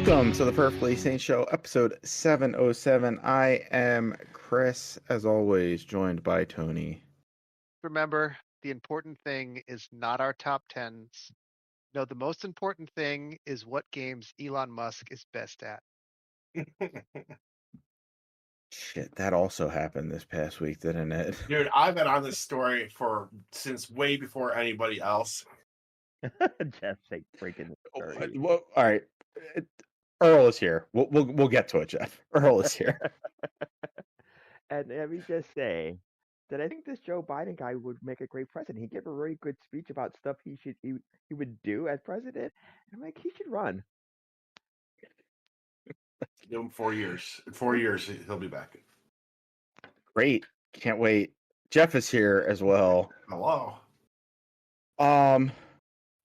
Welcome to the Perfectly Sane Show, episode 707. I am Chris, as always, joined by Tony. Remember, the important thing is not our top tens. No, the most important thing is what games Elon Musk is best at. Shit, that also happened this past week, didn't it? Dude, I've been on this story since way before anybody else. Jeff's like breaking the story. Well, all right. Earl is here. We'll get to it, Jeff. Earl is here. And let me just say that I think this Joe Biden guy would make a great president. He gave a really good speech about stuff he would do as president. And I'm like, he should run. Give him 4 years. In 4 years, he'll be back. Great. Can't wait. Jeff is here as well. Hello.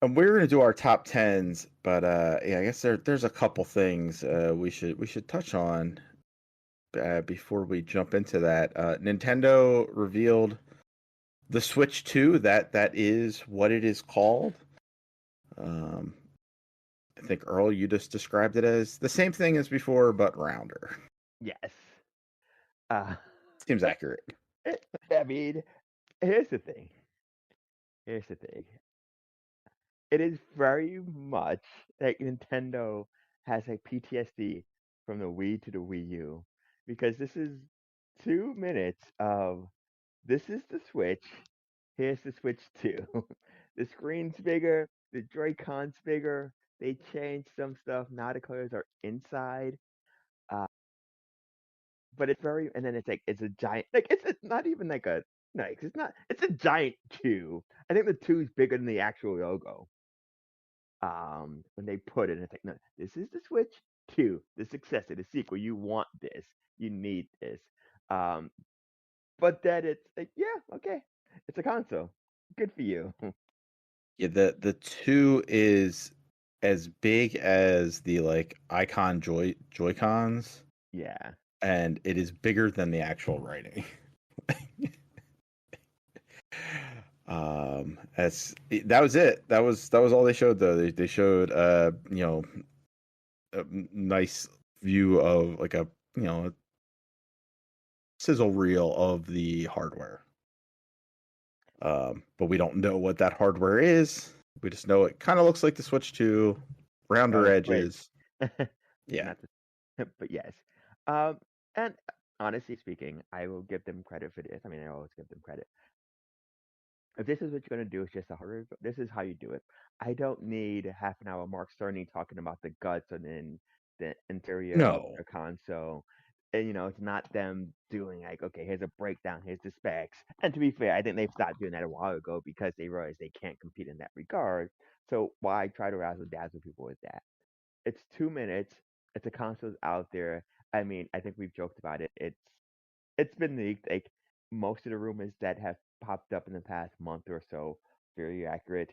And we're gonna do our top tens, but yeah, I guess there's a couple things we should touch on before we jump into that. Nintendo revealed the Switch 2. That is what it is called. I think Earl, you just described it as the same thing as before, but rounder. Yes. Seems accurate. I mean, here's the thing. It is very much like Nintendo has like PTSD from the Wii to the Wii U because this is 2 minutes of this is the Switch. Here's the Switch 2. The screen's bigger, the Joy-Con's bigger. They changed some stuff. Now the colors are inside. But it's very, and then it's a giant, like it's not even like a, no, it's not, it's a giant 2. I think the 2 is bigger than the actual logo. When they put it, it's like, no, this is the Switch 2, the successor, the sequel. You want this, you need this. But then it's like, yeah, okay, it's a console. Good for you. Yeah, the 2 is as big as the like icon Joy-Cons. Yeah. And it is bigger than the actual writing. That was it. That was all they showed though. They showed a nice view of like a sizzle reel of the hardware. But we don't know what that hardware is. We just know it kind of looks like the Switch 2, rounder edges. Yeah. But yes. And honestly speaking, I will give them credit for this. I mean, I always give them credit. If this is what you're going to do, it's just a hardware. This is how you do it. I don't need half an hour Mark Cerny talking about the guts and then the interior of No. the console. And, it's not them doing like, okay, here's a breakdown, here's the specs. And to be fair, I think they've stopped doing that a while ago because they realized they can't compete in that regard. So why try to razzle dazzle people with that? It's 2 minutes. It's a console out there. I mean, I think we've joked about it. It's been leaked. Like most of the rumors that have popped up in the past month or so, very accurate.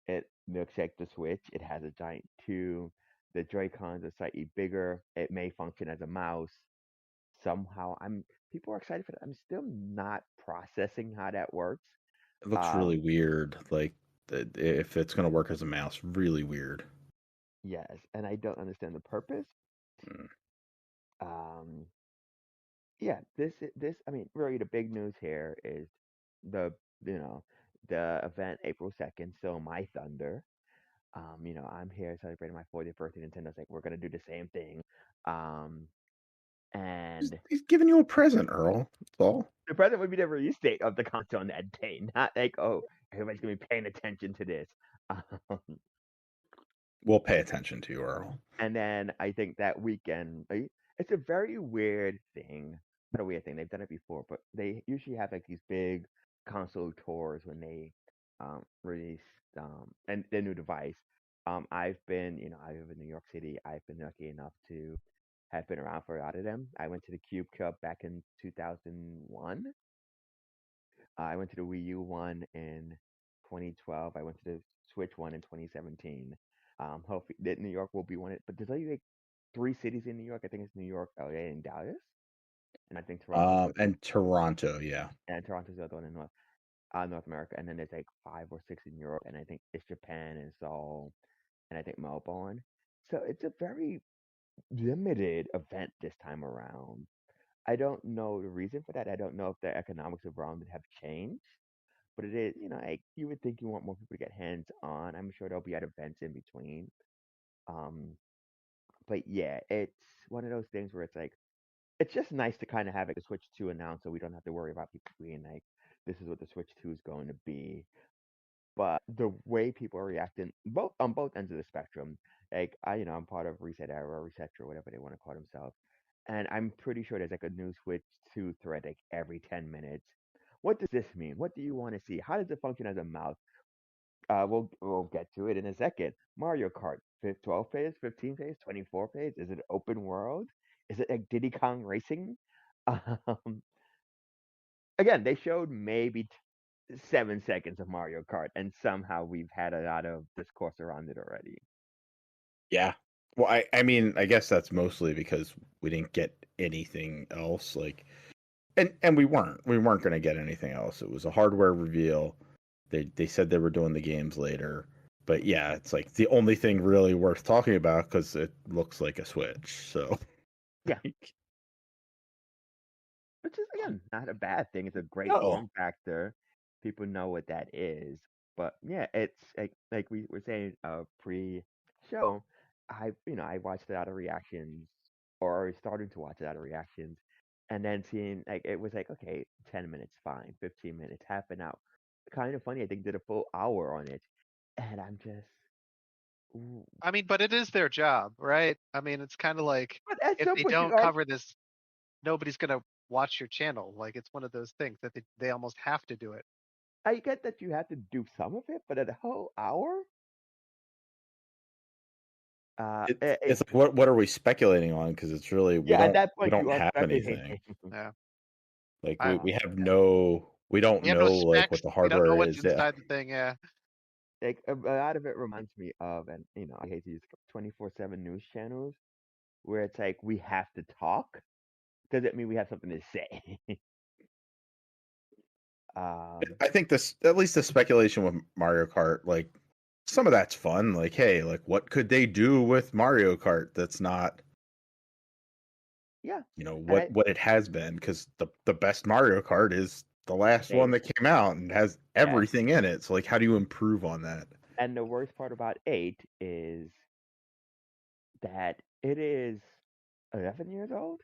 It looks like the Switch. It has a giant 2. The Joy-Cons are slightly bigger. It may function as a mouse. Somehow, people are excited for that. I'm still not processing how that works. It looks really weird. Like if it's gonna work as a mouse, really weird. Yes, and I don't understand the purpose. Yeah, this I mean, really the big news here is the the event April 2nd, so my thunder. I'm here celebrating my 40th birthday. Nintendo's like, we're gonna do the same thing. And He's giving you a present, Earl. That's all. the present would be the release date of the console on that day, not like, oh, everybody's gonna be paying attention to this. We'll pay attention to you, Earl. And then I think that weekend, it's a very weird thing. Not a weird thing. They've done it before, but they usually have like these big console tours when they release and their new device. I've been, I live in New York City. I've been lucky enough to have been around for a lot of them. I went to the Cube Cup back in 2001. I went to the Wii U one in 2012. I went to the Switch one in 2017. Hopefully, New York will be one. But there's only like 3 cities in New York. I think it's New York, LA, and Dallas. And I think Toronto. And Toronto, yeah. And Toronto's the other one in North America. And then there's like 5 or 6 in Europe. And I think it's Japan and Seoul, and I think Melbourne. So it's a very limited event this time around. I don't know the reason for that. I don't know if the economics around it have changed, but it is, like you would think you want more people to get hands on. I'm sure they'll be at events in between. Um, but yeah, it's one of those things where it's like it's just nice to kind of have like a Switch 2 announced, so we don't have to worry about people being like, "This is what the Switch 2 is going to be." But the way people are reacting, both on both ends of the spectrum, like I'm part of Reset Era, Reset or whatever they want to call themselves, and I'm pretty sure there's like a new Switch 2 thread like every 10 minutes. What does this mean? What do you want to see? How does it function as a mouse? We'll get to it in a second. Mario Kart, 12 phase, 15 phase, 24 phase. Is it open world? Is it like Diddy Kong Racing? Um, again, they showed maybe 7 seconds of Mario Kart, and somehow we've had a lot of discourse around it already. Yeah. Well, I mean, I guess that's mostly because we didn't get anything else. Like, and we weren't going to get anything else. It was a hardware reveal. They said they were doing the games later, but yeah, it's like the only thing really worth talking about because it looks like a Switch. So Yeah. Which is again not a bad thing. It's a great no, form factor. People know what that is. But yeah, it's like we were saying pre-show. I watched a lot of reactions, or I was starting to watch a lot of reactions, and then seeing like it was like okay, 10 minutes fine, 15 minutes, half an hour. Kind of funny. I think did a full hour on it, and I'm just. Ooh. I mean, but it is their job, right? I mean, it's kind of like But at if some they point, you don't are. cover this, nobody's gonna watch your channel. Like it's one of those things that they almost have to do it. I get that you have to do some of it, but a whole hour. it's like what are we speculating on? Because it's really Yeah, at that we point, don't you are have speculating. anything. Yeah. Like I we don't we have no know like specs. what the We don't know hardware what's is. Yeah. inside the thing. Yeah. Like a lot of it reminds me of, and I hate to use 24/7 news channels where it's like we have to talk. Doesn't mean we have something to say. I think this at least the speculation with Mario Kart, like some of that's fun. Like, hey, like what could they do with Mario Kart that's not Yeah, and what it has been? Because the best Mario Kart is the last one they that came out and has yes, everything in it. So like, how do you improve on that? and the worst part about 8 is that it is 11 years old.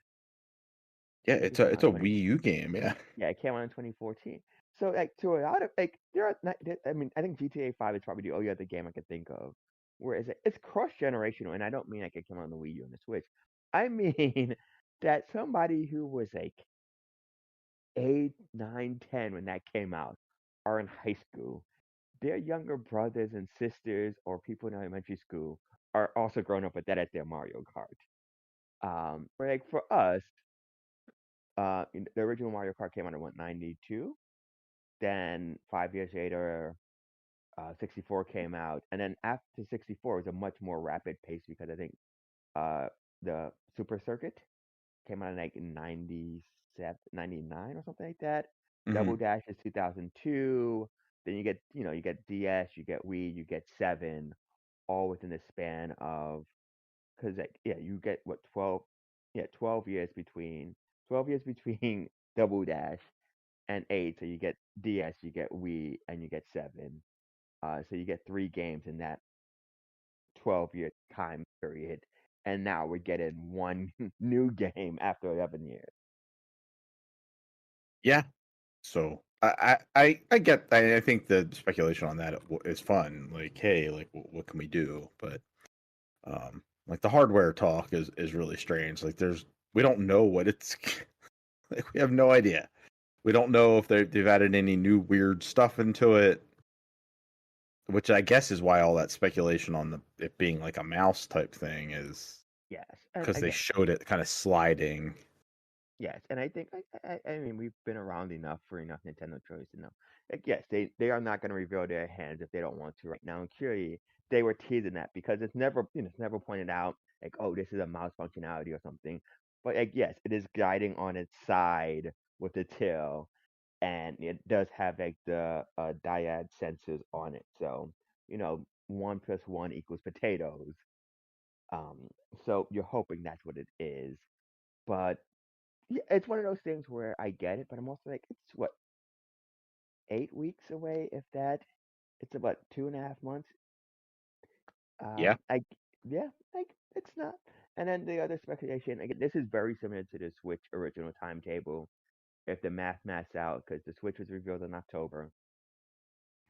Yeah, I think it it's a came it's out a 20. Wii U game. Yeah. Yeah, it came out in 2014. So like to a lot of like there are not, I mean I think GTA 5 is probably the only other game I could think of where it's cross generational, and I don't mean like it came out on the Wii U and the Switch. I mean that somebody who was like 8, 9, 10 when that came out are in high school. Their younger brothers and sisters or people in elementary school are also grown up with that as their Mario Kart. Where like for us, the original Mario Kart came out in what 92. Then 5 years later, 64 came out, and then after 64 was a much more rapid pace because I think uh, the Super Circuit came out in like 97, 99 or something like that. Double Hmm. Dash is 2002. Then you get DS, you get Wii, you get 7, all within the span of because like yeah, you get what 12, yeah, 12 years between Double Dash and 8. So you get DS, you get Wii, and you get 7. So you get 3 games in that 12-year time period, and now we're getting one new game after 11 years. Yeah. So I get I think the speculation on that is fun. Like, hey, like what can we do? But like the hardware talk is really strange. Like we don't know what it's like we have no idea. We don't know if they've added any new weird stuff into it, which I guess is why all that speculation on it being like a mouse type thing is Yes, and because they again, showed it kind of sliding. yes, and I think I mean we've been around enough for enough Nintendo choice to know. Like, yes, they are not going to reveal their hands if they don't want to right now. And clearly, they were teasing that because it's never pointed out like, oh, this is a mouse functionality or something. But like, yes, it is guiding on its side with the tail, and it does have like the dyad sensors on it. So 1 plus 1 equals potatoes. Um, so you're hoping that's what it is, but yeah, it's one of those things where I get it, but I'm also like, it's what 8 weeks away, if that. It's about 2.5 months. Yeah. Yeah, like it's not. And then the other speculation again, this is very similar to the Switch original timetable. If the maths out, because the Switch was revealed in October,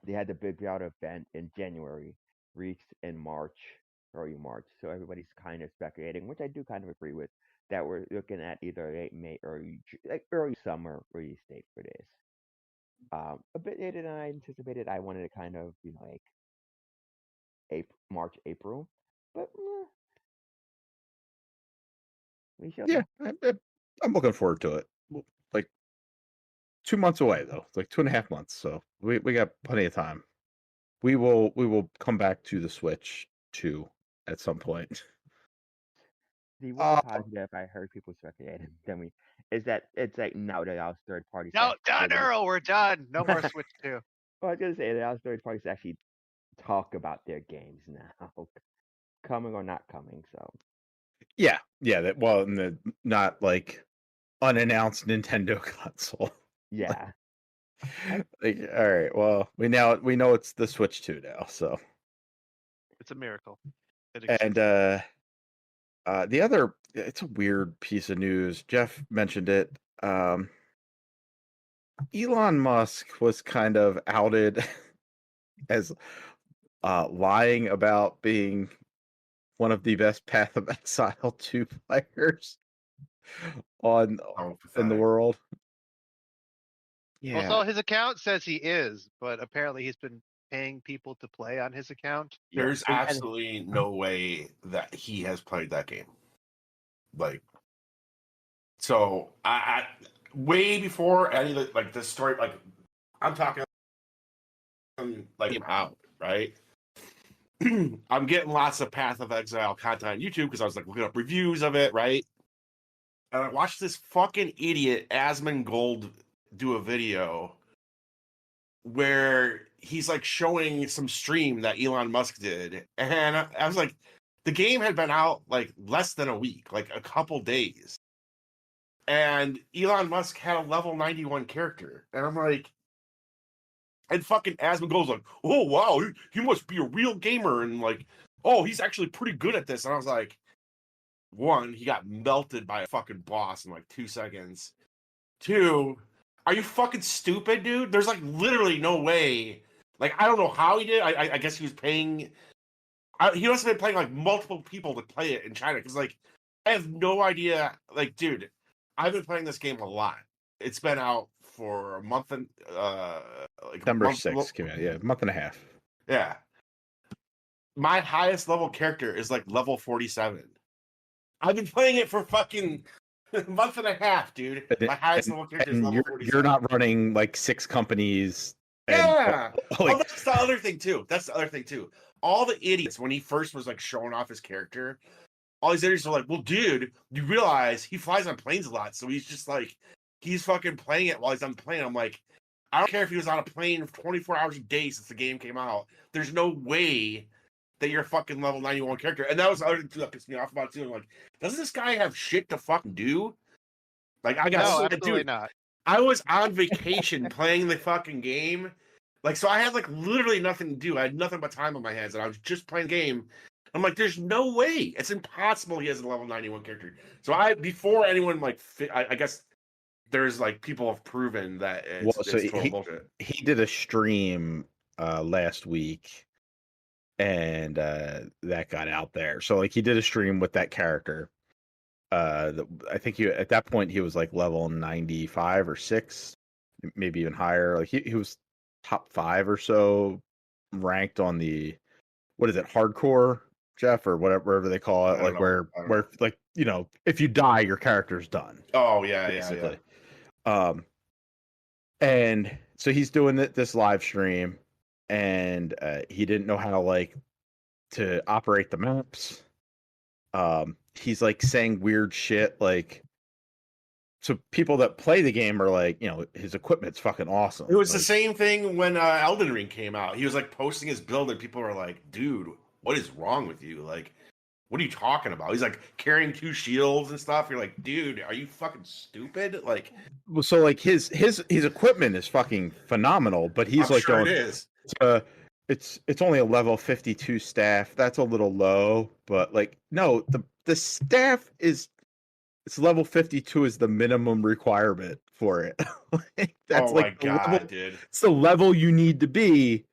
they had the big out event in January, reached in March, early March. So everybody's kind of speculating, which I do kind of agree with, that we're looking at either late May, like early summer release date for this. A bit later than I anticipated. I wanted to kind of, like March, April, but we shall Yeah, see. I'm looking forward to it. Like 2 months away though, like 2.5 months. So we got plenty of time. We will come back to the Switch 2 at some point. The one Uh, positive I heard people speculating, then is that it's like now that our third parties No, done, Earl. We're done. No more Switch 2. Well, I was gonna say that our third parties actually talk about their games now, coming or not coming. So yeah, that well, in the not like unannounced Nintendo console. yeah, Like, all right, well, we know it's the Switch 2 now. So It's a miracle. It exists. and the other, it's a weird piece of news. Jeff mentioned it. Elon Musk was kind of outed as lying about being one of the best Path of Exile 2 players on Oh, in the pathetic. world. Well, Yeah, so his account says he is, but apparently he's been paying people to play on his account. yeah, There's and absolutely no way that he has played that game. Like, so I way before any of the, like the story, like I'm talking like came out, right? I'm getting lots of Path of Exile content on YouTube because I was like looking up reviews of it, right? And I watched this fucking idiot Asmongold do a video where he's like showing some stream that Elon Musk did, and I was like, the game had been out like less than a week, like a couple days, and Elon Musk had a level 91 character, and I'm like, and fucking Asmongold's like, oh wow, he must be a real gamer, and like, oh, he's actually pretty good at this, and I was like, one, he got melted by a fucking boss in like 2 seconds. Two, are you fucking stupid, dude? There's like literally no way. Like, I don't know how he did. I guess he was paying. He must have been paying like multiple people to play it in China because like I have no idea. Like, dude, I've been playing this game a lot. It's been out for a month and like December a month. 6th came out. Yeah, a month and a half. Yeah, my highest level character is like level 47. I've been playing it for fucking a month and a half, dude. My highest level character is And level 47. you're not running like 6 companies. And, Yeah. like, Oh, that's the other thing too. All the idiots when he first was like showing off his character, all these idiots are like, "Well, dude, you realize he flies on planes a lot, so he's just like he's fucking playing it while he's on the plane." I'm like, I don't care if he was on a plane for 24 hours a day since the game came out. There's no way that you're a fucking level 91 character. And that was the other thing that pissed me off about it too. I'm like, doesn't this guy have shit to fucking do? Like, I got No, so absolutely dude, not. I was on vacation playing the fucking game. Like, so I had like literally nothing to do. I had nothing but time on my hands, and I was just playing the game. I'm like, there's no way. It's impossible he has a level 91 character. So before anyone like, I guess there's like people have proven that it's total bullshit. He did a stream last week, and that got out there. So like he did a stream with that character. I think at that point he was like level 95 or 6, maybe even higher. Like he was top 5 or so ranked on the, what is it, hardcore, Jeff, or whatever they call it, like where like, if you die your character's done. Oh yeah, basically. And so he's doing this live stream, and he didn't know how to operate the maps. He's like saying weird shit, like, so people that play the game are like, his equipment's fucking awesome. It was the same thing when Elden Ring came out. He was like posting his build, and people were like, "Dude, what is wrong with you? Like, what are you talking about? He's like carrying 2 shields and stuff. You're like, dude, are you fucking stupid? Like, Well, so like his equipment is fucking phenomenal, but he's I'm like sure going, it is. it's only a level 52 staff. That's a little low, but like no, the staff is it's level 52 is the minimum requirement for it. Like, that's Oh my like the level. god, dude. It's the level you need to be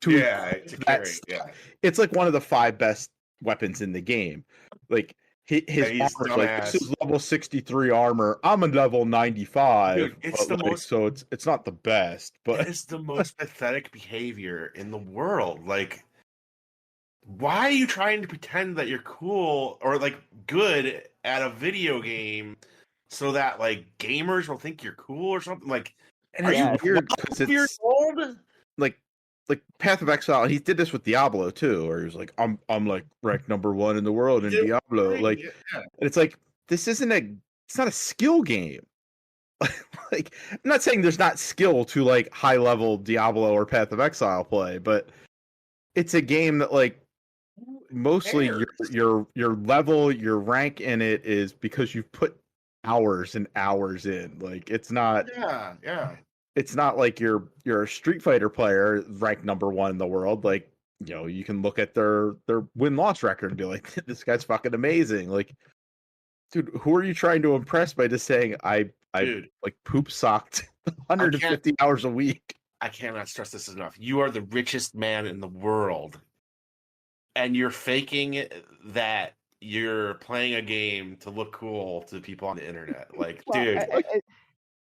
to Yeah, equip to that carry. stuff. Yeah. It's like one of the 5 best weapons in the game. Like his He's armor, like this is dumbass. level 63 armor. I'm a level 95, Dude, it's but the like most so it's not the best, it but is the most pathetic behavior in the world. Like, why are you trying to pretend that you're cool or like good at a video game so that like gamers will think you're cool or something? Like, and are it's you Yes. weird because 12 years it's old? like Path of Exile. He did this with Diablo too, where he was like, I'm like ranked number 1 in the world in Yeah, Diablo. Like, yeah. and it's like this isn't it's not a skill game. Like, I'm not saying there's not skill to like high level Diablo or Path of Exile play, but it's a game that like mostly Cares? your level, your rank in it is because you've put hours and hours in. Like Yeah, yeah. it's not like you're a Street Fighter player ranked number 1 in the world. Like, you can look at their win-loss record and be like, this guy's fucking amazing. Like, dude, who are you trying to impress by just saying I Dude, like poop socked I can't 150 hours a week? I cannot stress this enough. You are the richest man in the world, and you're faking that you're playing a game to look cool to people on the internet. Like, Well, dude,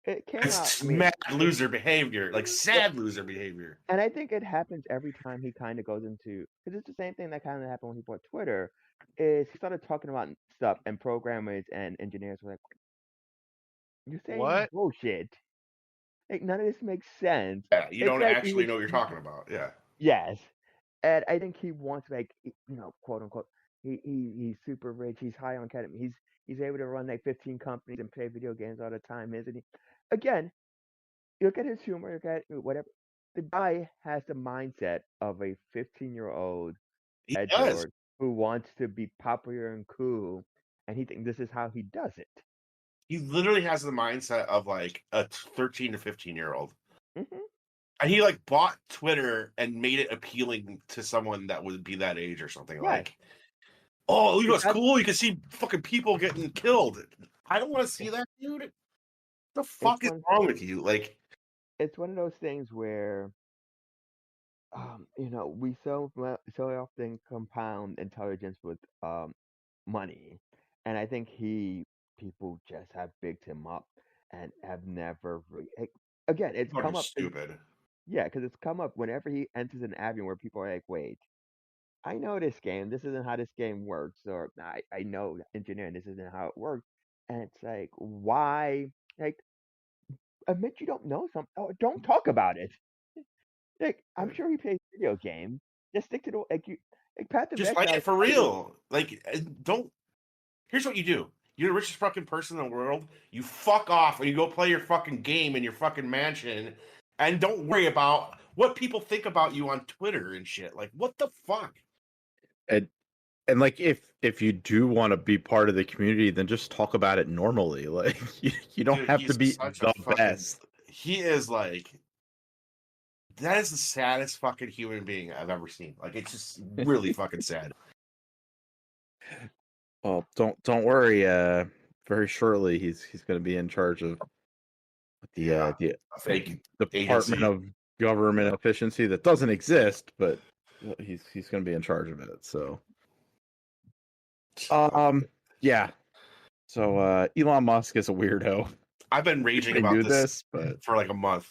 it came out. it's I mean, mad loser behavior, like yeah, sad loser behavior. and I think it happens every time he kind of goes into because it's the same thing that kind of happened when he bought Twitter. Is he started talking about stuff and programmers and engineers were like, "You're saying What? bullshit. Like none of this makes sense." Yeah, you It's don't like he actually was know what you're talking about. Yeah, yes, and I think he wants like quote unquote. He's super rich. He's high on ketamine. He's able to run like 15 companies and play video games all the time, isn't he? Again, you look at his humor, look at whatever. The guy has the mindset of a 15-year-old he does. edgelord who wants to be popular and cool, and he thinks this is how he does it. He literally has the mindset of like a 13 to 15-year-old. Hmm. And he like bought Twitter and made it appealing to someone that would be that age or something. Yes, Like, oh, you know what's because cool? You can see fucking people getting killed. I don't want to see that, dude. What the it's fuck is one wrong with you? Like, it's one of those things where we so often compound intelligence with money, and I think people just have bigged him up and have never again, it's people are come just up. stupid. Yeah, because it's come up whenever he enters an avenue where people are like, wait, I know this game. This isn't how this game works. Or I know engineering. This isn't how it works. And it's like, why? Like, admit you don't know something. Or don't talk about it. Like, I'm sure he plays video games. Just stick to the, like, Path of Just play Exile it is for probably real. Like, don't. Here's what you do. You're the richest fucking person in the world. You fuck off and you go play your fucking game in your fucking mansion, and don't worry about what people think about you on Twitter and shit. Like, what the fuck? And like if you do want to be part of the community, then just talk about it normally. Like you don't Dude, have to he's be such a the fucking. best. He is like. That is the saddest fucking human being I've ever seen. Like, it's just really fucking sad. Well, don't worry. Very shortly he's going to be in charge of Yeah. the A fake Department agency. of Government Efficiency that doesn't exist, but he's going to be in charge of it. So, yeah. So Elon Musk is a weirdo. I've been raging I about knew this but for like a month.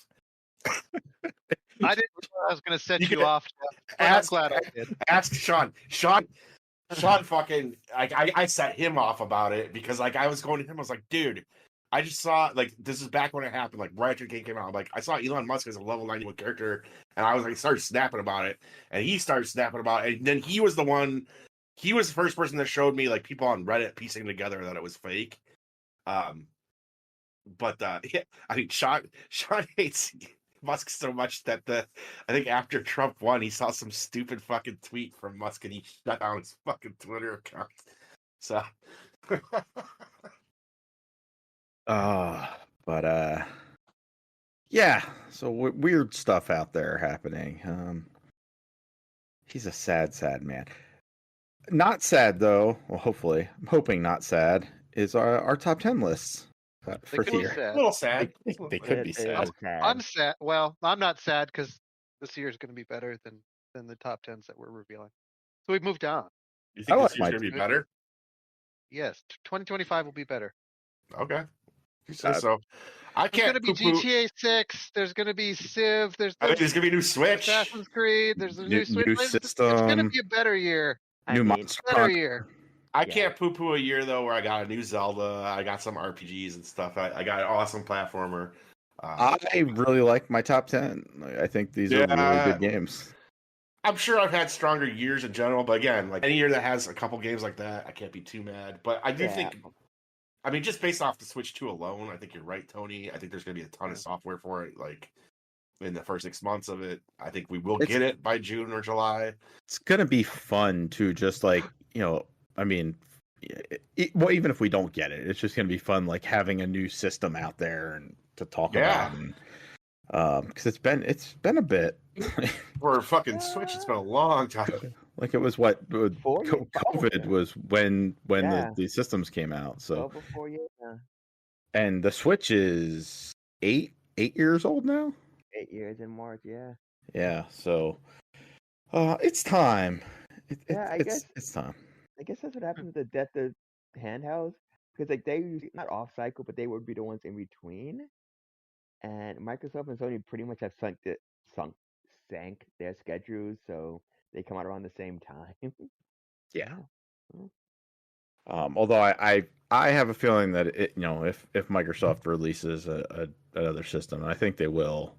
I didn't realize I was going to set You you can off, Jeff, but I'm ask glad I did. ask Sean. Sean fucking like I set him off about it because like I was going to him, I was like, dude, I just saw like this is back when it happened, like right after the game came out. Like I saw Elon Musk as a level 91 character, and I was like started snapping about it, and he started snapping about it, and then he was the first person that showed me like people on Reddit piecing together that it was fake. But yeah, I mean Sean hates Musk so much that I think after Trump won, he saw some stupid fucking tweet from Musk and he shut down his fucking Twitter account. So But yeah. So weird stuff out there happening. He's a sad man. Not sad though. Well, hopefully, I'm hoping not sad. Is our top 10 lists They for could the be year? a sad. little sad. They could be It sad. is sad. I'm sad. Well, I'm not sad because this year is going to be better than the top tens that we're revealing. So we've moved on. You I think like this year's my- gonna be better? Yes, 2025 will be better. Okay. You say Uh, so. I There's going can't to be poo-poo. GTA 6. There's going to be Civ. There's I think there's gonna be a new Switch. Assassin's Creed. There's a new Switch. new It's going to system. be a better year. I New mean, Monster Better Hunter. year. I Yeah. can't poo-poo a year though where I got a new Zelda, I got some RPGs and stuff. I got an awesome platformer. I really like my top 10. I think these are really good games. I'm sure I've had stronger years in general, but again, like any year that has a couple games like that, I can't be too mad. But I do Yeah. think, I mean, just based off the Switch 2 alone, I think you're right, Tony. I think there's going to be a ton of software for it, like in the first 6 months of it. I think we will get it by June or July. It's gonna be fun too. Just like I mean, well, even if we don't get it, it's just gonna be fun, like having a new system out there and to talk Yeah. about. And because it's been a bit. For a fucking Switch, it's been a long time. Like it was what 4 years? COVID was when Yeah. the systems came out. So Over 4 years now. and the Switch is 8 years old now. 8 years in March. Yeah. Yeah. So it's time. Yeah, I guess- it's time. I guess that's what happened with the death of handhelds, because like they usually not off cycle, but they would be the ones in between. And Microsoft and Sony pretty much have sank their schedules, so they come out around the same time. Yeah. Mm. Although I have a feeling that if Microsoft releases another system, and I think they will,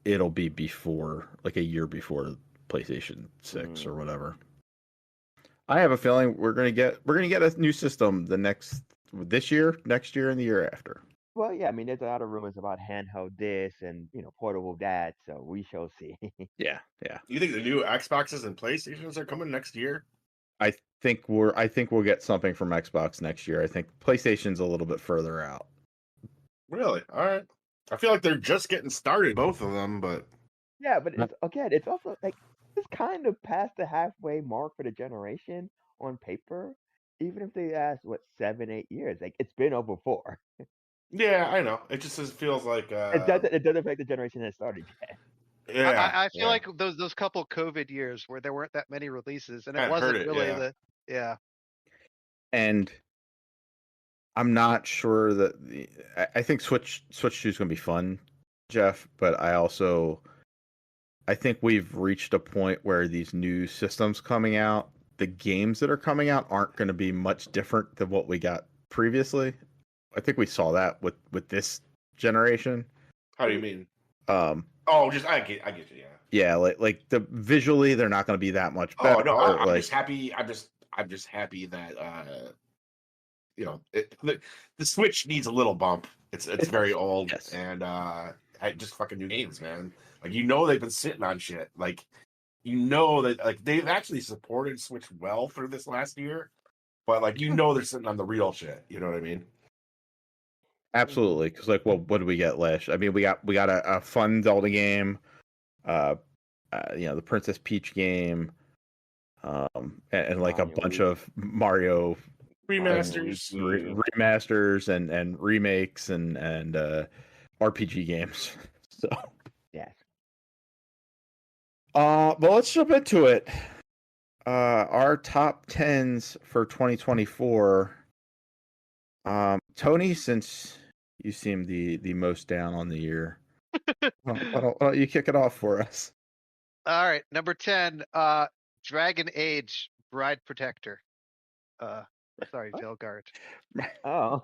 it'll be before, like a year before PlayStation 6 or whatever. I have a feeling we're gonna get a new system next year, and the year after. Well, yeah, I mean, there's a lot of rumors about handheld this and portable that, so we shall see. Yeah. You think the new Xboxes and PlayStations are coming next year? I think we'll get something from Xbox next year. I think PlayStation's a little bit further out. Really? All right. I feel like they're just getting started, both of them, but Yeah, but it's also like it's kind of past the halfway mark for the generation on paper. Even if they ask 7, 8 years, like it's been over 4. yeah, I know. It just feels like It doesn't affect the generation that started yet. yeah. I feel yeah. like those couple COVID years where there weren't that many releases, and it Kinda wasn't hurt it, really yeah. And I'm not sure that I think Switch 2 is going to be fun, Jeff, but I think we've reached a point where these new systems coming out, the games that are coming out aren't going to be much different than what we got previously. I think we saw that with this generation. How do you mean? Just I get you, yeah. Yeah, like the visually they're not going to be that much better. Oh no, I'm like, just happy. I'm just happy that the Switch needs a little bump. It's very old, yes. and just fucking new games, man. Like they've been sitting on shit. Like that like they've actually supported Switch well through this last year, but like they're sitting on the real shit. You know what I mean? Absolutely, because like, well, what did we get last? I mean, we got a fun Zelda game, the Princess Peach game, and like Mario a bunch Wii. of Mario Remasters. remasters and remakes and RPG games. So, Yes. well, let's jump into it. Our top 10s for 2024. Tony, since you seem the most down on the year, why don't you kick it off for us? All right, number 10, Dragon Age Bride Protector. Sorry, Veilguard. Oh.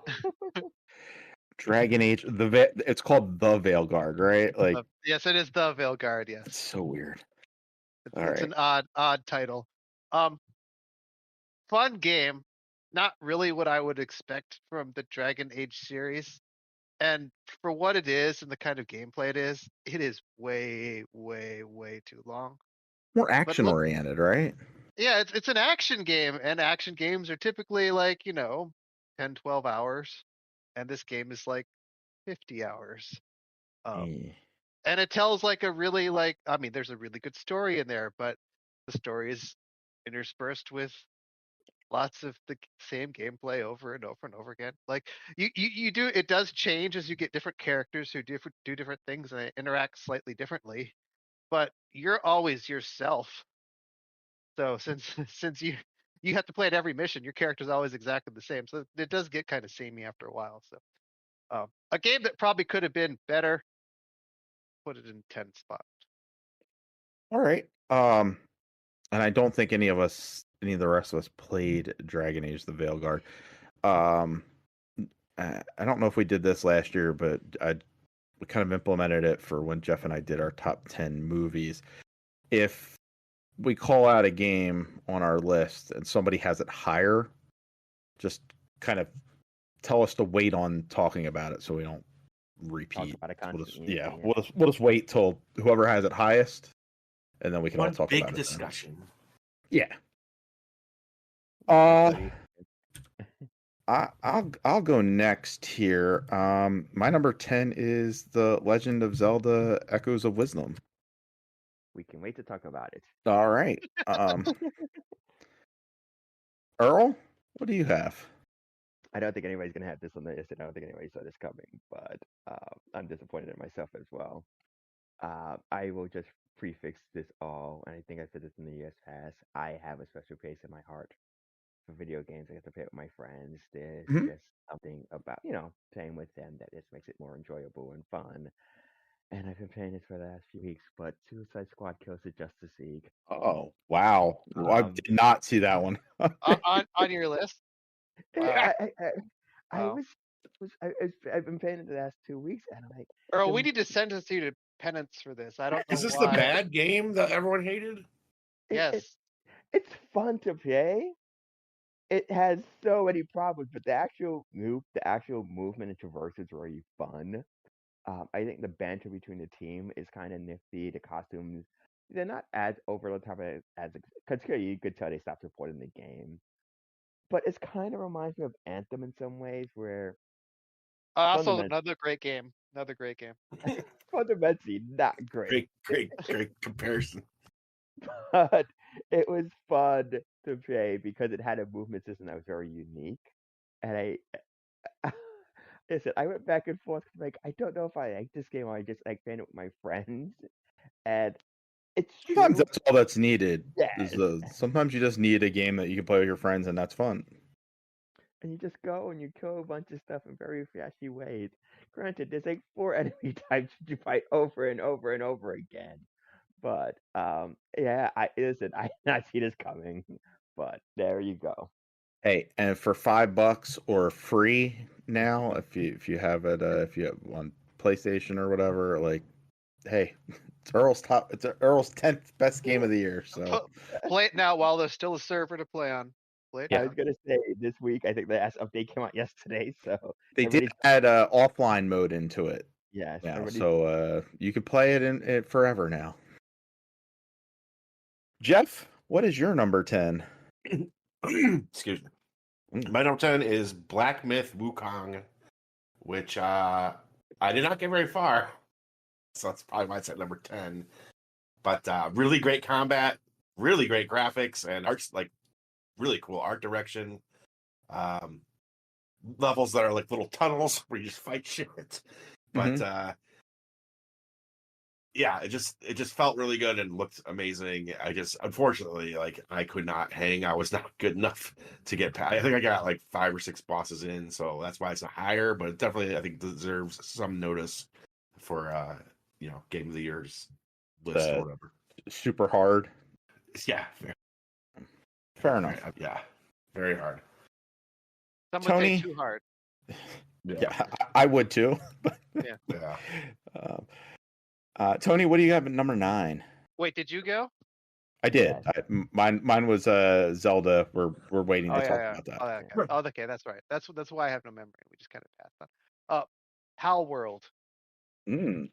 Dragon Age, it's called the Veilguard, right? Like, Yes, it is the Veilguard. Yes, it's so weird. it's an odd title. Fun game, not really what I would expect from the Dragon Age series. And for what it is and the kind of gameplay it is way, way, way too long. More action oriented, right? Yeah, it's an action game, and action games are typically like 10, 12 hours, and this game is like 50 hours. Um, Eh. and it tells like a really I mean, there's a really good story in there, but the story is interspersed with lots of the same gameplay over and over and over again. Like you do, it does change as you get different characters who do different things and they interact slightly differently, but you're always yourself. So since since you have to play at every mission, your character's always exactly the same. So it does get kind of samey after a while. So a game that probably could have been better, put it in 10 spot. All right. And I don't think any of the rest of us played Dragon Age: The Veilguard. Um, I don't know if we did this last year, but we kind of implemented it for when Jeff and I did our top 10 movies. If we call out a game on our list and somebody has it higher, just kind of tell us to wait on talking about it so we don't repeat. about it So constantly. yeah, we'll just wait till whoever has it highest, and then we can all One talk big about it. discussion. Yeah. I'll go next here. My number 10 is The Legend of Zelda: Echoes of Wisdom. We can wait to talk about it. All right. Earl, what do you have? I don't think anybody's gonna have this on the list, and I don't think anybody saw this coming. But I'm disappointed in myself as well. I will just prefix this all, and I think I said this in the years past. I have a special place in my heart for video games. I get to play with my friends. There's Mhm. just something about playing with them that just makes it more enjoyable and fun. And I've been playing this for the last few weeks. But Suicide Squad Kills the Justice League. Oh, wow. I did not see that one. on your list. Wow. I Wow. I've been playing it the last 2 weeks, and I'm like, Earl, we need to sentence you to penance for this. I don't know Is this why. the bad game that everyone hated? Yes. it's fun to play. It has so many problems, but the actual movement and traverse is really fun. I think the banter between the team is kind of nifty. The costumes, they're not as over the top as because clearly you could tell they stopped supporting the game. But it's kind of reminds me of Anthem in some ways, where Also, fundamentally, another great game. Another great game. fundamentally not great, Great comparison. but it was fun to play because it had a movement system that was very unique. And listen, I went back and forth. Like, I don't know if I like this game or I just like playing it with my friends. And it's Sometimes true. that's all that's needed. Yes. Sometimes you just need a game that you can play with your friends, and that's fun. And you just go and you kill a bunch of stuff in very flashy ways. Granted, there's like 4 enemy types you fight over and over and over again. But yeah, I did not see this coming. But there you go. Hey, and for $5 or free now, if you have it, if you have on PlayStation or whatever, like, hey, it's Earl's 10th best game of the year. So Play it now while there's still a server to play on. Play it Yeah. I now. was gonna say this week. I think the last update came out yesterday, so they did everybody's add offline mode into it yes, now, everybody's so you can play it in it forever now. Jeff, what is your number 10? Excuse me. My number 10 is Black Myth Wukong, which I did not get very far. So that's probably why it's at number 10. But really great combat, really great graphics, and art's like really cool art direction. Levels that are like little tunnels where you just fight shit. But yeah, it just felt really good and looked amazing. I just unfortunately I could not hang. I was not good enough to get past. I think I got like 5 or 6 bosses in, so that's why it's not higher. But it definitely, I think, deserves some notice for Game of the Year's list or whatever. Super hard. Yeah, Fair enough. Yeah, very hard. Some would Tony? say too hard. Yeah, I would too. Yeah. Tony, what do you have at number 9? Wait, did you go? I did. Yes. Mine was Zelda. We're waiting to talk about that. Oh, okay. Oh, okay, that's right. That's why I have no memory. We just kind of passed on. Pal World, Mm.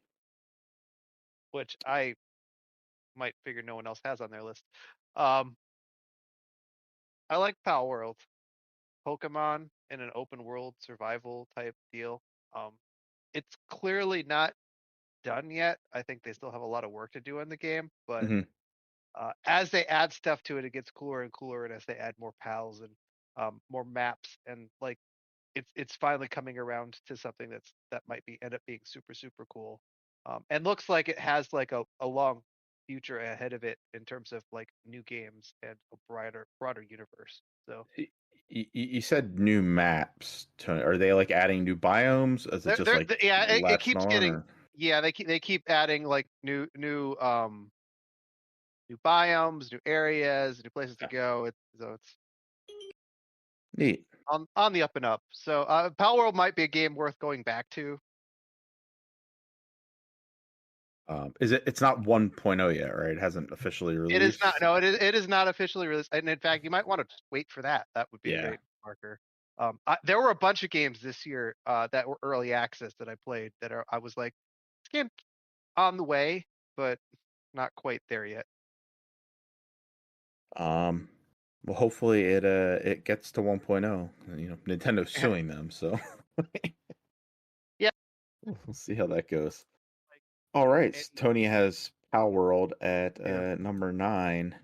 which I might figure no one else has on their list. I like Pal World. Pokemon in an open world survival type deal. Um, it's clearly not done yet. I think they still have a lot of work to do in the game, but hmm as they add stuff to it, it gets cooler and cooler, and as they add more pals and more maps, and like it's finally coming around to something that might be end up being super super cool, and looks like it has like a long future ahead of it in terms of like new games and a broader universe. So You said new maps. Tony. Are they like adding new biomes? Is it just like yeah, it latching keeps on? getting Or? yeah they keep adding like new biomes, new areas, new places to go. It's Neat. on the up and up. So Pal World might be a game worth going back to. Is it? It's not 1.0 yet, right? It hasn't officially It is not. released. No, it is not officially released, and in fact, you might want to just wait for that. That would be a Yeah. great marker. There were a bunch of games this year that were early access that I played I was like, this game on the way, but not quite there yet. Well, hopefully it gets to 1.0. You know, Nintendo's suing them, so Yeah. we'll see how that goes. All right, And- Tony has Pal World at number 9.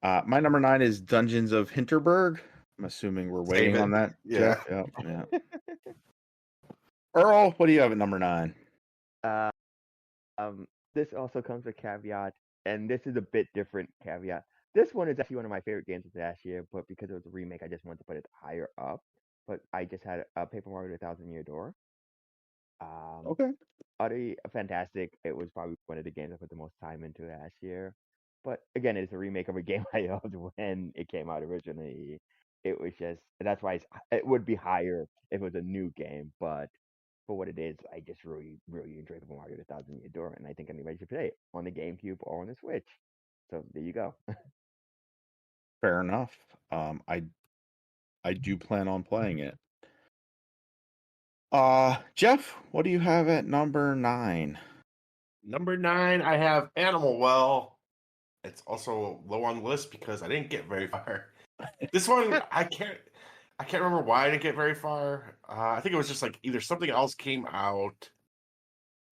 My number 9 is Dungeons of Hinterberg. I'm assuming we're waiting Save it. on that. Yeah. Jeff? Yeah. Earl, what do you have at number 9? Uh, this also comes with caveat, and this is a bit different caveat. This one is actually one of my favorite games of last year, but because it was a remake, I just wanted to put it higher up. But I just had Paper Mario: The Thousand Year Door. Okay. Utterly fantastic. It was probably one of the games I put the most time into last year. But again, it's a remake of a game I loved when it came out originally. It was just that's why it would be higher if it was a new game, but for what it is, I just really, really enjoyed Paper Mario: The Thousand Year Door, and I think anybody should play it on the GameCube or on the Switch. So there you go. Fair enough. I do plan on playing it. Jeff, what do you have at number 9? Number 9, I have Animal Well. It's also low on the list because I didn't get very far. This one, I can't remember why I didn't get very far. I think it was just like either something else came out,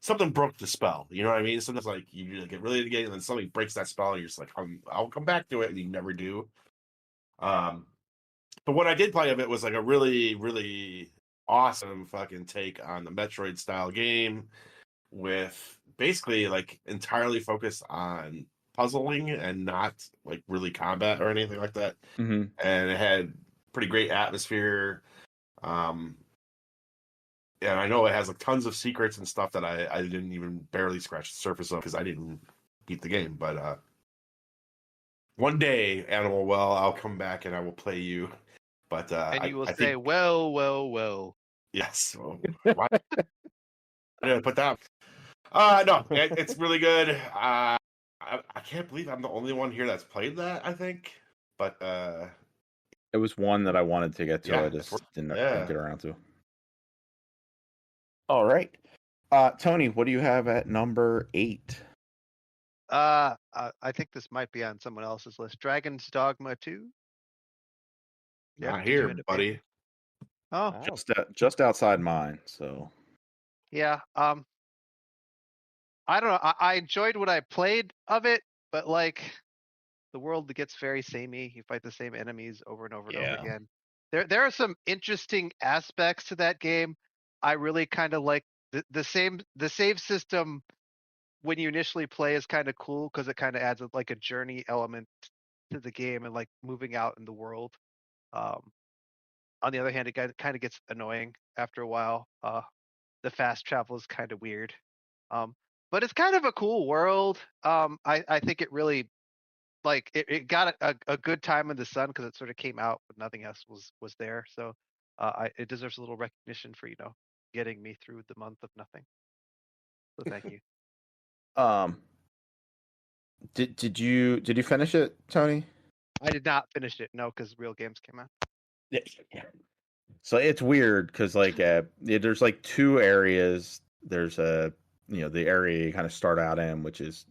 something broke the spell. You know what I mean? Sometimes like you get really into the game, and then something breaks that spell, and you're just like, I'll come back to it, and you never do. But what I did play of it was like a really, really awesome fucking take on the Metroid style game with basically like entirely focused on puzzling and not like really combat or anything like that. Mm-hmm. And it had pretty great atmosphere. And I know it has like tons of secrets and stuff that I didn't even barely scratch the surface of because I didn't beat the game. But one day, Animal Well, I'll come back and I will play you. But and you will I say, think, well. yes. Well, why did I put that? No, it's really good. I can't believe I'm the only one here that's played that. I think, but It was one that I wanted to get to. Yeah, I just didn't yeah. get around to. All right. Tony, what do you have at number 8? I think this might be on someone else's list. Dragon's Dogma 2. Jeff, not did you here, end up buddy. Oh, Wow. Just outside mine. So yeah. I don't know. I enjoyed what I played of it, but like the world gets very samey. You fight the same enemies over and over and over Yeah. again. There are some interesting aspects to that game. I really kind of like the save system when you initially play is kind of cool because it kind of adds like a journey element to the game and like moving out in the world. On the other hand, it kind of gets annoying after a while. The fast travel is kind of weird. But it's kind of a cool world. I think it really like it got a good time in the sun because it sort of came out, but nothing else was there. So it deserves a little recognition for getting me through the month of nothing. So thank you. Did you finish it, Tony? I did not finish it, no, because real games came out. Yeah. So it's weird because like there's like 2 areas. There's the area you kind of start out in, which is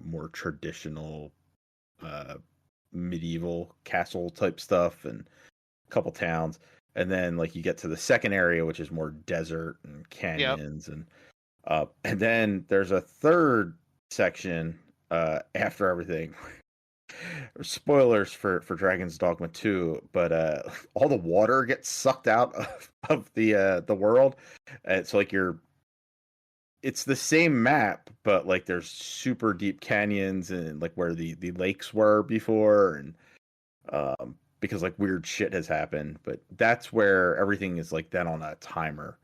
more traditional medieval castle type stuff and a couple towns. And then like you get to the second area, which is more desert and Yep. canyons, and then there's a third section after everything. Spoilers for Dragon's Dogma 2, but all the water gets sucked out of the world. So like it's the same map, but like there's super deep canyons and like where the lakes were before, and because like weird shit has happened. But that's where everything is like then on a timer.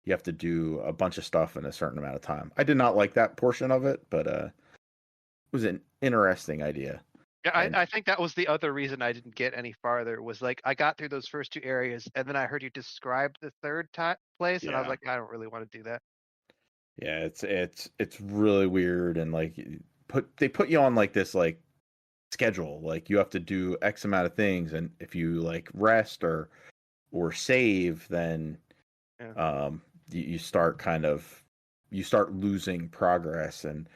You have to do a bunch of stuff in a certain amount of time. I did not like that portion of it, but it was an interesting idea. Yeah, And I think that was the other reason I didn't get any farther, was like I got through those first two areas and then I heard you describe the third place and I was yeah, like, I don't really want to do that. yeah, it's really weird, and like they put you on like this like schedule, like you have to do X amount of things, and if you like rest or save, then Yeah. you start you start losing progress, and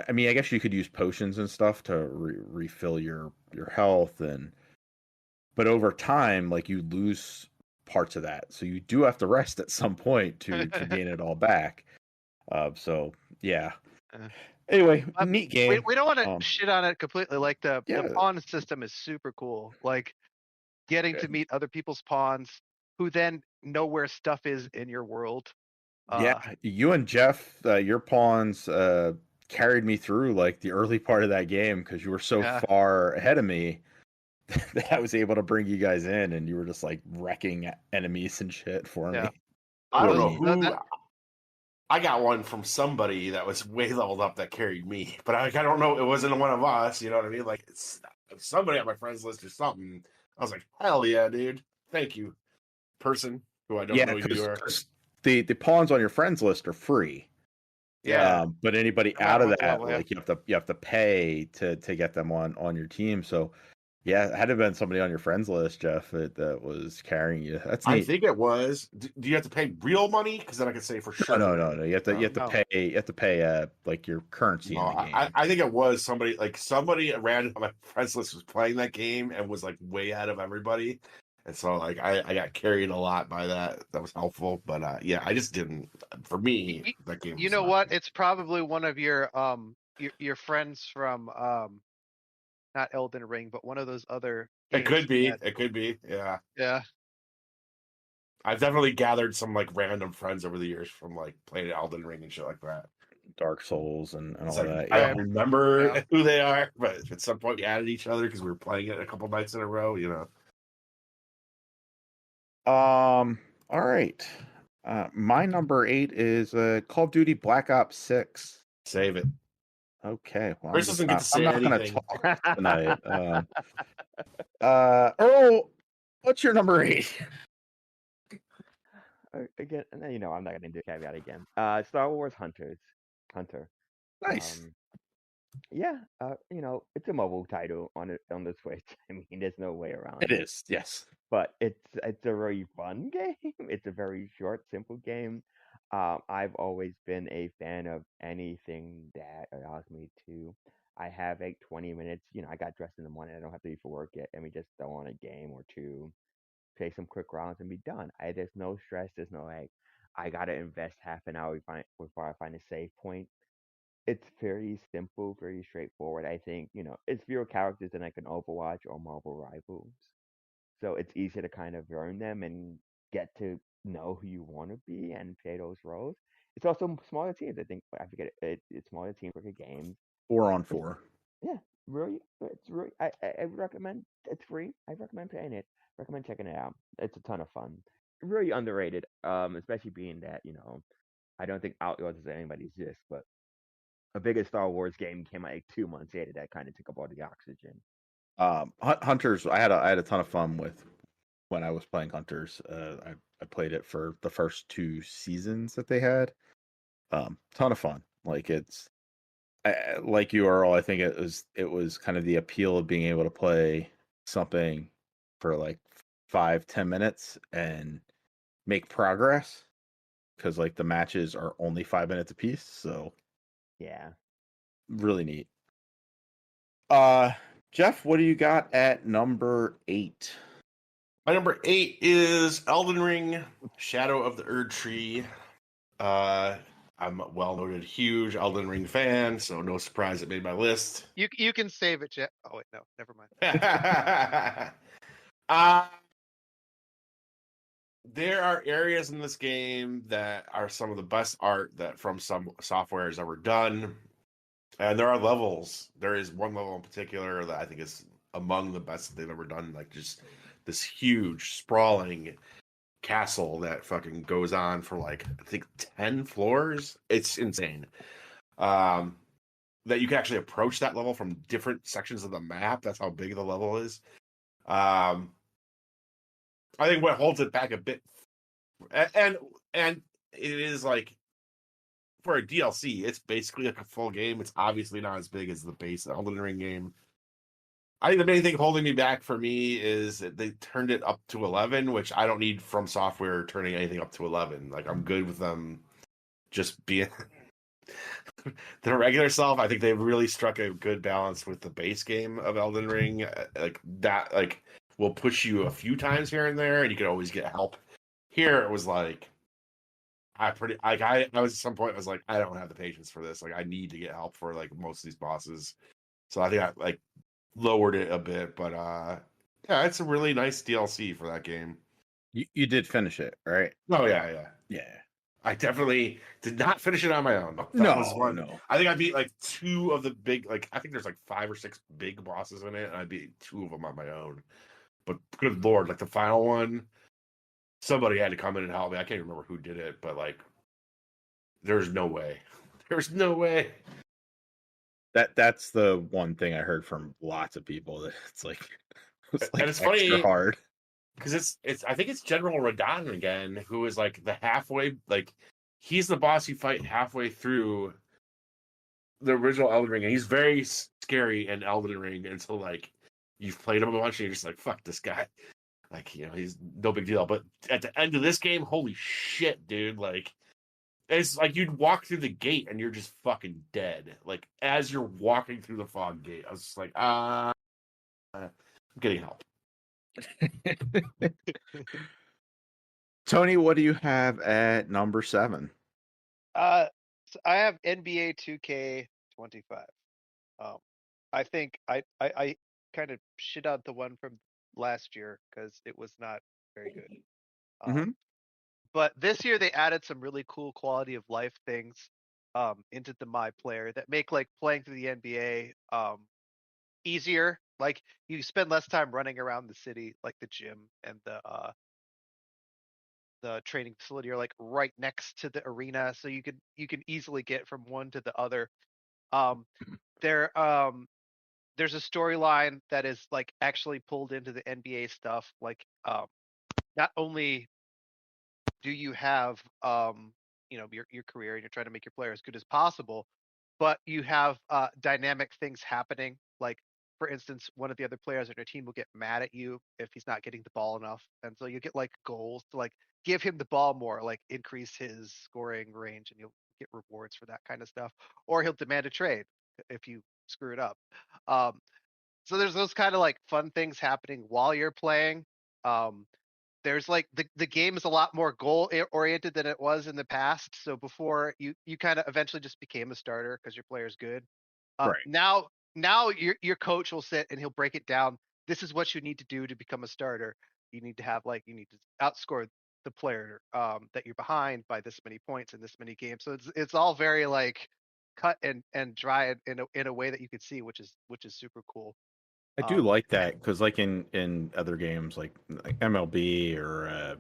I mean, I guess you could use potions and stuff to refill your health, but over time, like you lose parts of that, so you do have to rest at some point to gain it all back. So yeah. Uh, Anyway, Um, neat we game. we don't want to shit on it completely. Like the Yeah, pawn system is super cool. Like getting to good. meet other people's pawns who then know where stuff is in your world. Yeah, you and Jeff, your pawns carried me through like the early part of that game because you were so Yeah. far ahead of me that I was able to bring you guys in, and you were just like wrecking enemies and shit for Yeah. me. I don't Really know neat. who. I got one from somebody that was way leveled up that carried me, but I don't know. It wasn't one of us. You know what I mean? Like it's somebody on my friends list or something. I was like, hell yeah, dude! Thank you, person who I don't Yeah, know who you are. because the pawns on your friends list are free. Yeah. But anybody No matter out of what the that, level, yeah. like you have to pay to get them on your team. So yeah, it had to have been somebody on your friends list, Jeff, that was carrying you. That's I neat. think it was. Do you have to pay real money? Because then I could say for sure. No. You have to No. pay like your currency No, in the game. I think it was somebody random on my friends list was playing that game and was like way ahead of everybody. And so like I got carried a lot by that. That was helpful. But yeah, I just didn't for me that game You was know not what? good. It's probably one of your friends from not Elden Ring, but one of those other It games could be. that, It could be. Yeah. yeah. I've definitely gathered some like random friends over the years from like playing Elden Ring and shit like that. Dark Souls and It's all like that. I Yeah. don't remember Yeah. who they are, but at some point we added each other because we were playing it a couple nights in a row, you know. All right. My number 8 is Call of Duty Black Ops 6. Save it. Okay, well, Chris doesn't get to say I'm not gonna anything. talk tonight. Earl, what's your number 8? Again, and you know, I'm not gonna do caveat again. Star Wars Hunter. Nice. Yeah, you know, it's a mobile title on the Switch. I mean, there's no way around It is, yes. But it's a very fun game. It's a very short, simple game. I've always been a fan of anything that allows me to. I have like 20 minutes. You know, I got dressed in the morning. I don't have to leave for work yet, and we just throw on a game or two, play some quick rounds, and be done. There's no stress. There's no like, I gotta invest half an hour before I find a save point. It's very simple, very straightforward. I think, you know, it's fewer characters than like an Overwatch or Marvel Rivals. So it's easy to kind of learn them and get to know who you want to be and play those roles. It's also smaller teams. I think I forget it's smaller teams for games. 4 on It's, 4. yeah, really, it's really. I would recommend. It's free. I recommend playing it. Recommend checking it out. It's a ton of fun. Really underrated. Especially being that, you know, I don't think Outlaws as anybody exists, but a bigger Star Wars game came out like 2 months later that kind of took up all the oxygen. Hunters, I had a ton of fun with when I was playing Hunters. I played it for the first 2 seasons that they had. Ton of fun. Like like you, Earl. I think it was kind of the appeal of being able to play something for like 5-10 minutes and make progress, because like the matches are only 5 minutes apiece. So Yeah. really neat. Jeff, what do you got at number 8? My number 8 is Elden Ring, Shadow of the Erd Tree. I'm a well-noted, huge Elden Ring fan, so no surprise it made my list. You can save it, Jeff. Oh wait, no, never mind. There are areas in this game that are some of the best art that from some software has ever done. And there are levels. There is one level in particular that I think is among the best that they've ever done. Like just this huge, sprawling castle that fucking goes on for like I think 10 floors. It's insane. That you can actually approach that level from different sections of the map. That's how big the level is. I think what holds it back a bit, and it is like for a DLC, it's basically like a full game. It's obviously not as big as the base Elden Ring game. I think the main thing holding me back for me is that they turned it up to 11, which I don't need from software turning anything up to 11. Like I'm good with them just being their regular self. I think they've really struck a good balance with the base game of Elden Ring. Like that, like will push you a few times here and there, and you can always get help. Here it was like I was at some point I was like, I don't have the patience for this. Like I need to get help for like most of these bosses. So I think I like lowered it a bit, but yeah, it's a really nice DLC for that game. You did finish it, right? Oh yeah. Yeah. I definitely did not finish it on my own. That No, was one. no. I think I beat like 2 of the big, like I think there's like 5 or 6 big bosses in it, and I beat 2 of them on my own. But good lord, like the final one, somebody had to come in and help me. I can't remember who did it, but like, there's no way. There's no way. That's the one thing I heard from lots of people that it's like And it's extra funny hard. because it's I think it's General Radon again, who is like the halfway, like he's the boss you fight halfway through the original Elden Ring, and he's very scary in Elden Ring until like you've played him a bunch and you're just like, fuck this guy. Like, you know, he's no big deal. But at the end of this game, holy shit, dude. Like, it's like you'd walk through the gate and you're just fucking dead. Like, as you're walking through the fog gate, I was just like, I'm getting help. Tony, what do you have at number 7? So I have NBA 2K25. I think I kind of shit out the one from last year because it was not very good. Mhm. But this year they added some really cool quality of life things into the My Player that make like playing through the NBA easier. Like you spend less time running around the city, like the gym and the training facility are like right next to the arena, so you can easily get from one to the other. Um, there there's a storyline that is like actually pulled into the NBA stuff. Like not only do you have your career and you're trying to make your player as good as possible, but you have dynamic things happening. Like for instance, one of the other players on your team will get mad at you if he's not getting the ball enough, and so you get like goals to like give him the ball more, like increase his scoring range, and you'll get rewards for that kind of stuff. Or he'll demand a trade if you screw it up. Um, so there's those kind of like fun things happening while you're playing. Um, there's like the game is a lot more goal oriented than it was in the past. So before you kind of eventually just became a starter because your player's good. Right. Now your coach will sit and he'll break it down. This is what you need to do to become a starter. You need to have like you need to outscore the player that you're behind by this many points in this many games. So it's all very like cut and dry in a way that you could see, which is super cool. I do like that because, like in other games like MLB or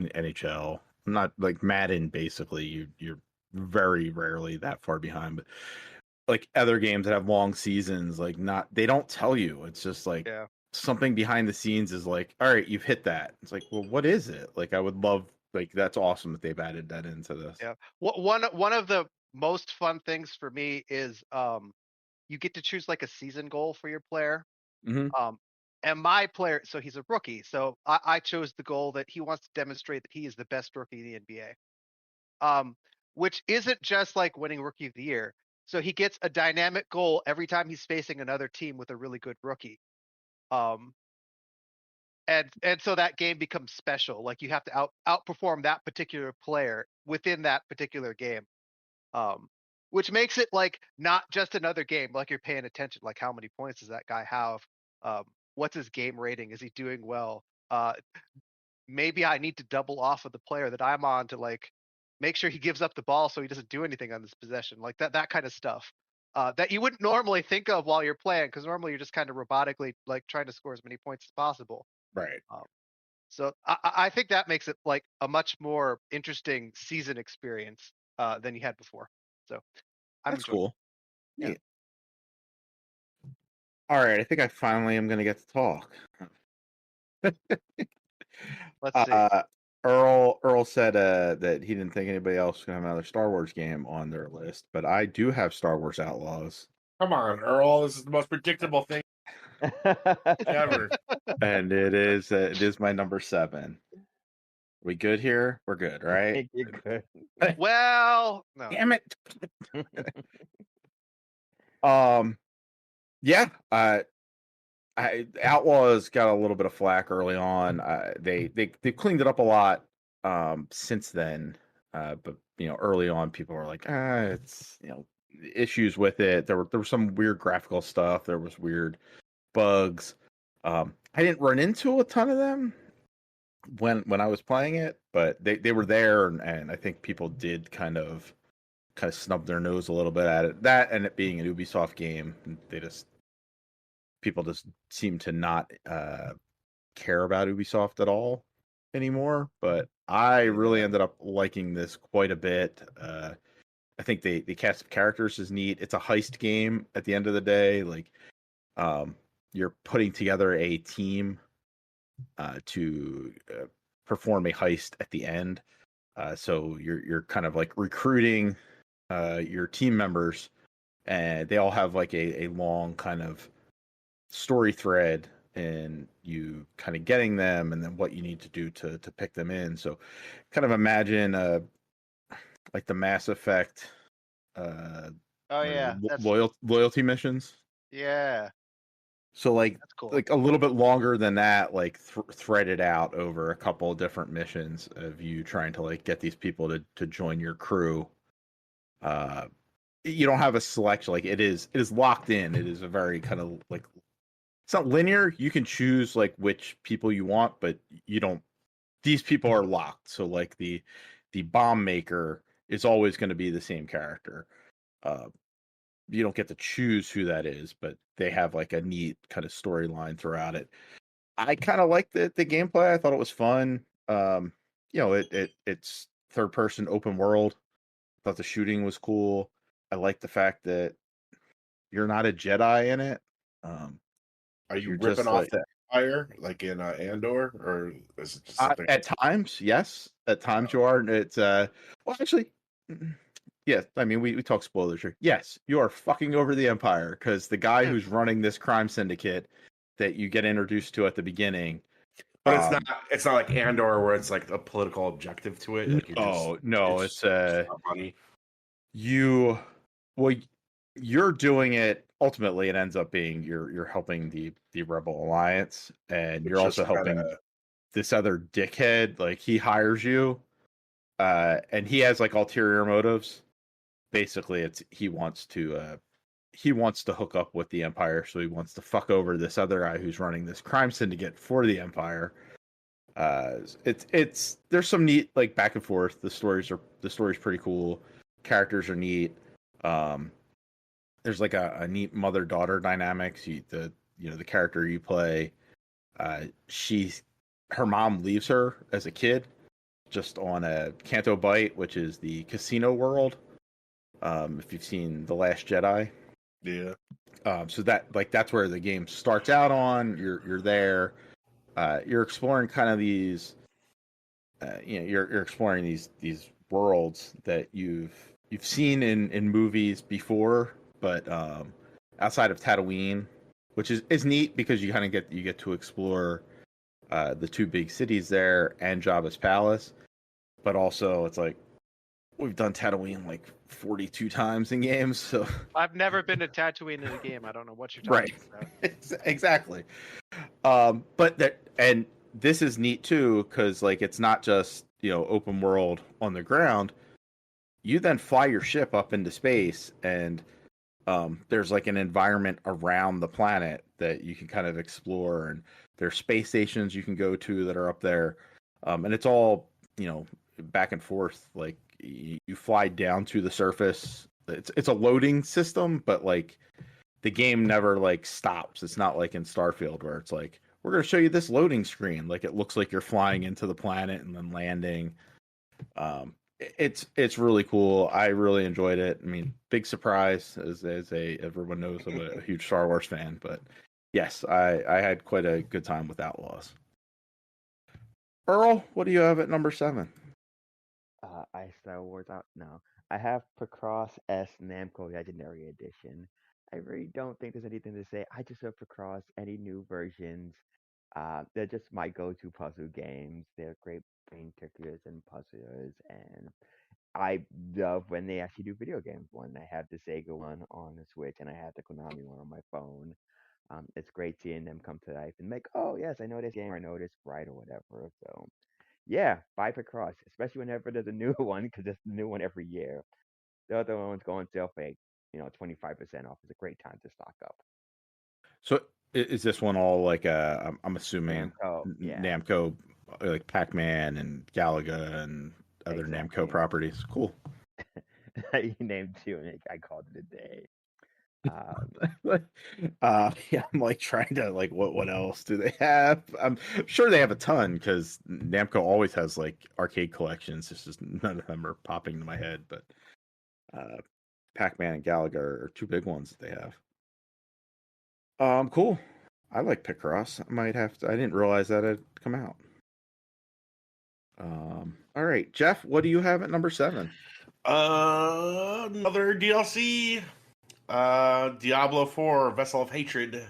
NHL, not like Madden, basically you're very rarely that far behind. But like other games that have long seasons, like they don't tell you. It's just like Yeah. something behind the scenes is like, all right, you've hit that. It's like, well, what is it? Like, I would love like that's awesome that they've added that into this. Yeah. One of the most fun things for me is you get to choose like a season goal for your player. Mm-hmm. And my player, so he's a rookie. So I chose the goal that he wants to demonstrate that he is the best rookie in the NBA. Which isn't just like winning rookie of the year. So he gets a dynamic goal every time he's facing another team with a really good rookie. And so that game becomes special. Like you have to outperform that particular player within that particular game. Which makes it like not just another game, like you're paying attention, like how many points does that guy have? What's his game rating? Is he doing well? Maybe I need to double off of the player that I'm on to like make sure he gives up the ball so he doesn't do anything on this possession, like that kind of stuff. That you wouldn't normally think of while you're playing, because normally you're just kind of robotically like trying to score as many points as possible. Right. So I think that makes it like a much more interesting season experience than you had before. So I'm That's enjoying it. cool. Yeah. Neat. All right, I think I finally am going to get to talk. Let's see. Earl said that he didn't think anybody else was going to have another Star Wars game on their list, but I do have Star Wars Outlaws, Come on, Earl. This is the most predictable thing ever. and it is my number 7. We good here? We're good, right? You're good. Well, no. Damn it. Yeah. Outlaws got a little bit of flack early on. They cleaned it up a lot since then. But early on, people were like, it's issues with it. There were some weird graphical stuff. There was weird bugs. I didn't run into a ton of them when I was playing it, but they were there, and I think people did kind of snub their nose a little bit at it. That and it being an Ubisoft game, people just seem to not care about Ubisoft at all anymore. But I really ended up liking this quite a bit. I think the cast of characters is neat. It's a heist game at the end of the day. Like, you're putting together a team to perform a heist at the end. So you're kind of like recruiting your team members, and they all have like a long kind of story thread, and you kind of getting them, and then what you need to do to pick them in. So kind of imagine like the Mass Effect Oh yeah, that's loyalty missions. yeah, So like that's cool. like a little bit longer than that, like threaded out over a couple of different missions of you trying to like get these people to join your crew. You don't have a selection, like it is locked in. It is a very kind of like, it's not linear. You can choose like which people you want, but you don't. These people are locked. So like the bomb maker is always going to be the same character. You don't get to choose who that is, but they have like a neat kind of storyline throughout it. I kind of liked the gameplay. I thought it was fun. It's third person open world. Thought the shooting was cool. I like the fact that you're not a Jedi in it. Are you You're ripping just off like, the Empire like in Andor, or is it just something? at times, yes. At times you are. It's well, actually, yeah. I mean, we talk spoilers here. Yes, you are fucking over the Empire, because the guy who's running this crime syndicate that you get introduced to at the beginning. But it's not like Andor where it's like a political objective to it. Like No, it's about money. You're doing it. Ultimately, it ends up being you're helping the Rebel Alliance, and you're also helping this other dickhead. Like, he hires you, and he has like ulterior motives. Basically, it's he wants to hook up with the Empire, so he wants to fuck over this other guy who's running this crime syndicate for the Empire. It's there's some neat like back and forth. The story's pretty cool. Characters are neat. There's like a neat mother daughter dynamics. The character you play, her mom leaves her as a kid, just on a Canto Bight, which is the casino world. If you've seen The Last Jedi, Yeah. so that's where the game starts out on. You're there. You're exploring kind of these. You're exploring these worlds that you've seen in movies before, but outside of Tatooine, which is neat because you kind of get to explore the two big cities there and Jabba's palace, but also it's like we've done Tatooine like 42 times in games, so I've never been to Tatooine in a game. I don't know what you're right, talking about. exactly. But that, and this is neat too, because like it's not just open world on the ground. You then fly your ship up into space, and there's like an environment around the planet that you can kind of explore, and there's space stations you can go to that are up there, and it's all back and forth. Like you fly down to the surface. It's a loading system, but like the game never like stops. It's not like in Starfield where it's like we're going to show you this loading screen. Like it looks like you're flying into the planet and then landing. It's really cool. I really enjoyed it. I mean, big surprise as everyone knows I'm a huge Star Wars fan, but yes, I had quite a good time with Outlaws. Earl, what do you have at number 7? I Star Wars out now. I have Picross S Namco Legendary Edition. I really don't think there's anything to say. I just love Picross. Any new versions, they're just my go-to puzzle games. They're great brain tickers and puzzlers, and I love when they actually do video games. One, I have the Sega one on the Switch, and I have the Konami one on my phone. It's great seeing them come to life and like, oh yes, I know this game, or I know this right, or whatever. So yeah, buy Picross, especially whenever there's a new one, because there's a new one every year. The other ones go on sale for 25% off. It's a great time to stock up. So is this one all like I'm assuming Namco, yeah, Namco, like Pac-Man and Galaga and other Namco exactly. properties? Cool. You named two, and I called it a day. Yeah, I'm like trying to like what else do they have? I'm sure they have a ton because Namco always has like arcade collections. It's just none of them are popping to my head, but uh, Pac-Man and Galaga are two big ones that they have. Cool. I like Picross. I might have to. I didn't realize that had come out. All right, Jeff, what do you have at number 7? Another DLC. Diablo 4 Vessel of Hatred.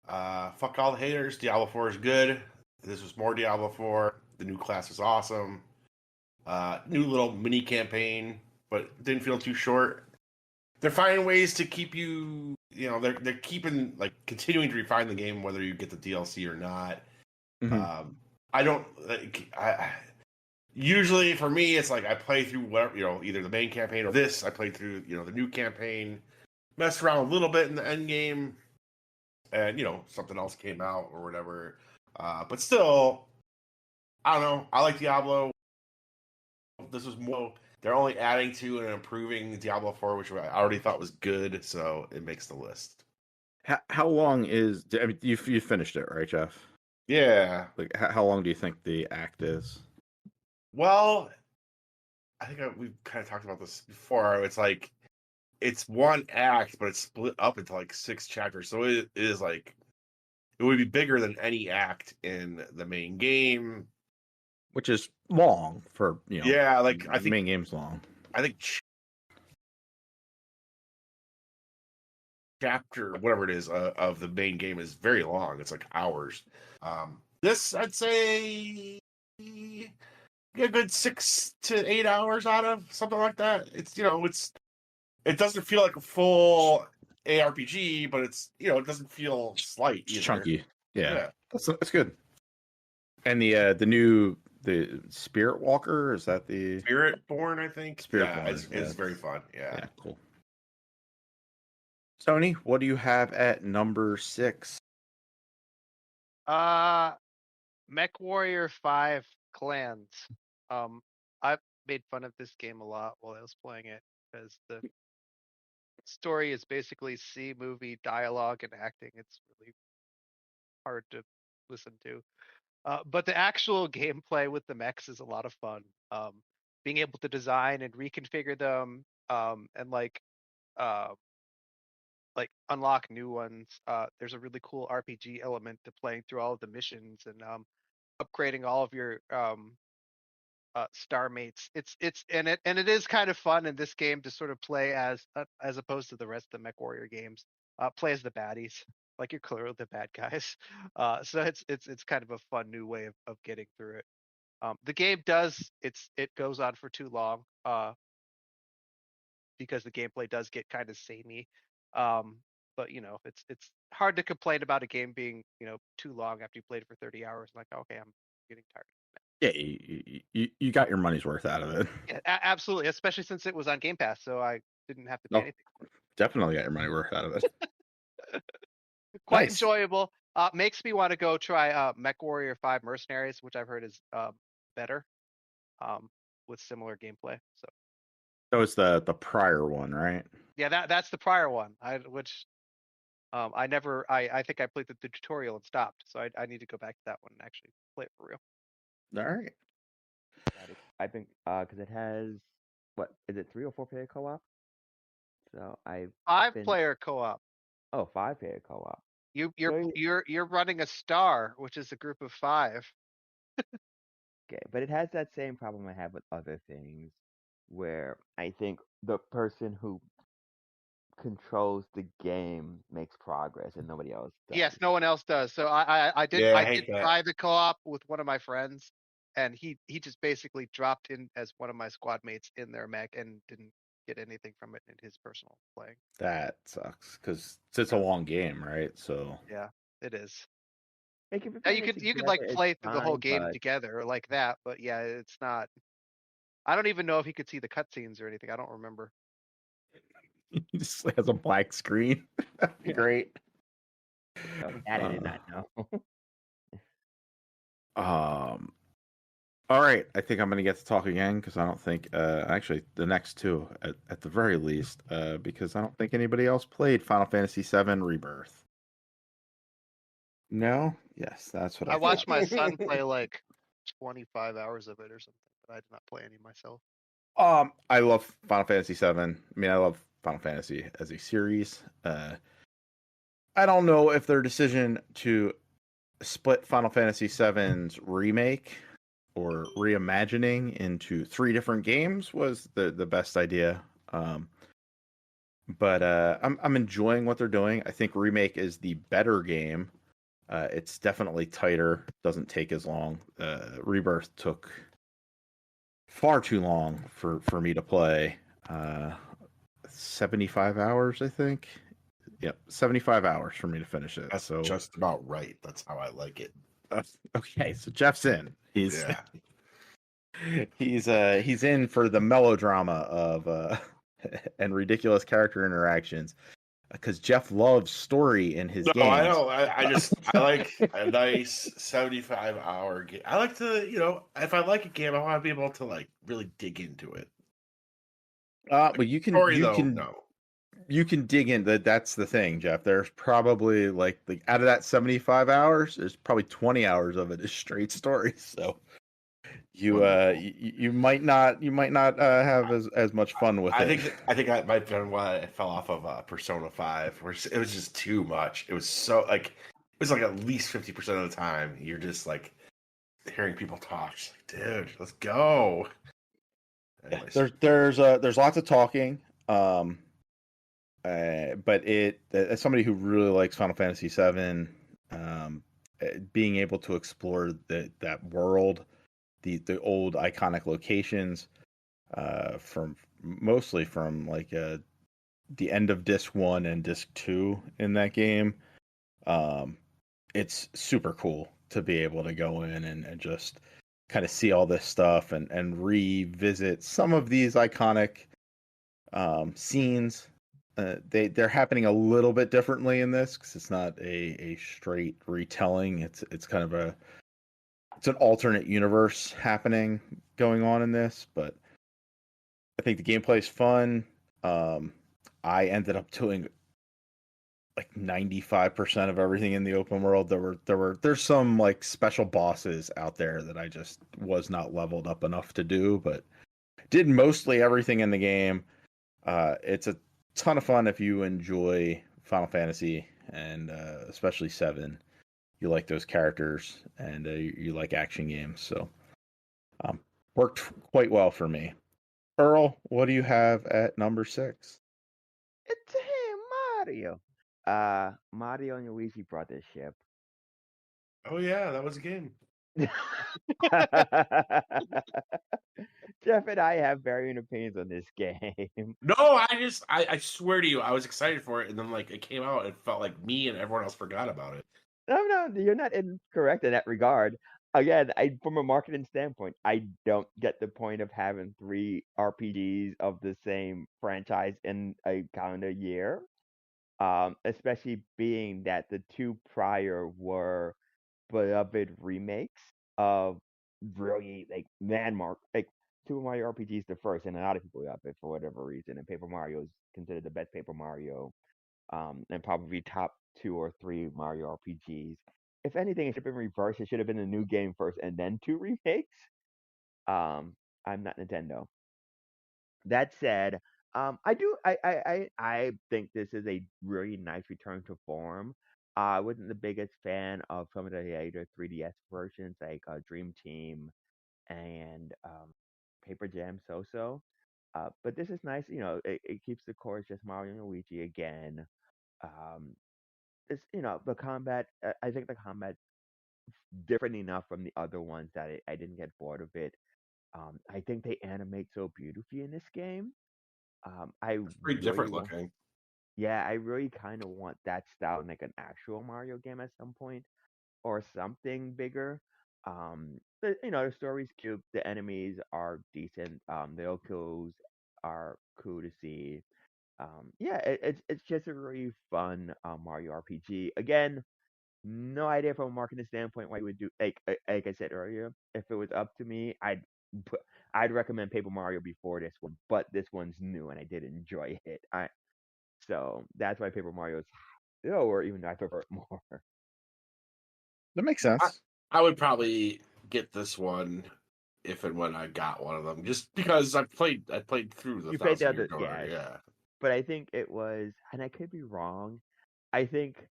Fuck all the haters. Diablo 4 is good. This was more Diablo 4. The new class is awesome. New little mini campaign, but didn't feel too short. They're finding ways to keep you. They're keeping like continuing to refine the game, whether you get the DLC or not. Mm-hmm. I don't like. Usually for me, it's like I play through whatever either the main campaign or this. I play through the new campaign, messed around a little bit in the end game, and something else came out or whatever. But still, I don't know. I like Diablo. This was more. They're only adding to and improving Diablo 4, which I already thought was good, so it makes the list. How long is? I mean, you finished it, right, Jeff? Yeah. Like, how long do you think the act is? Well, I think we've kind of talked about this before. It's like it's one act, but it's split up into like 6 chapters. So it is like it would be bigger than any act in the main game. Which is long for Yeah, like I the think main game's long. I think chapter whatever it is of the main game is very long. It's like hours. This I'd say a good 6 to 8 hours out of something like that. It doesn't feel like a full ARPG, but it doesn't feel slight It's either. chunky. Yeah. Yeah. That's good. And the Spirit Walker, is that the Spirit Born, I think. Spiritborn, It's very fun. Yeah. Yeah, cool. Tony, what do you have at number 6? Mech Warrior 5 Clans. I made fun of this game a lot while I was playing it because the story is basically C movie dialogue and acting. It's really hard to listen to. But the actual gameplay with the mechs is a lot of fun. Being able to design and reconfigure them, and uh, unlock new ones. There's a really cool RPG element to playing through all of the missions and upgrading all of your star mates. It is kind of fun in this game to sort of play as opposed to the rest of the Mech Warrior games. Play as the baddies, like you're clearly the bad guys. So it's kind of a fun new way of getting through it. The game it goes on for too long because the gameplay does get kind of samey. But it's hard to complain about a game being too long after you played it for 30 hours. Like, okay, I'm getting tired. Yeah, you got your money's worth out of it. Yeah, absolutely, especially since it was on Game Pass, so I didn't have to pay No, anything for definitely got your money worth out of it. it. Quite Nice. enjoyable. Makes me want to go try MechWarrior 5 Mercenaries, which I've heard is better, with similar gameplay. So That was the prior one, right? yeah, that's the prior one. I think I played the tutorial and stopped, so I need to go back to that one and actually play it for real. All right. I think because it has what is it 3 or 4 player co-op? So I've been 5-player co-op. 5 player co-op. You're running a star, which is a group of 5. Okay, but it has that same problem I have with other things, where I think the person who controls the game makes progress and nobody else does. Yes, no one else does. So I did Yeah, I I hate did that. try the co-op with one of my friends, and he just basically dropped in as one of my squad mates in their mech and didn't get anything from it in his personal playing. That sucks because it's a long game, right? So Yeah, it is. Like, if you're Now playing you it could together, like it's play through the whole fine, game but together like that, but yeah, it's not. I don't even know if he could see the cutscenes or anything. I don't remember. he just has a black screen. That'd be Yeah. great. that I did not know. All right, I think I'm gonna get to talk again because I don't think actually the next two at the very least because I don't think anybody else played Final Fantasy VII Rebirth. No, yes, that's what I I watched thought. my son play like 25 hours of it or something, but I did not play any myself. I love Final Fantasy VII. I mean, I love Final Fantasy as a series. I don't know if their decision to split Final Fantasy VII's remake or reimagining into 3 different games was the best idea. But I'm enjoying what they're doing. I think remake is the better game. It's definitely tighter. Doesn't take as long. Rebirth took far too long for me to play. 75 hours, I think. Yep, 75 hours for me to finish it. That's so just about right. That's how I like it. okay, so Jeff's in. He's Yeah. he's in for the melodrama of and ridiculous character interactions because Jeff loves story in his No, games. I don't. I like a nice 75-hour game. I like to, if I like a game, I want to be able to like really dig into it. But you can Story you though, can no. you can dig in. That's the thing, Jeff. There's probably like out of that 75 hours, there's probably 20 hours of it is straight story. So you might not have as much fun with it. I think that might have been why I fell off of Persona 5, where it was just too much. It was so like it was like at least 50% of the time you're just like hearing people talk. Just like, dude, let's go. Anyways. There's lots of talking. But as somebody who really likes Final Fantasy VII, being able to explore that world, the old iconic locations, from mostly from like the end of disc 1 and disc 2 in that game, it's super cool to be able to go in and just kind of see all this stuff and revisit some of these iconic scenes. They're happening a little bit differently in this because it's not a straight retelling. It's kind of it's an alternate universe happening going on in this, but I think the gameplay is fun. I ended up doing like 95% of everything in the open world. There's some like special bosses out there that I just was not leveled up enough to do, but did mostly everything in the game. It's a ton of fun if you enjoy Final Fantasy and especially 7. You like those characters and you like action games, so worked quite well for me. Earl, what do you have at number 6? It's him, Mario. Mario and Luigi brought this ship. Oh yeah, that was a game. Jeff and I have varying opinions on this game. No, I swear to you, I was excited for it, and then like it came out, it felt like me and everyone else forgot about it. No, you're not incorrect in that regard. Again, from a marketing standpoint, I don't get the point of having 3 RPGs of the same franchise in a calendar year. Especially being that the 2 prior were beloved remakes of really like landmark like Super Mario RPGs the first, and a lot of people love it for whatever reason. And Paper Mario is considered the best Paper Mario, and probably top 2 or 3 Mario RPGs. If anything, it should have been reversed. It should have been a new game first and then 2 remakes. I'm not Nintendo. That said, I think this is a really nice return to form. I wasn't the biggest fan of some of the later 3DS versions, like Dream Team and Paper Jam So. But this is nice. It keeps the core just Mario and Luigi again. Um, it's the combat. I think the combat different enough from the other ones that I didn't get bored of it. I think they animate so beautifully in this game. I It's pretty really different want, looking. yeah, I really kind of want that style in like an actual Mario game at some point, or something bigger. The story's cute. The enemies are decent. The kill kills are cool to see. Yeah, it's just a really fun Mario RPG. Again, no idea from a marketing standpoint why you would do like I said earlier. If it was up to me, put, I'd recommend Paper Mario before this one, but this one's new and I did enjoy it. So that's why Paper Mario is lower, even though I prefer it more. That makes I, sense. I would probably get this one if and when I got one of them, just because I played through the You played the Thousand Year other, Door. yeah, Yeah, but I think it was, and I could be wrong. I think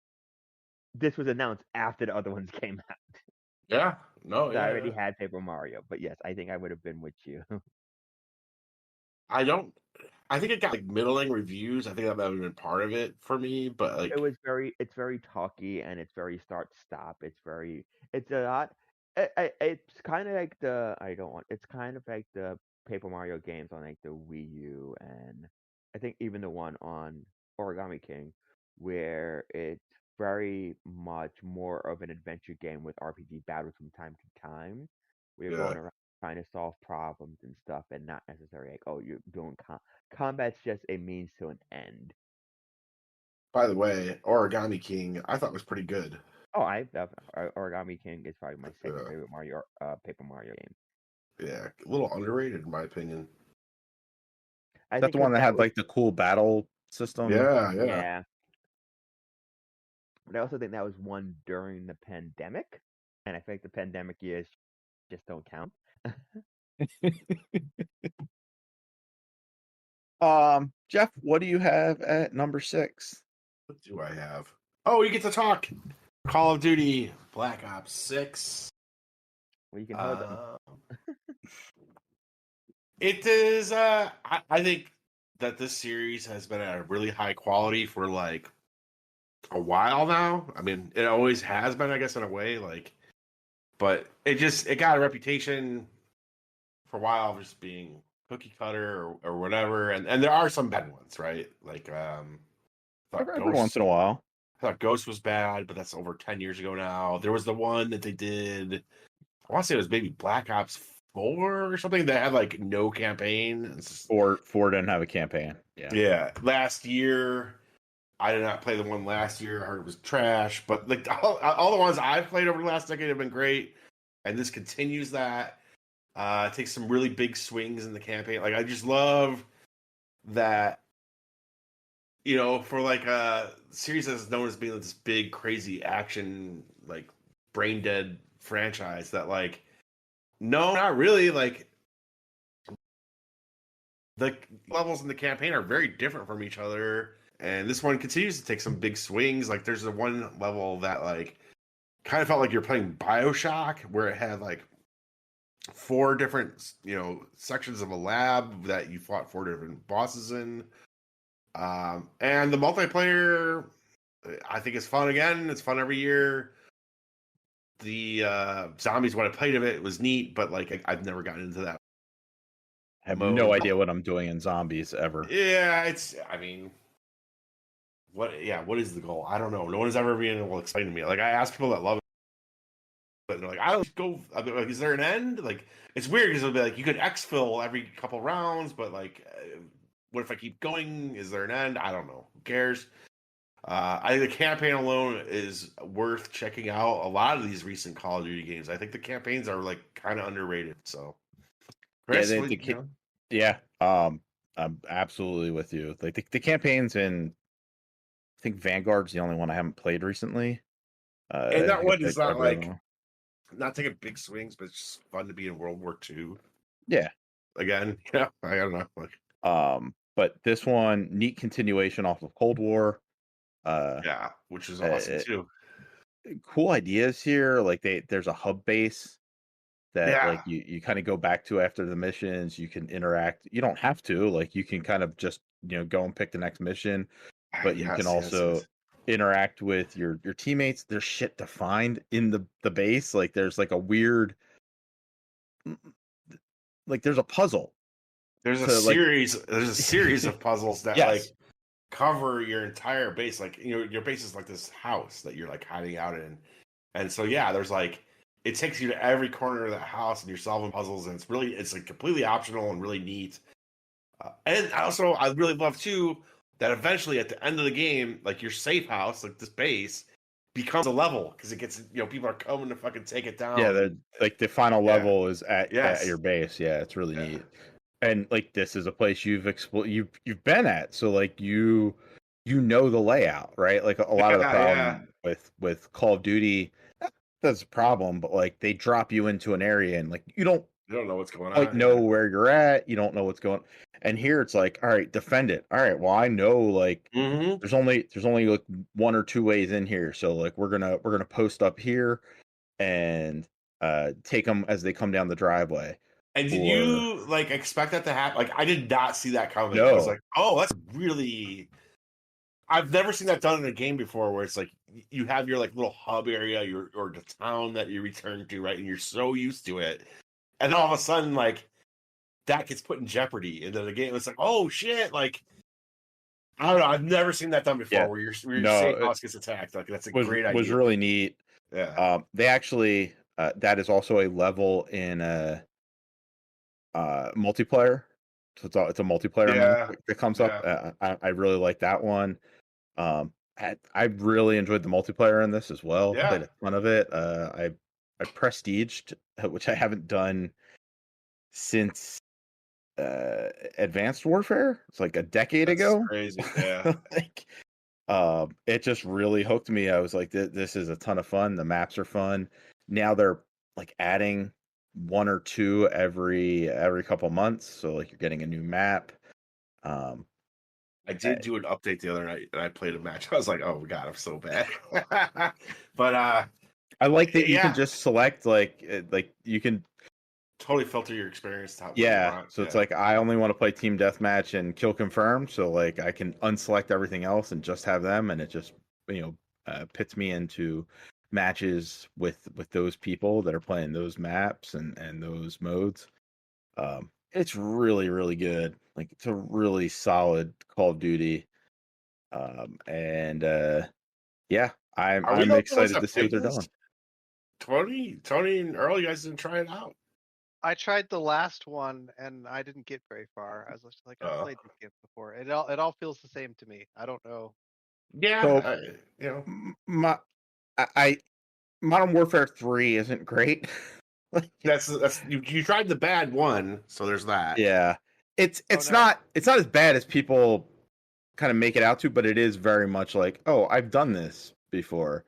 this was announced after the other ones came out. yeah, no, So I yeah, already yeah. had Paper Mario, but yes, I think I would have been with you. I don't. I think it got like middling reviews. I think that might have been part of it for me, but like, It's very talky and it's very start stop. It's a lot. It's kind of like it's kind of like the Paper Mario games on like the Wii U, and I think even the one on Origami King, where it's very much more of an adventure game with RPG battles from time to time. Where you're yeah. going around trying to solve problems and stuff, and not necessarily like, oh, you're doing combat's just a means to an end. By the way, Origami King, I thought was pretty good. Oh, Origami King is probably my second Yeah, favorite Paper Mario game. yeah, a little underrated in my opinion. I Is that think the one because that that had was, like the cool battle system? Yeah, yeah. yeah, but I also think that was one during the pandemic, and I think the pandemic years just don't count. Jeff, what do you have at number 6? What do I have? Oh, you get to talk. Call of Duty Black Ops 6. Well, you can hold them. It is. I think that this series has been at a really high quality for like a while now. I mean, it always has been, I guess, in a way. Like, but it got a reputation for a while of just being cookie cutter or whatever. And there are some bad ones, right? Like, thought Every once in a while. I thought Ghost was bad, but that's over 10 years ago now. There was the one that they did. I want to say it was maybe Black Ops 4 or something that had like no campaign. It's just, Four didn't have a campaign. Yeah. yeah, last year I did not play the one last year. I heard it was trash, but like all the ones I've played over the last decade have been great, and this continues that. It takes some really big swings in the campaign. Like I just love that. For like a series that's known as being this big, crazy action, like brain dead franchise that like, no, not really. Like the levels in the campaign are very different from each other. And this one continues to take some big swings. Like there's the one level that like kind of felt like you're playing BioShock, where it had like 4 different, sections of a lab that you fought 4 different bosses in. And the multiplayer, I think, is fun again. It's fun every year. the zombies when I played of it was neat, but like I've never gotten into that I have mode. no idea what I'm doing in zombies ever. Yeah, I mean, what is the goal? I don't know. No one has ever been able to explain to me. Like I ask people that love it, but they're like, I don't go. I'll be like, is there an end? Like it's weird because it'll be like you could exfil every couple rounds, but like, what if I keep going? Is there an end? I don't know. Who cares? I think the campaign alone is worth checking out. A lot of these recent Call of Duty games, I think the campaigns are like kind of underrated. So, Chris, Yeah, I'm absolutely with you. Like the campaigns in, I think Vanguard's the only one I haven't played recently. and I that think one is I not really like want. not taking big swings, but it's just fun to be in World War II Yeah. again. Yeah, I don't know. Like, But this one, neat continuation off of Cold War. yeah, which is awesome Uh, too. cool ideas here. Like there's a hub base that Yeah, like you kind of go back to after the missions. You can interact. You don't have to. Like you can kind of just go and pick the next mission, but you can also yes. interact with your teammates. There's shit to find in the base. Like there's like a weird, like there's a puzzle There's a to like. series. There's a series of puzzles that like Yes. cover your entire base. Like your base is like this house that you're like hiding out in, and so yeah, there's like it takes you to every corner of that house, and you're solving puzzles, and it's like completely optional and really neat. And also, I really love too that eventually at the end of the game, like your safe house, like this base, becomes a level because it gets people are coming to fucking take it Yeah, down. the like the final Yeah. level is at Yes. your base. Yeah, it's really Yeah. neat. And like this is a place you've been at, so like you know the layout, right? Like a lot of the Yeah. problem with Call of Duty, that's a problem, but like they drop you into an area and like you don't You don't know what's going quite on. know Yeah. where you're at, you don't know what's going. And here it's like, all right, defend it. All right, well I know like Mm-hmm. there's only like one or two ways in here, so like we're gonna post up here and take them as they come down the driveway. And did Or you like expect that to happen? Like, I did not see that coming. I was no, like, oh, that's really. I've never seen that done in a game before, where it's like you have your like little hub area, or the town that you return to, right? And you're so used to it, and all of a sudden, like that gets put in jeopardy into the game. It's like, oh shit! Like I don't know. I've never seen that done before, yeah, where your no, safe it house gets attacked. Like that's a was great was idea. really neat. Yeah. They actually that is also a level in multiplayer. So it's a multiplayer map Yeah. that comes up. Yeah. I really like that one. I really enjoyed the multiplayer in this as well. Yeah. Played a ton of it. I prestiged, which I haven't done since Advanced Warfare. It's like a decade That's ago. crazy. Yeah. Like, it just really hooked me. I was like, this is a ton of fun. The maps are fun. Now they're like adding one or two every couple months, so like you're getting a new map. Um, I I, did do an update the other night and I played a match. I was like, oh my god, I'm so bad. But I like that you can yeah, just select like you can. totally filter your experience to what you Yeah, want. so it's Yeah. like I only want to play team deathmatch and kill confirm, so like I can unselect everything else and just have them, and it just pits me into matches with those people that are playing those maps and those modes. It's really really good. Like it's a really solid Call of Duty, and yeah, Are we I'm the only ones excited to that see what played they're this? doing. Tony and Earl, you guys didn't try it out. I tried the last one and I didn't get very far. I was just like, I've played these games before. It all feels the same to me. I don't know. Yeah, So you know, my I Modern Warfare 3 isn't great. Like, that's you tried the bad one, so there's that. yeah. It's Oh it's no. not it's not as bad as people kind of make it out to, but it is very much like, oh, I've done this before.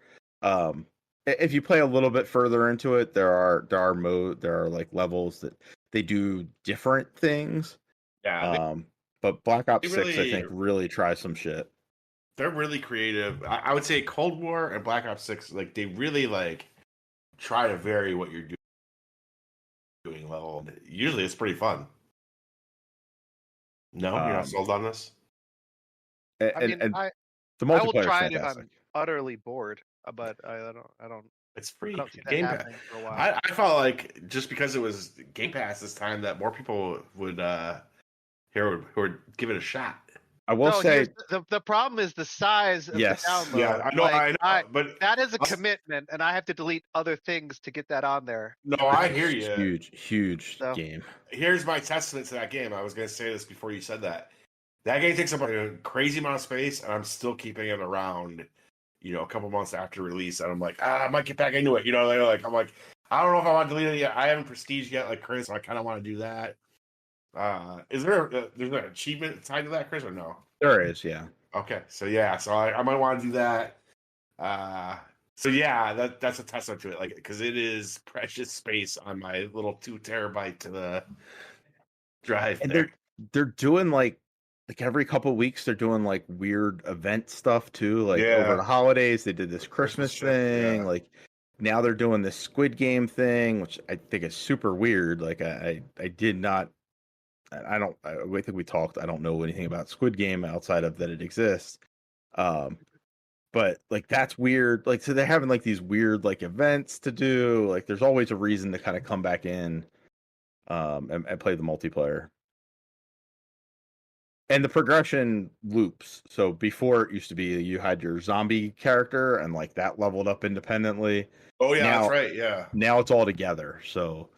If you play a little bit further into it, there are like levels that they do different things. Yeah, But Black they Ops 6 I really think really tries some shit. they're really creative. I would say Cold War and Black Ops 6, like they really like try to vary what you're doing level. Usually it's pretty fun. No, you're not Um sold on this? and, I and, mean, and I the I will multiplayer is try it if fantastic. I'm utterly bored, but I don't It's free. I don't see that Game Pass. happening for a while. I felt like just because it was Game Pass this time that more people would would give it a shot. I will No, say, here's the problem is the size of Yes. the download. Yeah, I know, Like, but that is a I'll- commitment, and I have to delete other things to get that on there. no, I hear you. huge So- game. Here's my testament to that game. I was going to say this before you said that. That game takes up a crazy amount of space, and I'm still keeping it around. A couple months after release, and I'm like, I might get back into it. I'm like, I don't know if I want to delete it yet. I haven't prestige yet, like Chris. So I kind of want to do that. Is there there's an achievement tied to that, Chris, or no? There is, yeah. Okay, so yeah, so I might want to do that. So yeah, that's a testament to it, like because it is precious space on my little 2 terabyte to the drive. And there. they're doing like every couple of weeks they're doing like weird event stuff too. Like over the holidays they did this Christmas shit, thing. yeah. Like now they're doing this Squid Game thing, which I think is super weird. Like I did not. I think we talked. I don't know anything about Squid Game outside of that it exists. But like that's weird. Like so they're having like these weird like events to do. Like there's always a reason to kind of come back in and play the multiplayer. And the progression loops. So before it used to be you had your zombie character and like that leveled up independently. Oh yeah, Now- that's right. Yeah. Now it's all together. So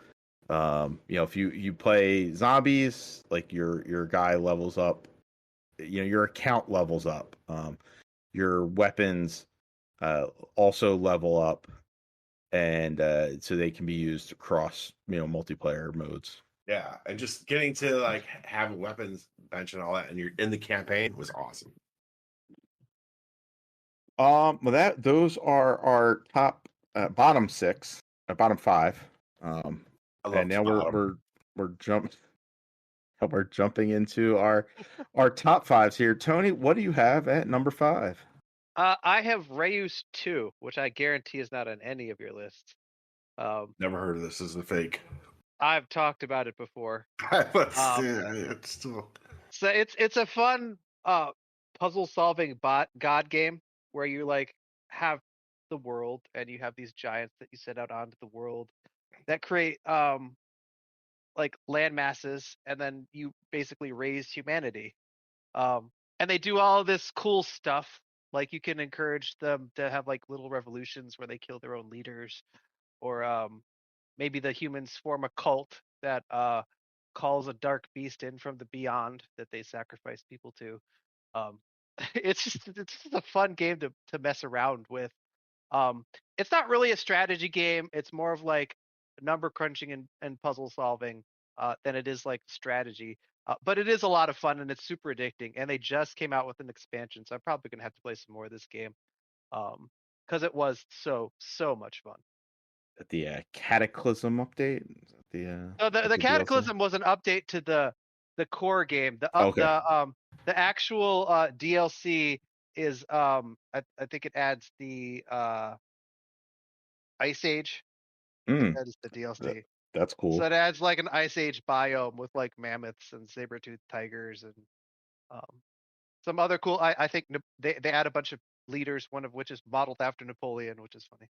if you play zombies, like your guy levels up, your account levels up. Your weapons also level up, and so they can be used across multiplayer modes. Yeah, and just getting to like have weapons bench and all that, and you're in the campaign was awesome. Well, those are our top bottom 6, bottom 5. I love And now Bottom. we're jumping into our top 5s here. Tony, what do you have at number 5? I have Reus 2, which I guarantee is not on any of your lists. Never heard of this. This is a fake. I've talked about it before. But it's still. So it's a fun puzzle solving god game where you like have the world and you have these giants that you set out onto the world that create like land masses, and then you basically raise humanity. And they do all this cool stuff. Like you can encourage them to have like little revolutions where they kill their own leaders, or maybe the humans form a cult that calls a dark beast in from the beyond that they sacrifice people to. It's just a fun game to mess around with. It's not really a strategy game. It's more of like number crunching and puzzle solving than it is like strategy. But it is a lot of fun and it's super addicting. And they just came out with an expansion, so I'm probably gonna have to play some more of this game because it was so much fun. The Cataclysm update. No, the DLC? Cataclysm was an update to the core game. The actual DLC is I think it adds the Ice Age. That is the DLC. That's cool. So it adds like an Ice Age biome with like mammoths and saber-toothed tigers and some other cool. I think they add a bunch of leaders, one of which is modeled after Napoleon, which is funny.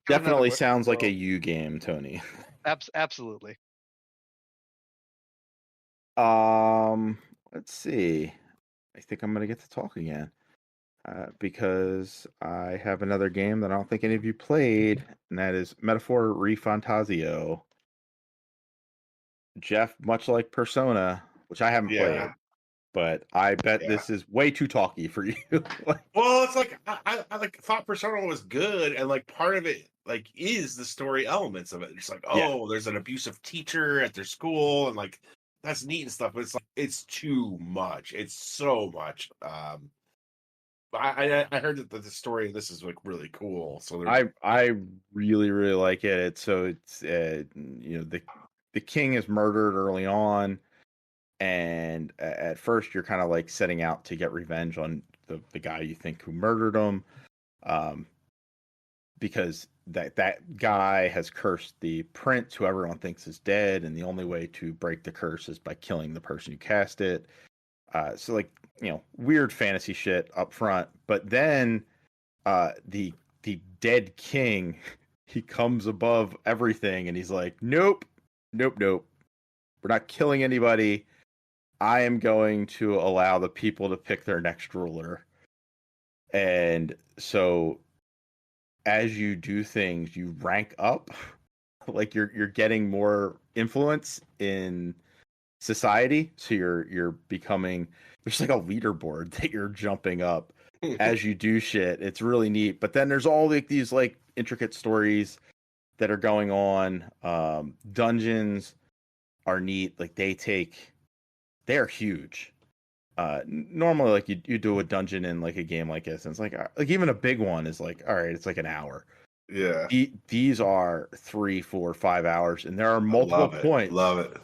Definitely sounds like a you game, Tony. Absolutely. Let's see. I think I'm gonna get to talk again. Because I have another game that I don't think any of you played, and that is Metaphor Refantasio. Jeff, much like Persona, which I haven't played, but I bet this is way too talky for you. Well, it's like I like thought Persona was good, and like part of it like is the story elements of it. It's like, there's an abusive teacher at their school, and like that's neat and stuff, but it's like it's too much. It's so much. I heard that the story of this is like really cool. So I really like it. It's the king is murdered early on, and at first you're kind of like setting out to get revenge on the guy you think who murdered him, because that guy has cursed the prince who everyone thinks is dead, and the only way to break the curse is by killing the person who cast it. So like weird fantasy shit up front, but then the dead king, he comes above everything and he's like, nope, nope, nope. We're not killing anybody. I am going to allow the people to pick their next ruler. And so as you do things, you rank up. Like you're getting more influence in society. So you're becoming, there's like a leaderboard that you're jumping up as you do shit. It's really neat. But then there's all like these like intricate stories that are going on. Dungeons are neat. Like they're huge. Normally like you do a dungeon in like a game like this, and it's like even a big one is like, all right, it's like an hour. Yeah. These are 3, 4, 5 hours, and there are I multiple love it. points Love it.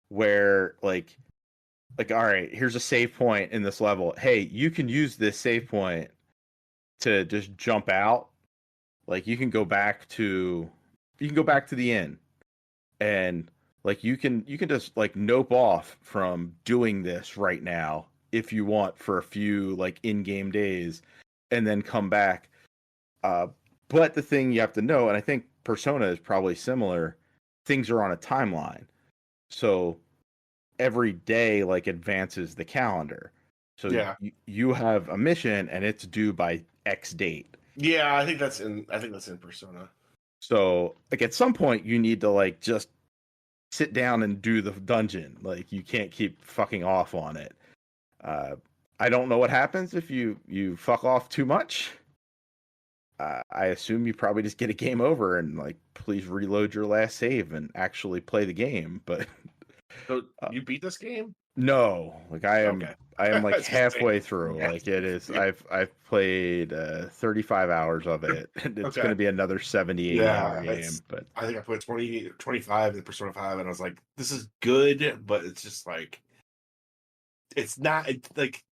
where like all right, here's a save point in this level. Hey, you can use this save point to just jump out. Like you can go back to the inn, and like you can just like nope off from doing this right now if you want for a few like in-game days, and then come back. But the thing you have to know, and I think Persona is probably similar, things are on a timeline. So every day like advances the calendar. So Yeah. you have a mission and it's due by X date. Yeah, I think that's in Persona. So like at some point you need to like just sit down and do the dungeon. Like you can't keep fucking off on it. I don't know what happens if you fuck off too much. I assume you probably just get a game over and like please reload your last save and actually play the game. But So you beat this game? no, like I am like That's halfway insane. through. Yeah. Like it is. I've played 35 hours of it, and it's Okay. going to be another 70, 80 hour game. But I think I put 20, 25 in Persona 5, and I was like, this is good, but it's just like, it's not, it's like,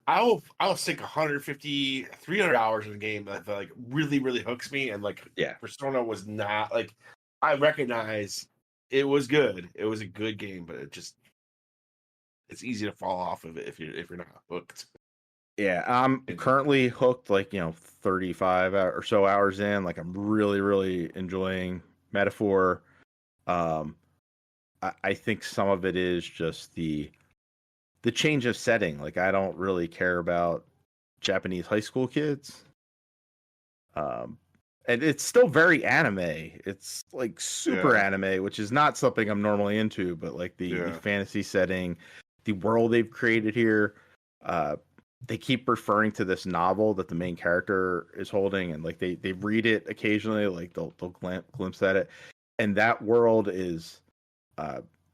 I'll sink 150, 300 hours in a game that like really, really hooks me, and like yeah, Persona was not, like, I recognize it was good. It was a good game, but it's easy to fall off of it if you're not hooked. yeah. I'm currently hooked, like 35 or so hours in. Like I'm really, really enjoying Metaphor. I think some of it is just the change of setting. Like I don't really care about Japanese high school kids. And it's still very anime. It's like super anime, which is not something I'm normally into, but like the fantasy setting, the world they've created here, they keep referring to this novel that the main character is holding, and like they read it occasionally, like they'll glimpse at it, and that world is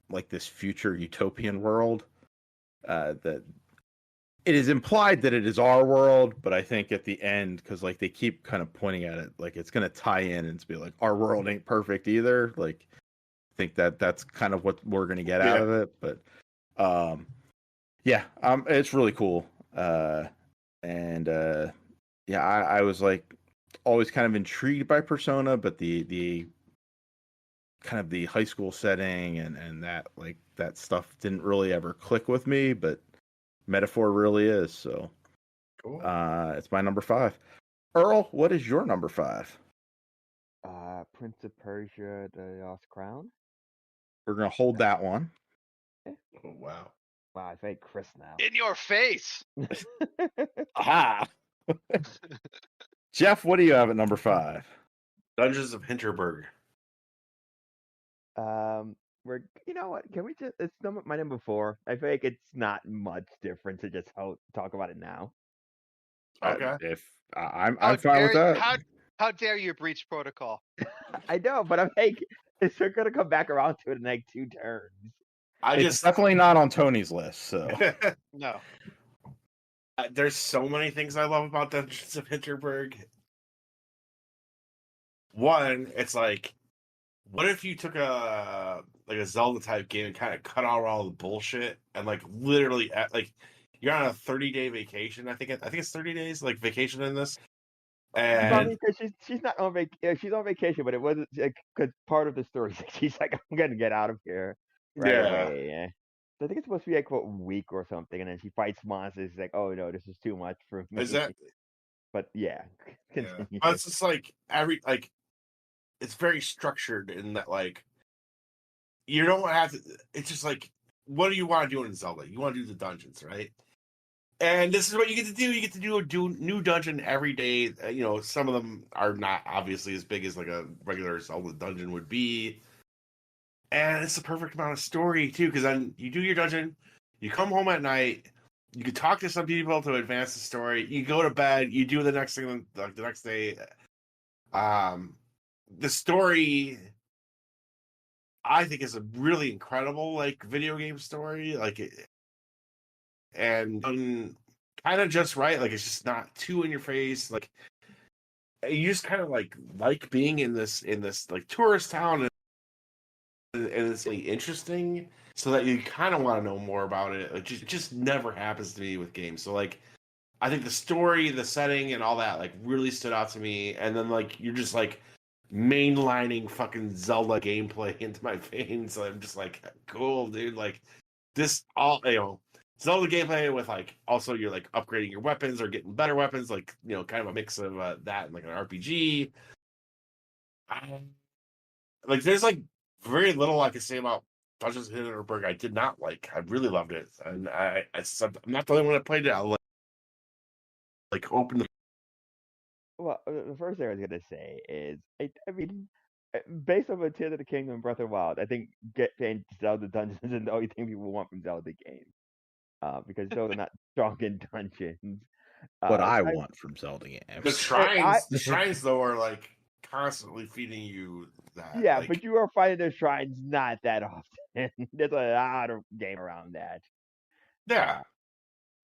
like this future utopian world that it is implied that it is our world, but I think at the end, because like they keep kind of pointing at it, like it's gonna tie in and be like our world ain't perfect either. Like I think that's kind of what we're gonna get out of it. But it's really cool. Yeah, I was like always kind of intrigued by Persona, but the kind of the high school setting and that like that stuff didn't really ever click with me, but Metaphor really is. So Cool. It's my number 5. Earl, what is your number 5? Prince of Persia: The Lost Crown. We're gonna hold that one. Oh, wow. Wow, I feel like Chris now. In your face. Aha! Jeff, what do you have at number 5? Dungeons of Hinterberg. We're, you know what? Can we just? It's my number 4. I feel like it's not much different to just talk about it now. Okay. If I'm fine with that. How dare you breach protocol? I know, but I'm like, they're gonna come back around to it in like 2 turns. It's definitely not on Tony's list. So No. There's so many things I love about Dungeons of Hinterberg. One, it's like, what if you took a Zelda type game and kind of cut out all the bullshit and like literally like you're on a 30-day vacation. I think it's 30 days like vacation in this. And because she's not on vacation. She's on vacation, but it wasn't because part of the story is she's like, I'm gonna get out of here right away. Yeah. So I think it's supposed to be like a week or something, and then she fights monsters. She's like, oh no, this is too much for me. Is that? But yeah, Yeah. continue. But it's just like it's very structured in that like you don't have to. It's just like, what do you want to do in Zelda? You want to do the dungeons, right? And this is what you get to do. You get to do a new dungeon every day. Some of them are not obviously as big as like a regular Zelda dungeon would be. And it's the perfect amount of story too, because then you do your dungeon, you come home at night, you can talk to some people to advance the story. You go to bed, you do the next thing like the next day. The story, I think, is a really incredible like video game story, and kind of just right. Like it's just not too in your face. Like you just kind of like being in this like tourist town, and it's really interesting, so that you kind of want to know more about it. It just never happens to me with games. So like, I think the story, the setting, and all that like really stood out to me. And then like you're just like mainlining fucking Zelda gameplay into my veins. So I'm just like, cool, dude. Like this all Zelda gameplay with like also you're like upgrading your weapons or getting better weapons, like kind of a mix of that and like an RPG. Like there's like very little I can say about Dungeons and Hindenburg I did not like. I really loved it, and I'm not the only one that played it. I'll like open the. Well, the first thing I was gonna say is, I mean, based on Tears of the Kingdom and Breath of the Wild, I think getting Zelda dungeons is the only thing people want from Zelda games. Because Zelda not strong in dungeons. What I I, want from Zelda The games. I shrines, the shrines though are like constantly feeding you that. yeah, but Like you are finding the shrines not that often. There's a lot of game around that. yeah, Uh,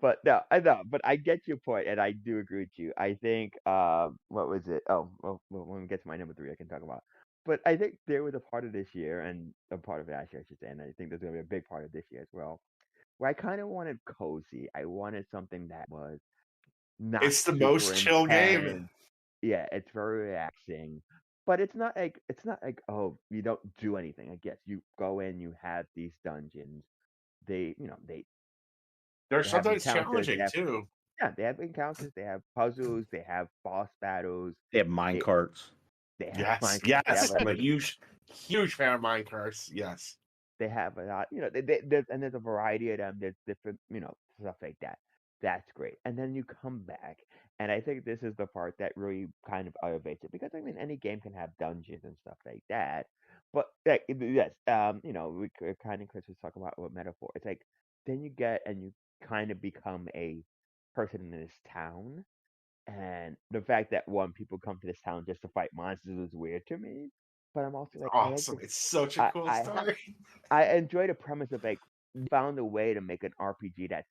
but no, I know, but I get your point, and I do agree with you. I think, what was it? Oh, well, when we get to my number three, I can talk about. But I think there was a part of this year, and a part of last year, I should say, and I think there's gonna be a big part of this year as well, where I kind of wanted cozy. I wanted something that was not it's the super most chill game. intense. Yeah, it's very relaxing. But it's not like, oh, you don't do anything. I guess you go in, you have these dungeons. They They're they have sometimes encounters, challenging too. they have encounters, they have puzzles, they have boss battles, They have mine they carts. they have Yes, Minecraft, yes, I'm a huge fan of Minecarts. Yes, they have a lot, there's a variety of them. There's different, stuff like that. That's great. And then you come back, and I think this is the part that really kind of elevates it, because I mean, any game can have dungeons and stuff like that. But like, yes, we kind of Chris was talking about what metaphor. It's like then you get and you kind of become a person in this town, and the fact that one people come to this town just to fight monsters is weird to me. But I'm also like, I like awesome. this. It's such a I cool I story. I enjoy the premise of like found a way to make an RPG that's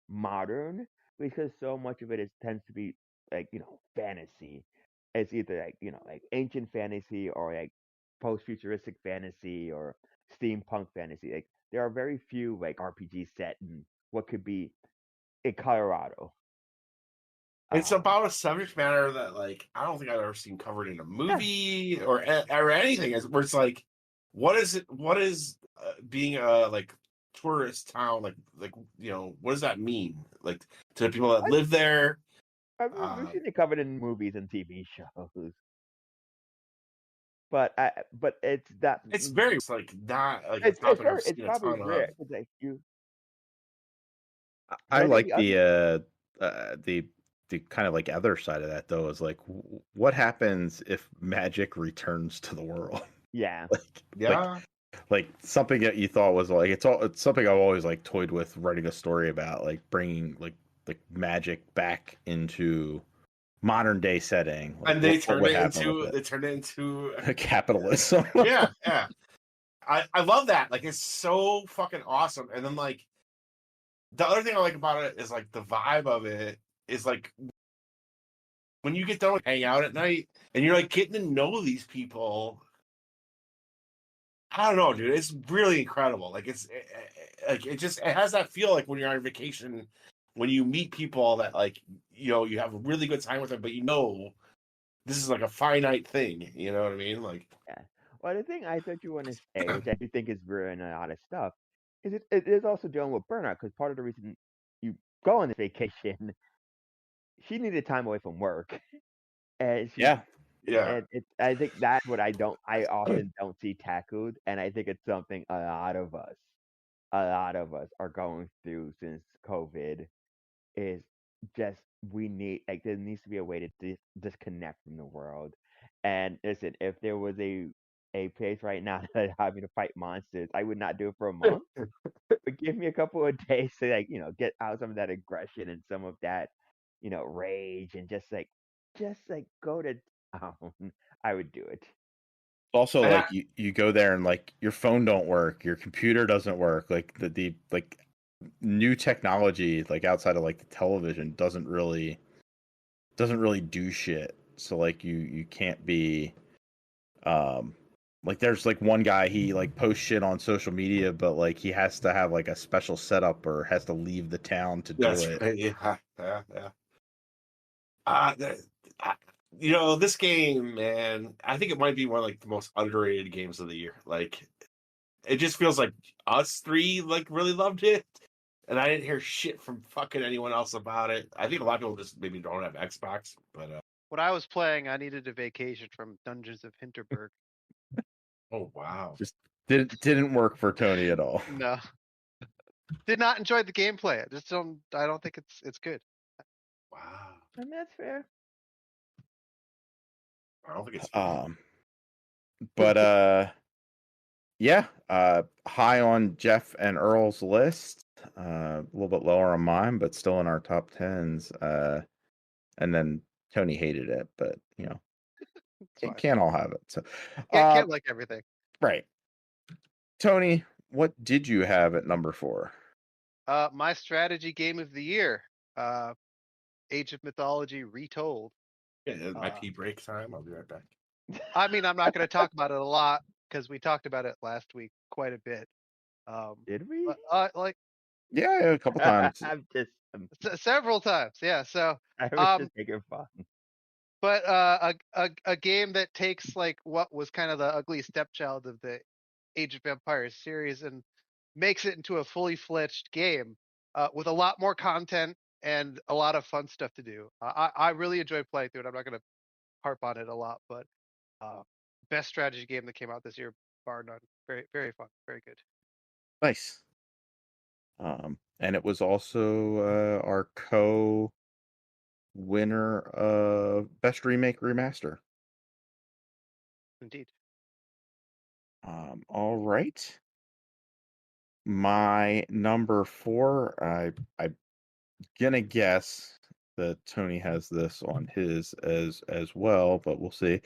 modern, because so much of it is tends to be like fantasy. It's either like like ancient fantasy, or like post futuristic fantasy, or steampunk fantasy. Like there are very few like RPGs set in what could be in Colorado. It's Um, about a subject matter that like I don't think I've ever seen covered in a yeah, movie or anything. Where it's like, what is it? What is being a like tourist town like what does that mean like to the people that live there? we've Uh, seen it covered in movies and TV shows, but it's that it's very it's like not like a it's topic very I've it's seen a probably ton of. rare. It's like you, I but I think like the other the kind of like other side of that though is like what happens if magic returns to the world? yeah. like like Yeah, like something that you thought was like it's something I've always like toyed with writing a story about, like bringing like magic back into modern day setting. Like and what would happen with they turned it into it? Capitalism. yeah. I love that. Like it's so fucking awesome. And then like the other thing I like about it is like the vibe of it is like when you get done with hang out at night and you're like getting to know these people. I don't know, dude. It's really incredible. Like like it has that feel like when you're on vacation, when you meet people that like you have a really good time with them, but this is like a finite thing. You know what I mean? Like Yeah. Well, the thing I thought you want to say, which I do think is ruining a lot of stuff, is it is also dealing with burnout, because part of the reason you go on this vacation she needed time away from work, and Yeah. Yeah. I think that's what I often don't see tackled, and I think it's something a lot of us are going through since COVID is just we need like there needs to be a way to disconnect from the world. And listen, if there was a place right now that allowed me to fight monsters, I would not do it for a month. But give me a couple of days to get out some of that aggression and some of that, rage and just go to town. I would do it. Also, And I, like you go there and like your phone don't work, your computer doesn't work, like the like new technology like outside of like the television doesn't really do shit. So like you can't be like there's like one guy, he like posts shit on social media, but like he has to have like a special setup or has to leave the town to do that's it. right. Yeah. Yeah. Uh, th- I- this game, man, I think it might be one of like the most underrated games of the year. Like, it just feels like us three like really loved it, and I didn't hear shit from fucking anyone else about it. I think a lot of people just maybe don't have Xbox, but When I was playing, I needed a vacation from Dungeons of Hinterberg. oh wow, Just didn't work for Tony at all. No, did not enjoy the gameplay. I don't think it's good. wow. I mean, that's fair. I don't think it's fun. But yeah, high on Jeff and Earl's list, a little bit lower on mine, but still in our top tens. And then Tony hated it, but It's fine. can't all have it. So, Can't like everything. right, Tony, what did you have at number 4? My strategy game of the year, Age of Mythology Retold. Yeah, my pee break time. I'll be right back. I mean, I'm not going to talk about it a lot because we talked about it last week quite a bit. Did we? But like Yeah, a couple times. several times, yeah. So, I was just making fun. but a game that takes like what was kind of the ugly stepchild of the Age of Empires series and makes it into a fully fledged game with a lot more content and a lot of fun stuff to do. I really enjoyed playing through it. I'm not going to harp on it a lot, but best strategy game that came out this year, bar none. Very, very fun. Very good. Nice. And it was also our co-winner of Best Remake Remaster. Indeed. All right. My number 4, I'm gonna guess that Tony has this on his as well, but we'll see.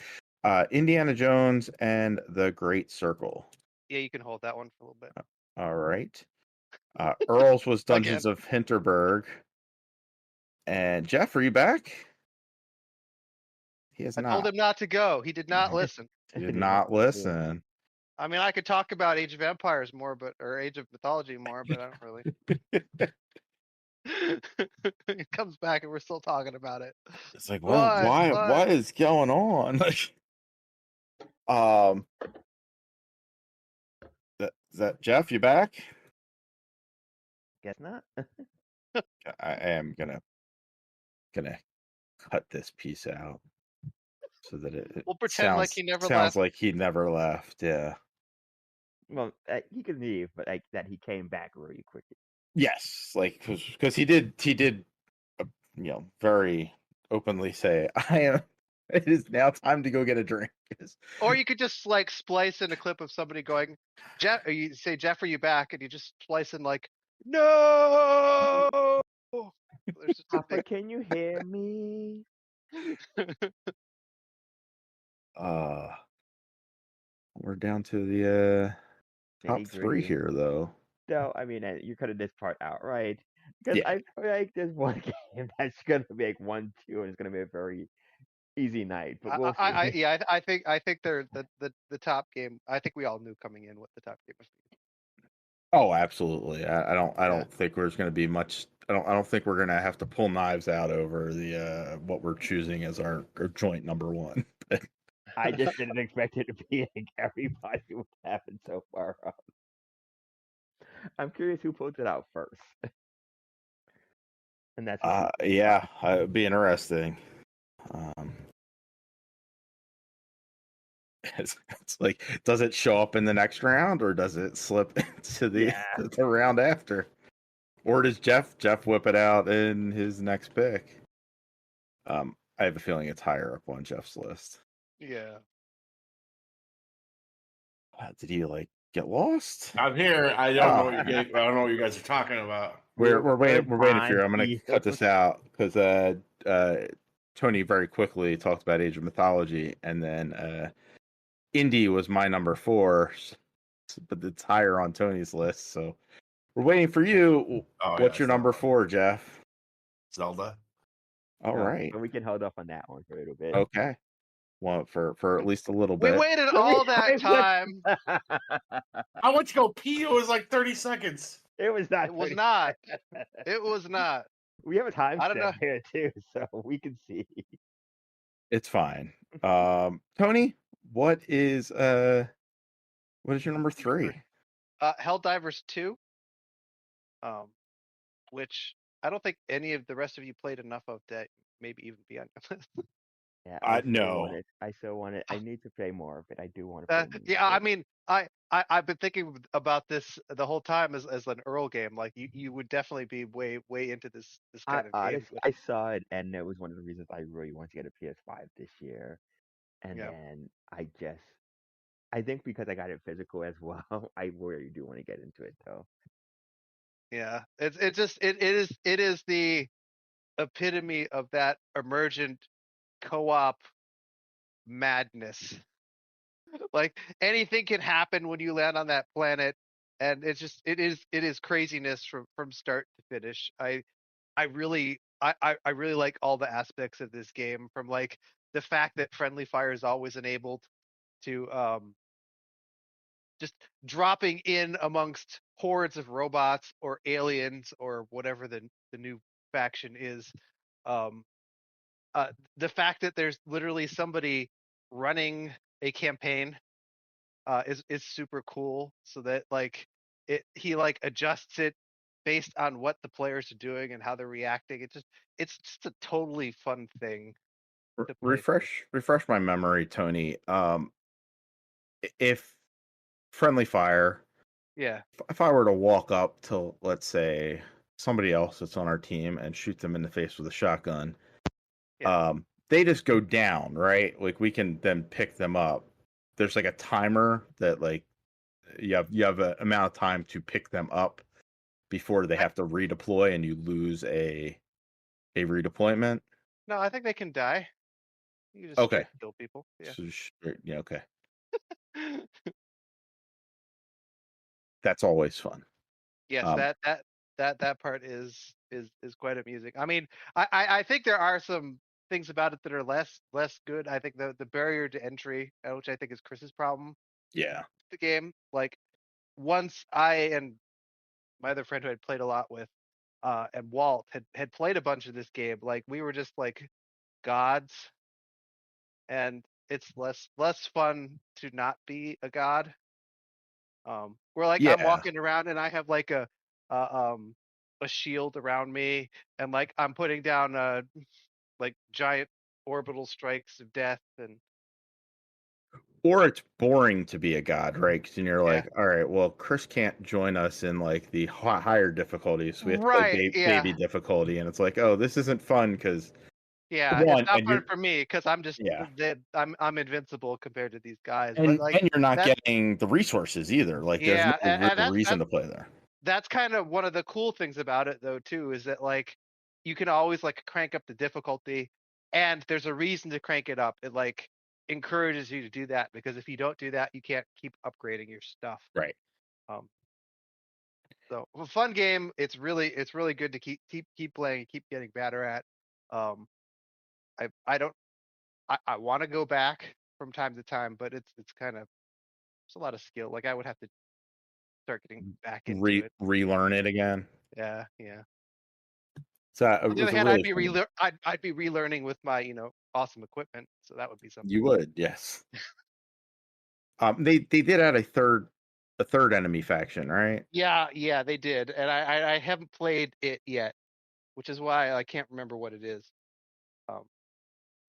Indiana Jones and the Great Circle. Yeah, you can hold that one for a little bit. All right. Earl's was Again. Dungeons of Hinterberg. And Jeff, are you back? He is I not. told him not to go. He did not listen. He did not listen. I mean, I could talk about Age of Empires more, or Age of Mythology more, but I don't really. It comes back and we're still talking about it. It's like, What? what is going on? Um, that Jeff, you back? Guess not. I am gonna cut this piece out so that it We'll pretend like he never sounds left. like he never left. Yeah. Well, he could leave, but like that he came back really quickly. Yes, like because he did very openly say, "I am. It is now time to go get a drink." Or you could just like splice in a clip of somebody going, Jeff, or you say, Jeff, are you back? And you just splice in like, no. There's just a Papa, can you hear me? We're down to the top Nitty 3 gritty. here, though. No, I mean you cutting this part out, right? Because Yeah. I feel like there's one game that's gonna be like 1, 2, and it's gonna be a very easy night. But we'll see. I think they're the top game. I think we all knew coming in what the top game was. Oh, absolutely. I don't Yeah. think there's going to be much. I don't think we're going to have to pull knives out over the what we're choosing as our joint number 1. I just didn't expect it to be like everybody would happen so far up. I'm curious who pulled it out first. and that's what people Yeah, it'd be interesting. It's like, does it show up in the next round, or does it slip into Yeah. the round after, or does Jeff whip it out in his next pick? I have a feeling it's higher up on Jeff's list. Yeah. Did he get lost? I'm here. I don't know Oh. what I don't know what you guys are talking about. We're We're waiting for you. I'm fine. gonna cut this out because Tony very quickly talked about Age of Mythology, and then Indy was my number 4, but it's higher on Tony's list. So we're waiting for you. Oh, What's yeah, your number 4, Jeff? Zelda. All right. So we can hold off on that one for a little bit. Okay. Well, for at least a little We bit. waited all that time. I went to go pee. It was like 30 seconds. It was not. It was 30 not. It was not. We have a I don't know. timestamp here too, so we can see. It's fine. Tony, what is your number 3? Helldivers 2. Which I don't think any of the rest of you played enough of to maybe even be on your list. Yeah, No. I still want it. I need to play more of it. I do want to play more. Yeah, of I it. mean, I've been thinking about this the whole time as an Earl game. Like you would definitely be way into this kind of game. Honestly, I saw it, and it was one of the reasons I really wanted to get a PS5 this year. And Yeah. then I think because I got it physical as well, I really do want to get into it though. Yeah, it is the epitome of that emergent co-op madness. Like anything can happen when you land on that planet, and it is craziness from start to finish. I really like all the aspects of this game, from like the fact that friendly fire is always enabled, to just dropping in amongst hordes of robots or aliens or whatever the new faction is. Um, the fact that there's literally somebody running a campaign is super cool. So that he adjusts it based on what the players are doing and how they're reacting. It's just a totally fun thing to play. Refresh my memory, Tony. If friendly fire, Yeah. if I were to walk up to, let's say, somebody else that's on our team and shoot them in the face with a shotgun, they just go down, right? Like we can then pick them up. There's like a timer that you have an amount of time to pick them up before they have to redeploy, and you lose a redeployment. No, I think they can die. You can just Okay. straight kill people. Yeah. So, yeah. Okay. That's always fun. Yes, that part is quite amusing. I mean, I think there are some things about it that are less good. I think the barrier to entry, which I think is Chris's problem, Yeah. the game. Like once I and my other friend who I'd played a lot with, and Walt had played a bunch of this game, like we were just like gods, and it's less fun to not be a god. Where like I'm Yeah. walking around and I have like a shield around me, and like I'm putting down like giant orbital strikes of death, and Or it's boring to be a god, right? Because then you're Yeah. like, all right, well, Chris can't join us in like the higher difficulties. So we have to Right, play yeah. baby difficulty, and it's like, oh, this isn't fun because yeah, One, it's not and fun you're- for me because I'm just Yeah. I'm invincible compared to these guys. and But like you're not that- getting the resources either. Like there's Yeah, no and real reason to play there. that's kind of one of the cool things about it though too, is that like you can always like crank up the difficulty, and there's a reason to crank it up. It like encourages you to do that, because if you don't do that, you can't keep upgrading your stuff. Right. So a fun game. It's really good to keep playing, keep getting better at. I want to go back from time to time, but it's kind of, it's a lot of skill. Like I would have to start getting back into it. Relearn it again. Yeah. So On the other hand, I'd be relearning with my awesome equipment, so that would be something. You would, yes. They did add a third enemy faction, right? Yeah, they did, and I haven't played it yet. which is why I can't remember what it is.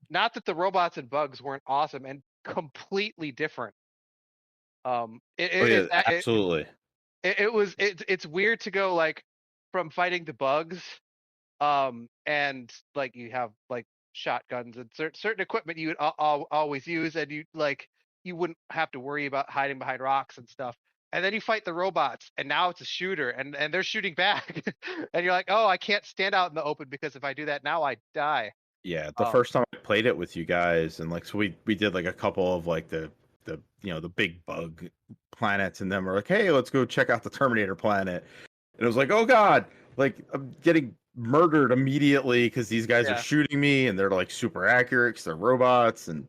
Not that the robots and bugs weren't awesome and completely different. Oh yeah, absolutely. It's weird to go like from fighting the bugs, and like you have like shotguns and certain equipment you would always use, and you wouldn't have to worry about hiding behind rocks and stuff. And then you fight the robots, and now it's a shooter, and they're shooting back, and you're like, oh, I can't stand out in the open because if I do that now, I die. Yeah, the first time I played it with you guys, and like so we did like a couple of like the the big bug planets, and then we're like, hey, let's go check out the Terminator planet, and it was like, oh god, like I'm getting murdered immediately because these guys are shooting me, and they're like super accurate because they're robots, and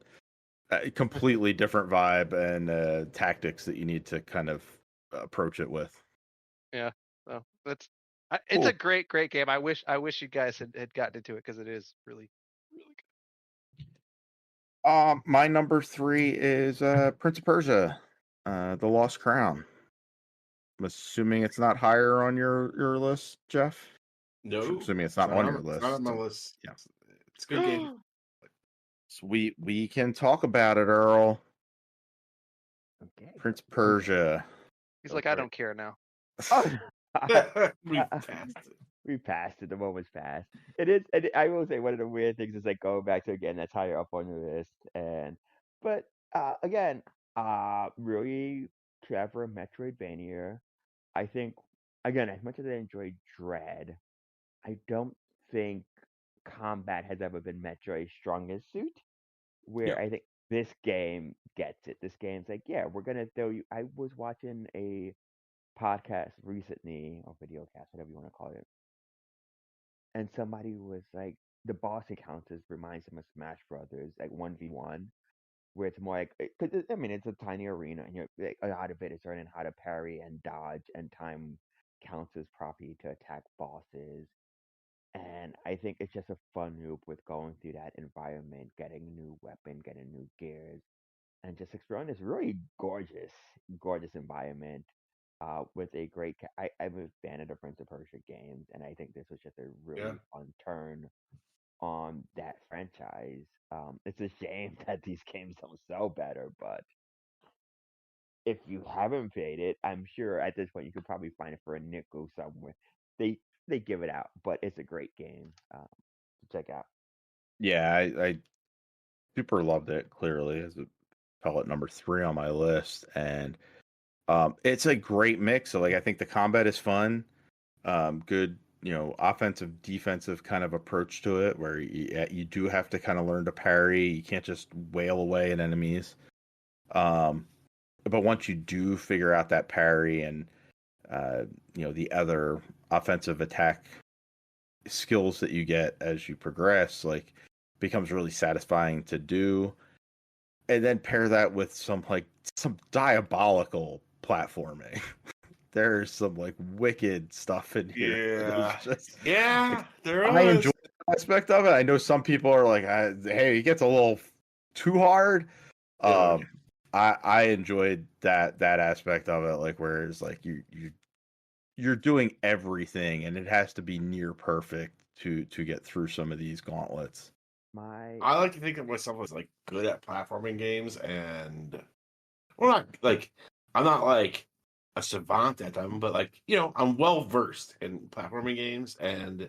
a completely different vibe and tactics that you need to kind of approach it with. Yeah, so it's a great game. I wish you guys had gotten into it because it is really good. My number 3 is Prince of Persia, The Lost Crown. I'm assuming it's not higher on your list, Jeff. No, I'm assuming it's not on your list. It's not on my list. Yeah, it's a good game. So we can talk about it, Earl. Okay. Prince of Persia. He's like, I don't care now. We passed it. We passed it. The moment's passed. It is. I will say one of the weird things is like going back to again that's higher up on your list, but again, really clever Metroidvania. I think again, as much as I enjoyed Dread, I don't think combat has ever been Metroid's strongest suit. Where I think this game gets it. This game's like, yeah, we're gonna throw you. I was watching a podcast recently, or video cast, whatever you want to call it, and somebody was like, the boss encounters reminds them of Smash Brothers, like 1v1, where it's more like, because I mean, it's a tiny arena, and you're like, a lot of it is learning how to parry and dodge, and time counts as property to attack bosses. And I think it's just a fun loop with going through that environment, getting a new weapon, getting new gears, and just exploring this really gorgeous environment with a great. I'm a fan of the Prince of Persia games, and I think this was just a really fun turn on that franchise. It's a shame that these games don't sell better, but if you haven't played it, I'm sure at this point you could probably find it for a nickel somewhere. They give it out, but it's a great game to check out. Yeah, I super loved it. Clearly, as a pellet number 3 on my list, and it's a great mix. So like, I think the combat is fun, good, offensive, defensive kind of approach to it, where you do have to kind of learn to parry. You can't just wail away at enemies. But once you do figure out that parry and the other offensive attack skills that you get as you progress, like, becomes really satisfying to do. And then pair that with some diabolical platforming. There's some like wicked stuff in here. There is. I enjoy that aspect of it. I know some people are like, hey, it gets a little too hard. I enjoyed that aspect of it, like where it's like you're doing everything, and it has to be near perfect to get through some of these gauntlets. I like to think of myself as like good at platforming games, and I'm not like a savant at them, but like, I'm well versed in platforming games, and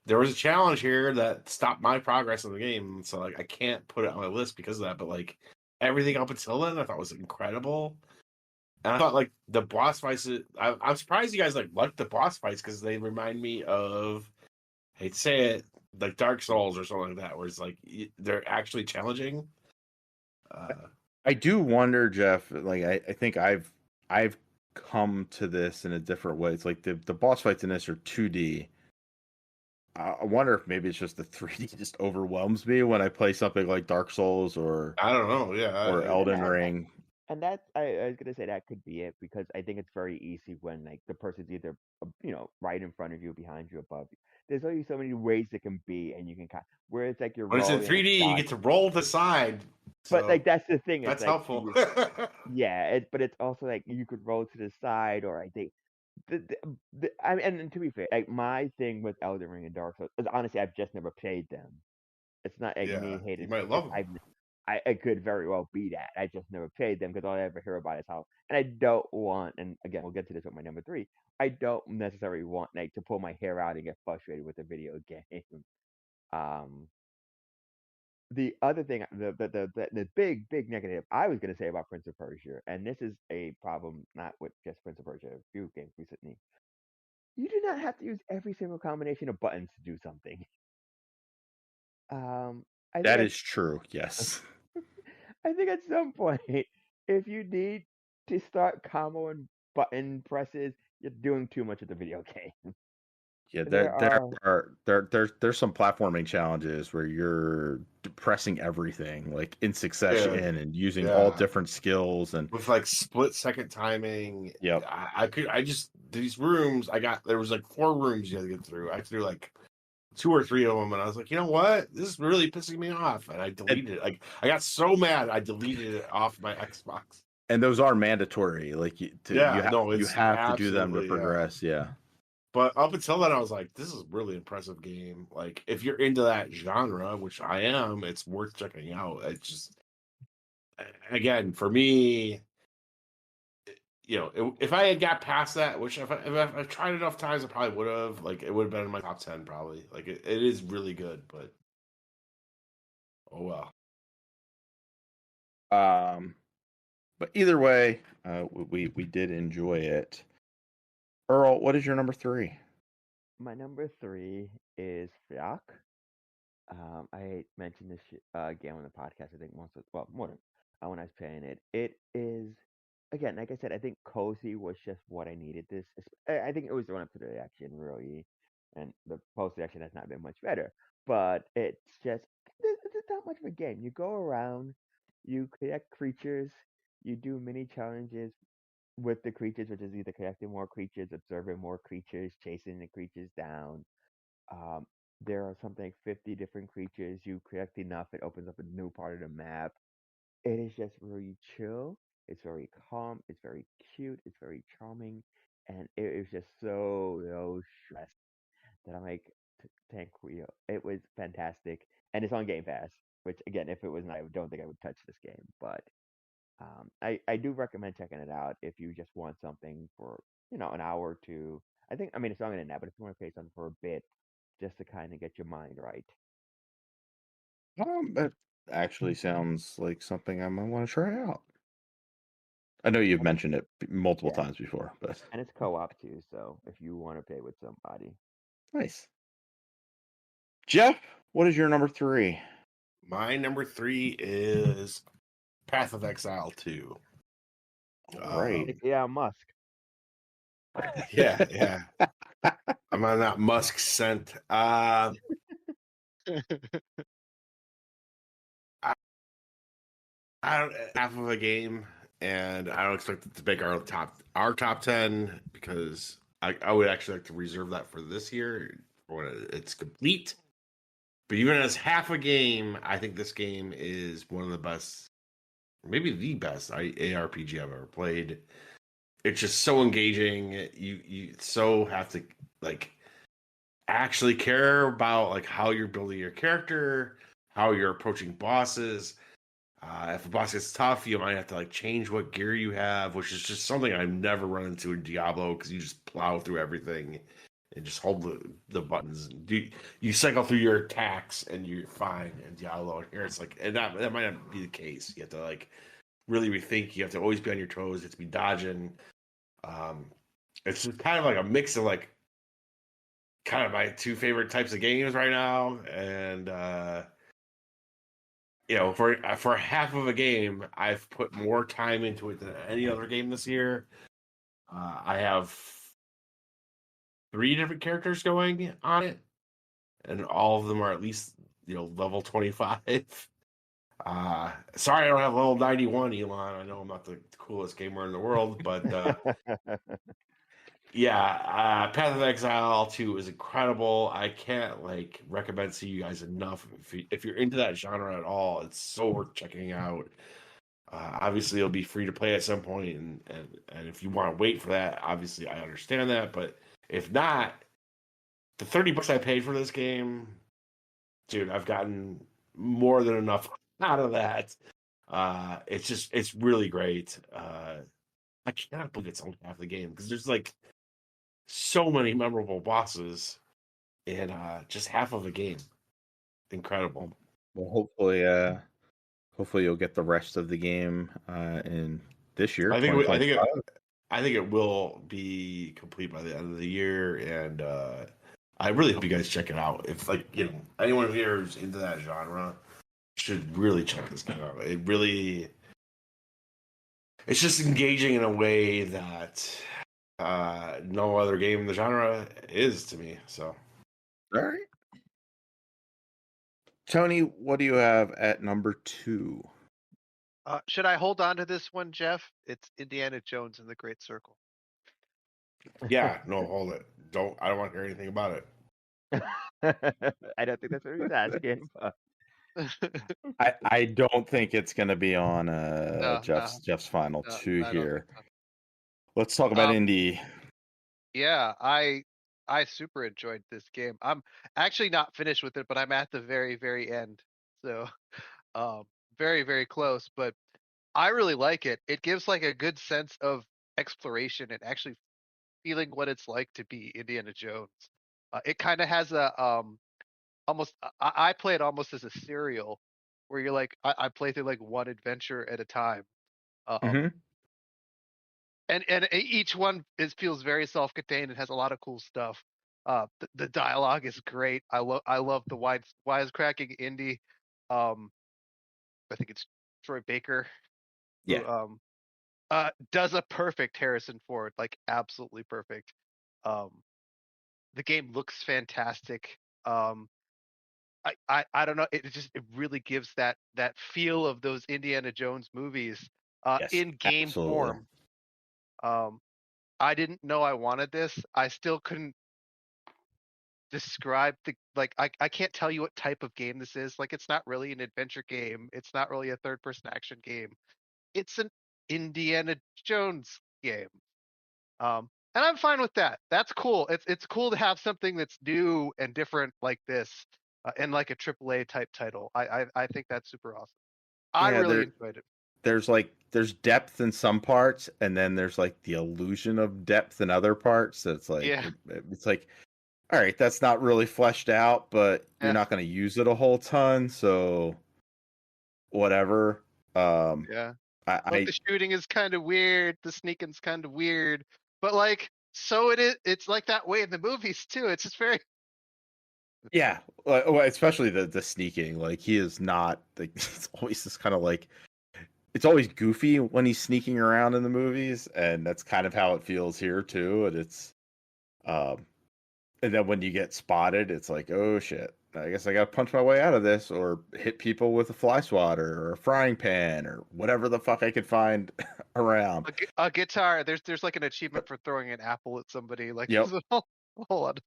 there was a challenge here that stopped my progress in the game, so like I can't put it on my list because of that. But like everything up until then, I thought was incredible, and I thought like the boss fights. I'm surprised you guys like the boss fights because they remind me of, I hate to say it, like Dark Souls or something like that, where it's like they're actually challenging. I do wonder, Jeff. Like I think I've come to this in a different way. It's like the boss fights in this are 2D. I wonder if maybe it's just the 3D just overwhelms me when I play something like Dark Souls or I don't know, or Elden Ring. And that's I was gonna say that could be it, because I think it's very easy when like the person's either right in front of you, behind you, above you. There's only so many ways it can be, and you can where it's like you're. When it's in 3D, you get to roll the side. But like that's the thing. That's like, helpful. Yeah, but it's also like you could roll to the side, or I think I mean, and to be fair, like my thing with Elden Ring and Dark Souls is honestly I've just never played them. It's not like me Yeah, you hating might because love them. I could very well be that. I just never played them because all I ever hear about is how, and I don't want, and again, we'll get to this with my number three. I don't necessarily want like to pull my hair out and get frustrated with a video game. Um, the other thing, the big negative I was gonna say about Prince of Persia, and this is a problem not with just Prince of Persia, a few games recently. You do not have to use every single combination of buttons to do something. I think That at is true. Yes. I think at some point, if you need to start comboing button presses, you're doing too much of the video game. Yeah, There are there's some platforming challenges where you're pressing everything like in succession Yeah, and using all yeah. different skills and With like split second timing. yep. I just these rooms there was like 4 rooms you had to get through. I threw like 2 or 3 of them, and I was like, you know what? This is really pissing me off, and I deleted it. Like I got so mad, I deleted it off my Xbox. And those are mandatory. Like you Yeah, no, you it's have to do them to absolutely progress. Yeah. But up until then, I was like, this is a really impressive game. Like if you're into that genre, which I am, it's worth checking out. It's just again for me. If I had got past that, which if I tried enough times, I probably would have. Like, it would have been in my top 10, probably. Like, it is really good, but oh well. But either way, we did enjoy it. Earl, what is your number 3? my number three is Flock. I mentioned this again on the podcast. I think once, well, more than when I was playing it. It is again, like I said, I think cozy was just what I needed. I think it was the run up to the action, really, and the post action has not been much better. But it's not much of a game. You go around, you collect creatures, you do mini challenges with the creatures, which is either collecting more creatures, observing more creatures, chasing the creatures down. um, there are something like 50 different creatures. You collect enough, it opens up a new part of the map. It is just really chill. It's very calm. It's very cute. It's very charming. And it is just so low stress that I'm like, thank you. It was fantastic. And it's on Game Pass, which, again, if it was not, I don't think I would touch this game. But I do recommend checking it out if you just want something for, an hour or two. I mean, it's longer than that, but if you want to play something for a bit, just to kind of get your mind right. That actually sounds like something I might want to try out. I know you've And mentioned it multiple yeah, times before, but and it's co-op too, so if you want to play with somebody. nice. Jeff, what is your number 3? My number 3 is Path of Exile 2. All right. Yeah, Musk. Yeah. I'm on that Musk scent. I don't half of a game, and I don't expect it to make our top 10 because I would actually like to reserve that for this year when it's complete. But even as half a game, I think this game is one of the best, maybe the best ARPG I've ever played. It's just so engaging. You so have to like actually care about like how you're building your character, how you're approaching bosses. If a boss gets tough, you might have to like change what gear you have, which is just something I've never run into in Diablo because you just plow through everything and just hold the buttons. You cycle through your attacks and you're fine in Diablo. And here it's like, and that might not be the case. You have to like really rethink. You have to always be on your toes. You have to be dodging. It's just kind of like a mix of like kind of my 2 favorite types of games right now, and for half of a game, I've put more time into it than any other game this year. I have 3 different characters going on it, and all of them are at least level 25. Sorry, I don't have level 91, Elon. I know I'm not the coolest gamer in the world, but yeah, Path of Exile 2 is incredible. I can't recommend to you guys enough. If you're into that genre at all, it's so worth checking out. Obviously, it'll be free to play at some point, and if you want to wait for that, obviously I understand that. But if not, the $30 I paid for this game, dude, I've gotten more than enough out of that. It's really great. I cannot believe it's only half the game because there's like so many memorable bosses in just half of a game. Incredible. Well, hopefully you'll get the rest of the game in this year, I think it, I think 2025. it, I think it will be complete by the end of the year, and I really hope you guys check it out. If anyone here who's into that genre should really check this game out. It's just engaging in a way that no other game in the genre is to me. So, All right. Tony, what do you have at number 2? Should I hold on to this one, Jeff? It's Indiana Jones and the Great Circle. yeah, no, hold it. I don't want to hear anything about it. I don't think that's what he's asking. But... I don't think it's going to be on No, Jeff's final no, 2 I don't here. think so. Let's talk about Indy. Yeah, I super enjoyed this game. I'm actually not finished with it, but I'm at the very, very end. So, very, very close. But I really like it. It gives like a good sense of exploration and actually feeling what it's like to be Indiana Jones. It kind of has a almost. I play it almost as a serial, where you're like I play through like one adventure at a time. Mm-hmm. And each one feels very self-contained and has a lot of cool stuff. The dialogue is great. I love the wisecracking Indy. I think it's Troy Baker who does a perfect Harrison Ford, like absolutely perfect. The game looks fantastic. I don't know. It really gives that feel of those Indiana Jones movies Yes, in game absolutely. form. I didn't know I wanted this. I still couldn't describe I can't tell you what type of game this is. Like it's not really an adventure game. It's not really a third person action game. It's an Indiana Jones game. And I'm fine with that. That's cool. It's cool to have something that's new and different like this, and like a AAA type title. I think that's super awesome. I really enjoyed it. There's depth in some parts, and then there's like the illusion of depth in other parts. So it's like it's like, all right, that's not really fleshed out, but you're not going to use it a whole ton, so whatever. Yeah. The shooting is kind of weird. The sneaking's kind of weird, but like, so it's like that way in the movies too. It's just very. Yeah, well, especially the sneaking. Like he is not like it's always this kind of like it's always goofy when he's sneaking around in the movies, and that's kind of how it feels here too. And it's and then when you get spotted, it's like, oh shit, I guess I gotta punch my way out of this, or hit people with a fly swatter or a frying pan or whatever the fuck I could find around. A guitar. There's like an achievement for throwing an apple at somebody. Like Yep. there's a whole lot.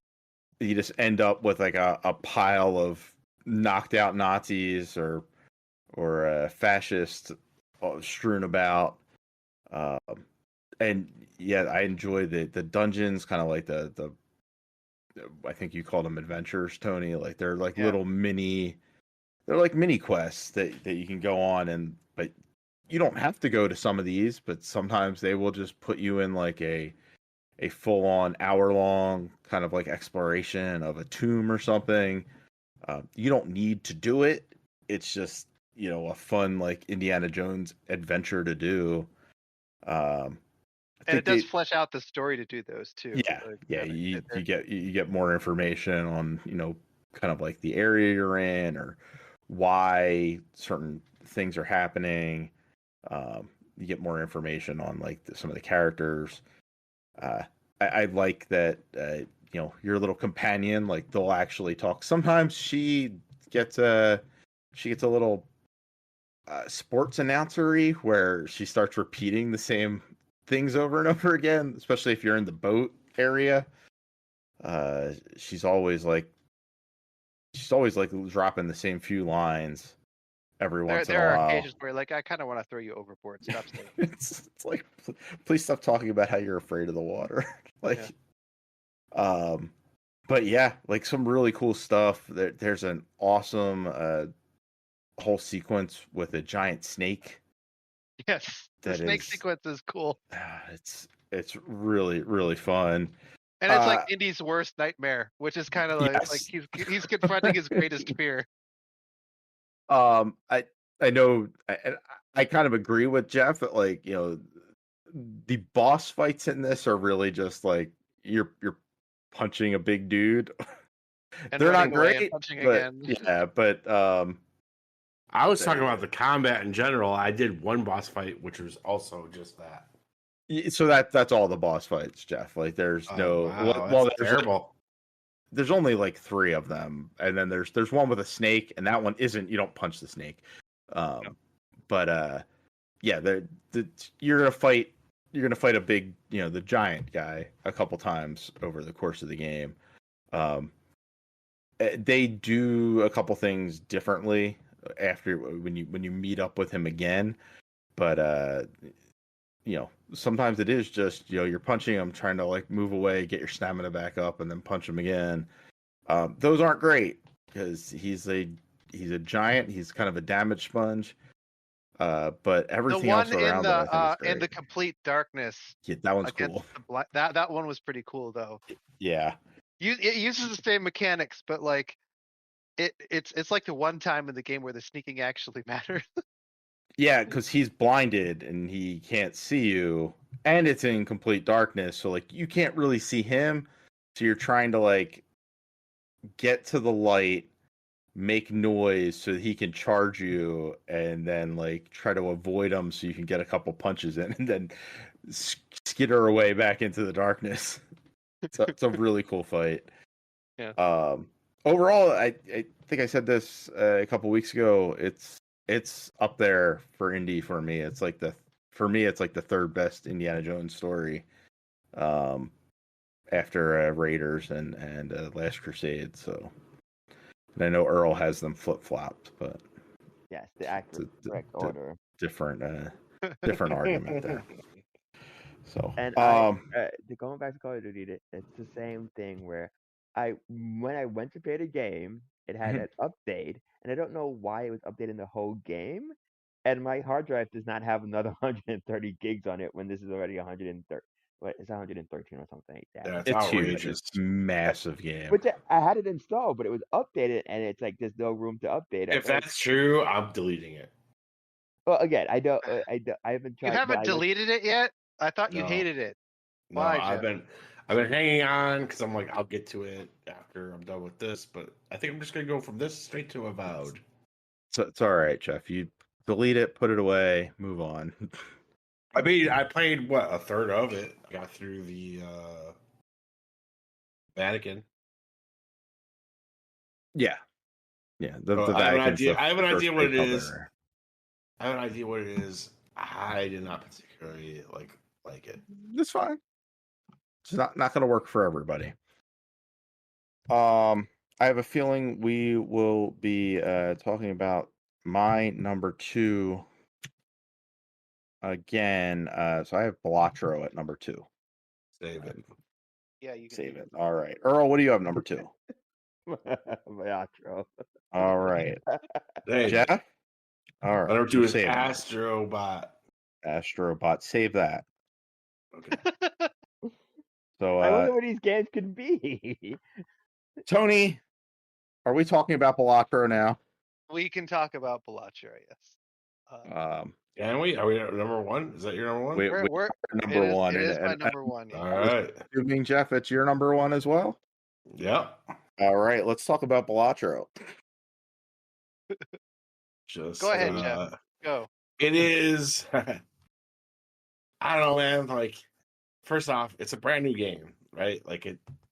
You just end up with like a pile of knocked out Nazis or fascists strewn about. And yeah, I enjoy the dungeons, kind of like the I think you called them adventures, Tony. Like they're like little mini quests that you can go on, but you don't have to go to some of these, but sometimes they will just put you in like a full on hour long kind of like exploration of a tomb or something. You don't need to do it. It's just, a fun like Indiana Jones adventure to do. And it does flesh out the story to do those too. Yeah. You get more information on, kind of like the area you're in or why certain things are happening. You get more information on like some of the characters. I like that, your little companion, like they'll actually talk. Sometimes she gets a little sports announcery where she starts repeating the same things over and over again, especially if you're in the boat area. She's always like dropping the same few lines. every There once in a there are while. occasions where like I kind of want to throw you overboard. Stop saying that. It's like, please stop talking about how you're afraid of the water. Like, but yeah, like some really cool stuff. There's an awesome whole sequence with a giant snake. Yes, the That snake is, sequence is cool, it's really really fun. and it's like Indy's worst nightmare, which is kind of like Yes. he's confronting his greatest fear. I know I kind of agree with Jeff that, like, the boss fights in this are really just like you're punching a big dude. And They're not running away and great, punching but again. yeah, but I was talking about the combat in general. I did one boss fight, which was also just that. so that's all the boss fights, Jeff. Like, there's no Wow, well, that's terrible. There's only like 3 of them, and then there's one with a snake, and that one isn't. You don't punch the snake. But yeah, you're gonna fight. You're gonna fight a big, the giant guy a couple times over the course of the game. They do a couple things differently after when you meet up with him again, but sometimes it is just, you're punching him, trying to like move away, get your stamina back up, and then punch him again. Those aren't great because he's a giant. He's kind of a damage sponge. But everything else around it, I think, is great. in the complete darkness. Yeah, that one's against cool. that one was pretty cool though. Yeah. It uses the same mechanics, but like it's like the one time in the game where the sneaking actually matters. Yeah, because he's blinded and he can't see you, and it's in complete darkness, so like you can't really see him. So you're trying to like get to the light, make noise so that he can charge you, and then like try to avoid him so you can get a couple punches in, and then skitter away back into the darkness. It's a really cool fight. Yeah. Overall, I think I said this a couple weeks ago. It's up there for Indy for me. It's like the 3rd best Indiana Jones story, after Raiders and Last Crusade. So, and I know Earl has them flip flopped, but Yes, the accurate correct order. different argument there. So, And going back to Call of Duty, it's the same thing where when I went to pay the game, it had an update, and I don't know why it was updating the whole game, and my hard drive does not have another 130 gigs on it when this is already 130. What, it's 113 or something like that. Yeah, it's outrageous. huge. It's a massive game. Which I had it installed, but it was updated, and it's like there's no room to update it. If that's true, I'm deleting it. Well, again, I haven't tried. You haven't deleted it yet? I thought you hated it. No, Why, I've been hanging on because I'm like, I'll get to it after I'm done with this, but I think I'm just gonna go from this straight to Avowed. So it's all right, Jeff. You delete it, put it away, move on. I mean, I played a third of it. I got through the Vatican. Yeah. The I have an Vatican's idea. the I have an first idea what big it hub is. there. I have an idea what it is. I did not particularly like it. It's fine. It's not going to work for everybody. I have a feeling we will be talking about my number 2 again. So I have Balatro at number 2. Save it. Yeah, you can Save it. All right, Earl, what do you have number 2? My outro. All right, Hey, Jeff. All right, number 2 is save it. Astrobot. Astrobot. Save that. Okay. So I wonder what these games could be. Tony, are we talking about Balatro now? We can talk about Balatro, yes. Can we? Are we at number 1? Is that your number 1? We're number 1. It is my number 1. Yeah. All right. Assuming, Jeff, it's your number 1 as well? Yep. All right, let's talk about Balatro. Just Go ahead, Jeff. Go. It is. I don't know, man. Like, first off, it's a brand new game, right? Like,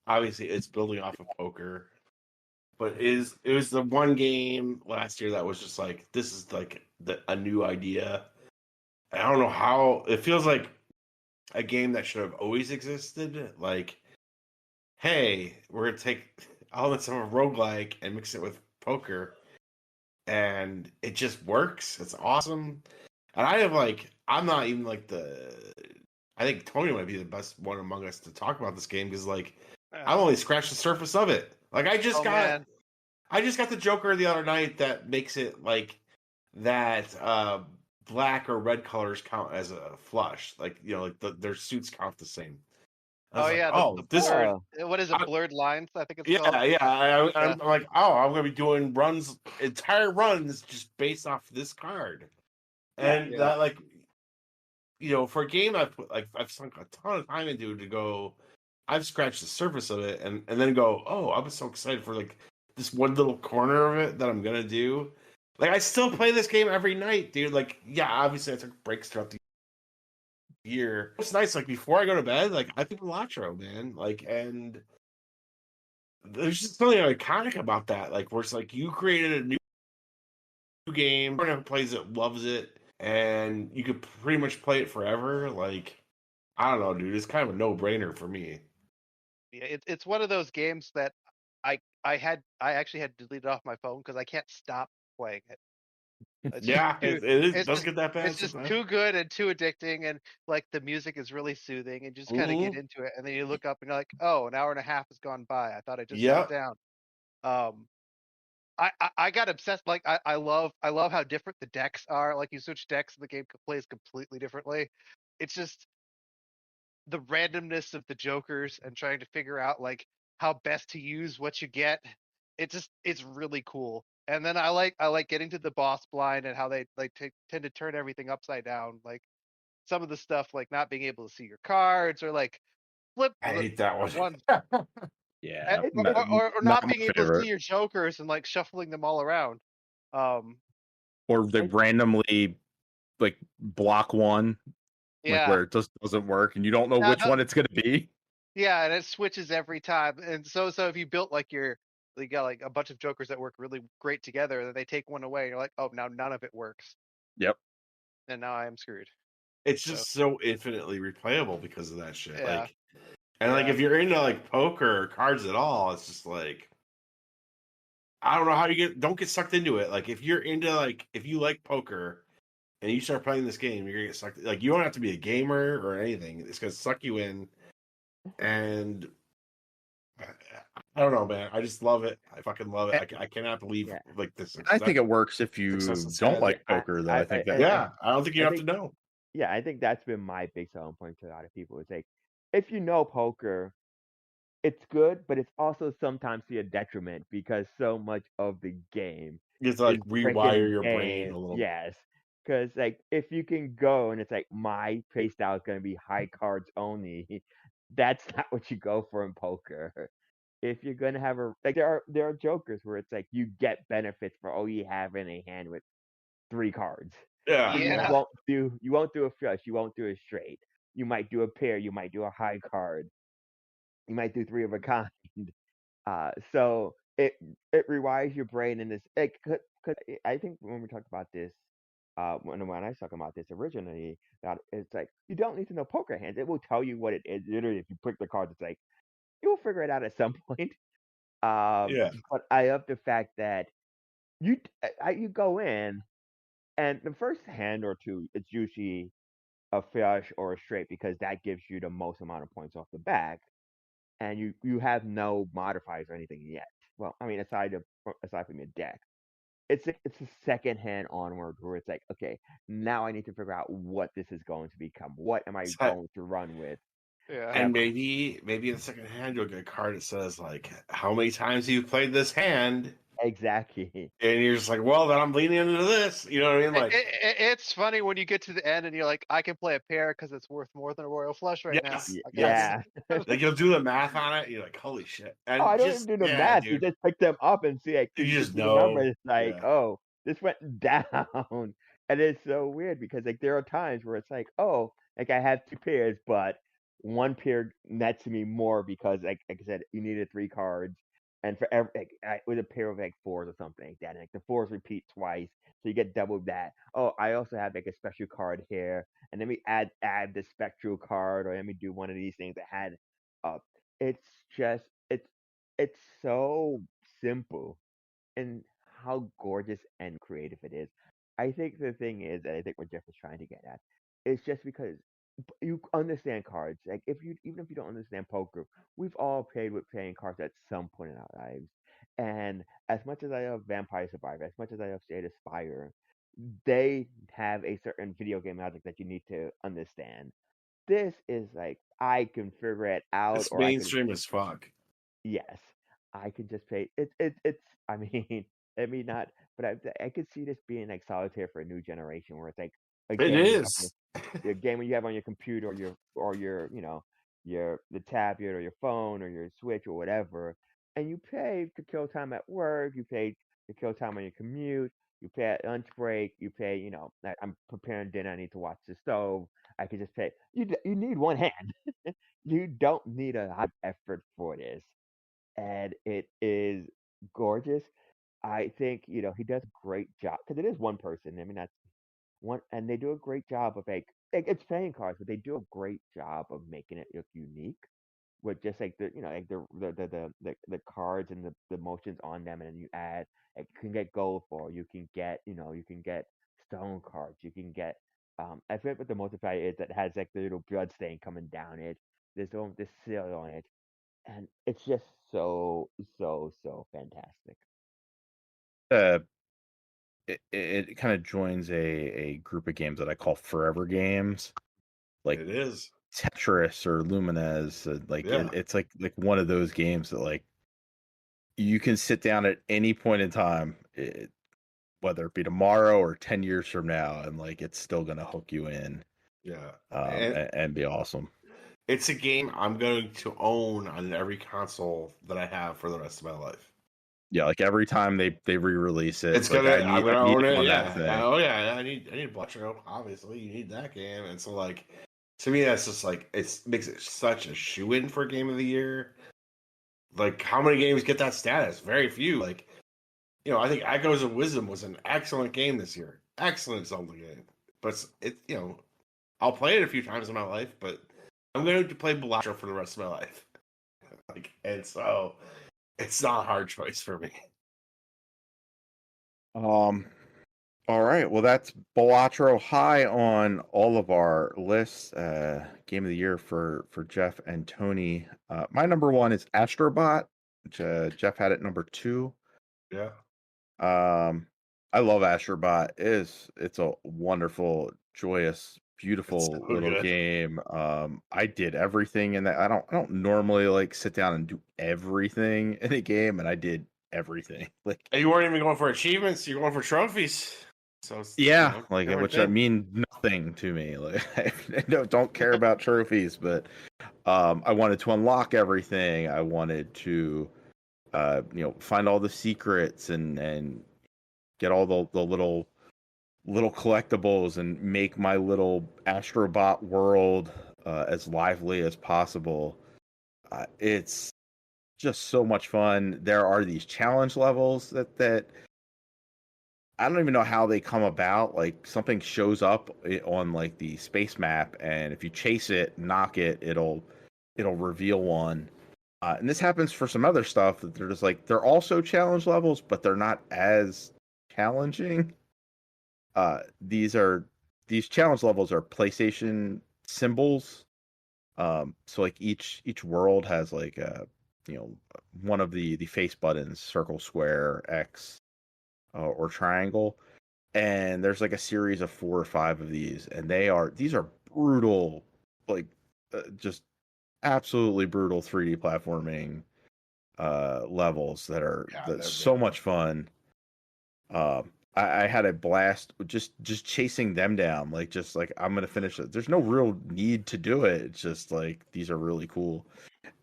obviously it's building off of poker, but it was the one game last year that was just like, this is like a new idea. I don't know how it feels like a game that should have always existed. Like, hey, we're gonna take elements of a roguelike and mix it with poker. and it just works. It's awesome. And I have like, I'm not even like I think Tony might be the best one among us to talk about this game because like I've only scratched the surface of it. Like I just got the Joker the other night that makes it like that black or red colors count as a flush. Like like their suits count the same. I was like, the this. blurred. What is it? Blurred lines, I think it's called. I'm like, I'm gonna be doing entire runs just based off this card, and that like, for a game I've sunk a ton of time into to go. I've scratched the surface of it, and then go, oh, I'm so excited for like this one little corner of it that I'm gonna do. Like I still play this game every night, dude. Like, yeah, obviously I took breaks throughout the year. It's nice, like before I go to bed, like I think Elatro, man. Like, and there's just something iconic about that. Like, where it's like you created a new game, everyone who plays it loves it, and you could pretty much play it forever. Like, I don't know, dude. It's kind of a no-brainer for me. Yeah, it's one of those games that I actually had to delete it off my phone because I can't stop playing it. It's Yeah, it does get that bad. It's just too good and too addicting, and like the music is really soothing, and just kind of get into it, and then you look up and you're like, oh, an hour and a half has gone by. I thought I just sat down. I got obsessed. Like I love how different the decks are. Like you switch decks, and the game plays completely differently. It's just the randomness of the jokers and trying to figure out like how best to use what you get. It's really cool. And then I like getting to the boss blind and how they like tend to turn everything upside down. Like some of the stuff like not being able to see your cards or like flip I hate that one. Yeah, or not not my being able to see favorite. your jokers and like shuffling them all around. Or they randomly like block one, like where it just doesn't work, and you don't know which one it's gonna be. Yeah, and it switches every time. And so if you built like you got like a bunch of jokers that work really great together, and then they take one away, and you're like, oh, now none of it works. Yep. And now I am screwed. It's just so infinitely replayable because of that shit. Yeah. Like, and like if you're into like poker or cards at all, it's just like I don't know how you don't get sucked into it. Like if you're into like if you like poker and you start playing this game, you're gonna get sucked. Like you don't have to be a gamer or anything. It's gonna suck you in, and I don't know, man. I just love it. I fucking love it. I cannot believe like this. I think it works if you don't like poker, though. I think that. I don't think you have to know. Yeah, I think that's been my big selling point to a lot of people. It's like if you know poker, it's good, but it's also sometimes to your detriment because so much of the game It's like is rewire your brain a little. Yes, because like if you can go and it's like my play style is going to be high cards only, that's not what you go for in poker. If you're going to have there are jokers where it's like you get benefits for you having a hand with 3 cards. Yeah. You won't do a flush, you won't do a straight. You might do a pair, you might do a high card. You might do 3 of a kind. So it rewires your brain in this. Cause I think when we talked about this, when I was talking about this originally, that it's like you don't need to know poker hands. It will tell you what it is. Literally, if you pick the cards, it's like you'll figure it out at some point. But I love the fact that you go in, and the first hand or two, it's usually a flush or a straight because that gives you the most amount of points off the back, and you have no modifiers or anything yet. Well, I mean, aside from your deck, it's a second hand onward where it's like, okay, now I need to figure out what this is going to become. What am I going to run with? Yeah. And maybe in the second hand you'll get a card that says like how many times you've played this hand. Exactly. And you're just like, well, then I'm leaning into this. You know what I mean? Like it's funny when you get to the end and you're like, I can play a pair because it's worth more than a royal flush right now. Yeah. Like you'll do the math on it. You're like, holy shit. And I don't even do the math. Dude. You just pick them up and see. Like, you just the know. numbers. Like, oh, this went down, and it's so weird because like there are times where it's like, oh, like I have 2 pairs, but one pair nets me more because like I said, you needed 3 cards. And for every with a pair of like 4s or something like that, and like the 4s repeat twice, so you get double that. Oh, I also have like a special card here, and then we add the spectral card, or let me do one of these things that had. It's just it's so simple in how gorgeous and creative it is. I think the thing is, and I think what Jeff is trying to get at, is just because you understand cards. Like if you even if you don't understand poker, we've all played with playing cards at some point in our lives. And as much as I love Vampire Survivor, as much as I love Slay the Spire, they have a certain video game logic that you need to understand. This is like I can figure it out, It's or I can mainstream as fuck. yes, I can just play. It's. I mean, I mean not, but I could see this being like solitaire for a new generation, where it's like a It game you have on is. your game you have on your computer or your your the tablet or your phone or your Switch or whatever, and you play to kill time at work. You play to kill time on your commute. You play at lunch break. You play. Like, I'm preparing dinner. I need to watch the stove. I could just play. You need one hand. You don't need a lot of effort for this, and it is gorgeous. I think he does a great job because it is one person. I mean, that's one, and they do a great job of like it's playing cards, but they do a great job of making it look unique with just like like the cards and the motions on them, and then you add like you can get gold for, you can get you can get stone cards, you can get I forget what the multiplier is that has like the little blood stain coming down it. There's this seal on it, and it's just so fantastic. Uh, it kind of joins a group of games that I call forever games, like It is. Tetris or Lumines. Like Yeah. it's like one of those games that like you can sit down at any point in time, whether it be tomorrow or 10 years from now, and like it's still gonna hook you in, Yeah. and be awesome. It's a game I'm going to own on every console that I have for the rest of my life. Yeah, like every time they re-release it, It's like I'm I gonna need own it it. on that Yeah. thing. Oh yeah. I need Electro. Obviously, you need that game. And so like to me, that's just like it makes it such a shoe in for Game of the Year. Like how many games get that status? Very few. Like I think Echoes of Wisdom was an excellent game this year. Excellent Zelda game. But I'll play it a few times in my life, but I'm going to play Blatcher for the rest of my life. And so it's not a hard choice for me. All right, well that's Balatro high on all of our lists. Game of the year for Jeff and Tony. My number one is Astrobot, which Jeff had at number 2. Yeah. I love Astrobot. It's a wonderful, joyous, It's beautiful so little good. game. I did everything in that. I don't normally like sit down and do everything in a game, and I did everything. Like And you weren't even going for achievements, you're going for trophies. So it's yeah, like different which that thing. mean nothing to me. Like I don't care about trophies, but I wanted to unlock everything. I wanted to find all the secrets and get all the little collectibles and make my little Astrobot world as lively as possible. It's just so much fun. There are these challenge levels that I don't even know how they come about. Like something shows up on like the space map, and if you chase it, knock it, it'll reveal one. And this happens for some other stuff that they're just like they're also challenge levels, but they're not as challenging. These challenge levels are PlayStation symbols. So like each world has like you know one of the face buttons, circle, square, X, or triangle, and there's like a series of 4 or 5 of these, and these are brutal, like just absolutely brutal 3D platforming levels that are Yeah, that's they're so bad. much fun. I had a blast just chasing them down. Like just like I'm gonna finish it. There's no real need to do it. It's just like these are really cool.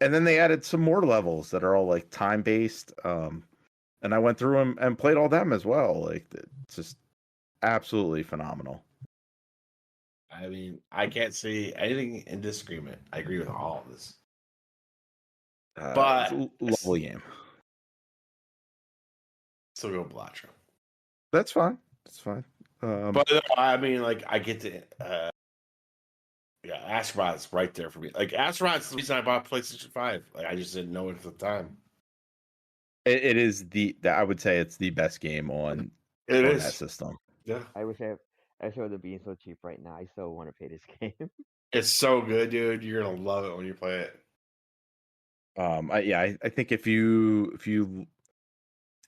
And then they added some more levels that are all like time based. And I went through them and played all them as well. Like it's just absolutely phenomenal. I mean, I can't see anything in disagreement. I agree with all of this. It's But a lovely game. still go Blatcher. That's fine. That's fine. But I mean, like, I get to. Yeah, Astrobot's right there for me. Like, Astrobot's the reason I bought PlayStation 5. Like, I just didn't know it at the time. It is I would say it's the best game on It that is. system. Yeah. I wish I should have been so cheap right now. I still want to play this game. It's so good, dude. You're gonna love it when you play it. I think if you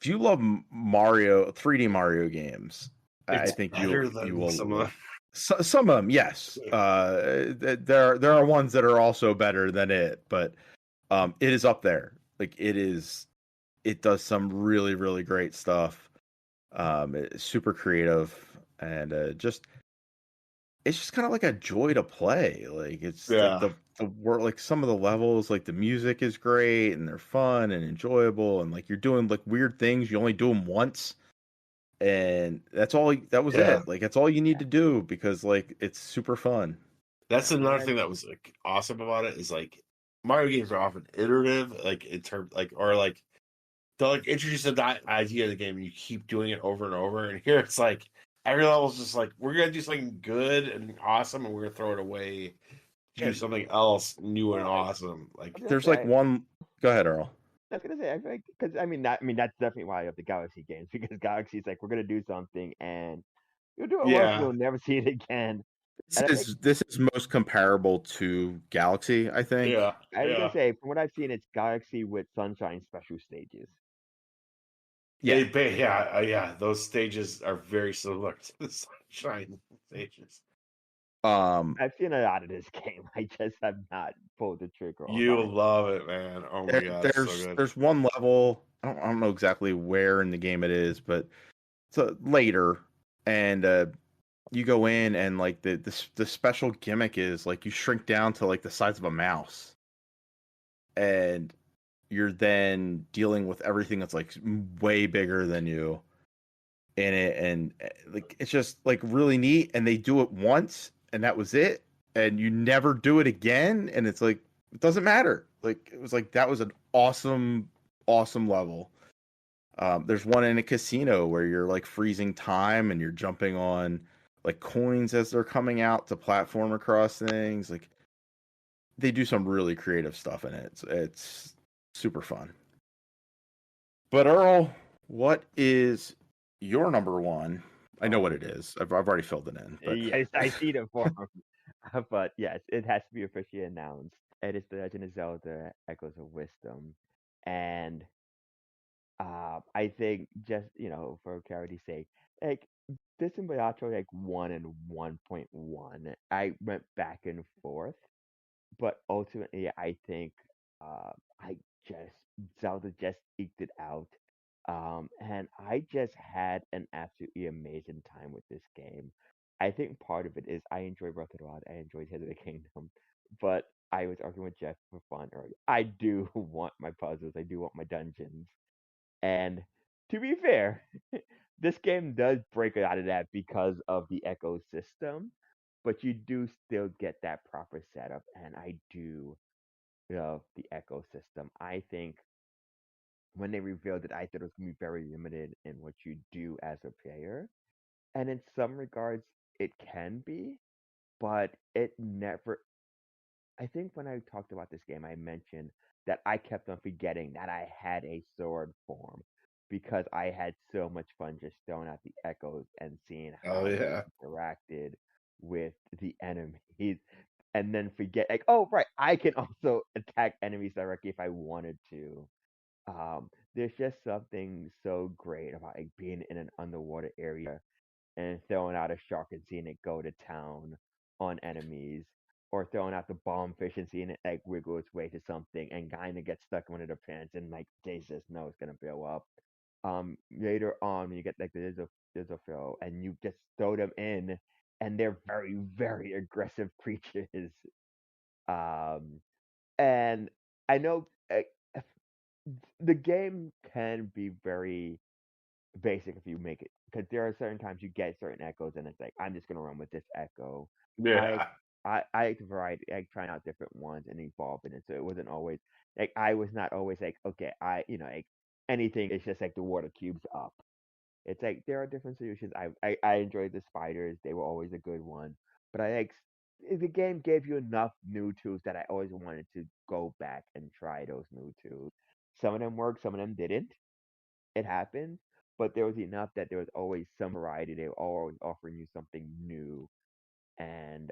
love Mario 3D Mario games, I It's think better you than will some love some of them. Yes, there are ones that are also better than it, but it is up there. Like it does some really really great stuff. It's super creative and it's just kind of like a joy to play. Like it's like yeah. the work, like some of the levels, like the music is great and they're fun and enjoyable, and like you're doing like weird things. You only do them once, and that's all. That was Yeah. it. Like that's all you need to do because like it's super fun. That's From what another I thing that was like awesome about it is like Mario games are often iterative, like in terms like or like they'll like introduce that idea of the game and you keep doing it over and over. And here it's like every level's just like we're gonna do something good and awesome and we're gonna throw it away to do Yeah, something else new and well, awesome. I Like was gonna there's like say one. Go ahead, Earl. I was gonna say I think because that's definitely why I love the Galaxy games because Galaxy is like we're gonna do something and you'll do it once and yeah. you'll never see it again. This And I think is most comparable to Galaxy, I think. Yeah. I was gonna Yeah. say from what I've seen, it's Galaxy with Sunshine special stages. Yeah. Yeah, those stages are very similar to the Sunshine stages. I've seen a lot of this game. I just have not pulled the trigger on You it. love it, man. Oh my god, it's so good. There's one level. I don't know exactly where in the game it is, but it's later, and you go in and like the special gimmick is like you shrink down to like the size of a mouse, and you're then dealing with everything that's like way bigger than you in it, and like it's just like really neat. And they do it once, and that was it, and you never do it again, and it's like it doesn't matter. Like it was like that was an awesome level. There's one in a casino where you're like freezing time and you're jumping on like coins as they're coming out to platform across things. Like they do some really creative stuff in it. It's super fun. But Earl, what is your number one? I know Oh what my it god. is. I've already filled it in, but Yes, I see the form. But yes, it has to be officially announced. It is The Legend of Zelda Echoes of Wisdom. And I think just, for clarity's sake, like this and Byacho like 1 and 1.1. I went back and forth, but ultimately I think I just Zelda just eked it out. And I just had an absolutely amazing time with this game. I think part of it is I enjoy Breath of the Wild, I enjoy Tears of the Kingdom, but I was arguing with Jeff for fun earlier. I do want my puzzles, I do want my dungeons. And to be fair, this game does break out of that because of the Echo system, but you do still get that proper setup, and I do love the Echo system. I think when they revealed it, I thought it was going to be very limited in what you do as a player. And in some regards, it can be, but it never. I think when I talked about this game, I mentioned that I kept on forgetting that I had a sword form because I had so much fun just throwing out the echoes and seeing Oh how they yeah. interacted with the enemies. And then forget, like, oh, right, I can also attack enemies directly if I wanted to. There's just something so great about like being in an underwater area and throwing out a shark and seeing it go to town on enemies, or throwing out the bomb fish and seeing it like wiggle its way to something and kind of get stuck in one of the plants and like Jesus no, it's gonna blow up. Later on when you get like there's a fill and you just throw them in and they're very very aggressive creatures. Um, and I know the game can be very basic if you make it because there are certain times you get certain echoes and it's like I'm just gonna run with this echo. I Yeah. I like the variety, like trying out different ones and evolving it. So it wasn't always like I was not always like okay like anything is just like the water cubes up. It's like there are different solutions. I enjoyed the spiders; they were always a good one. But the game gave you enough new tools that I always wanted to go back and try those new tools. Some of them worked, some of them didn't. it happens, but there was enough that there was always some variety. They were always offering you something new and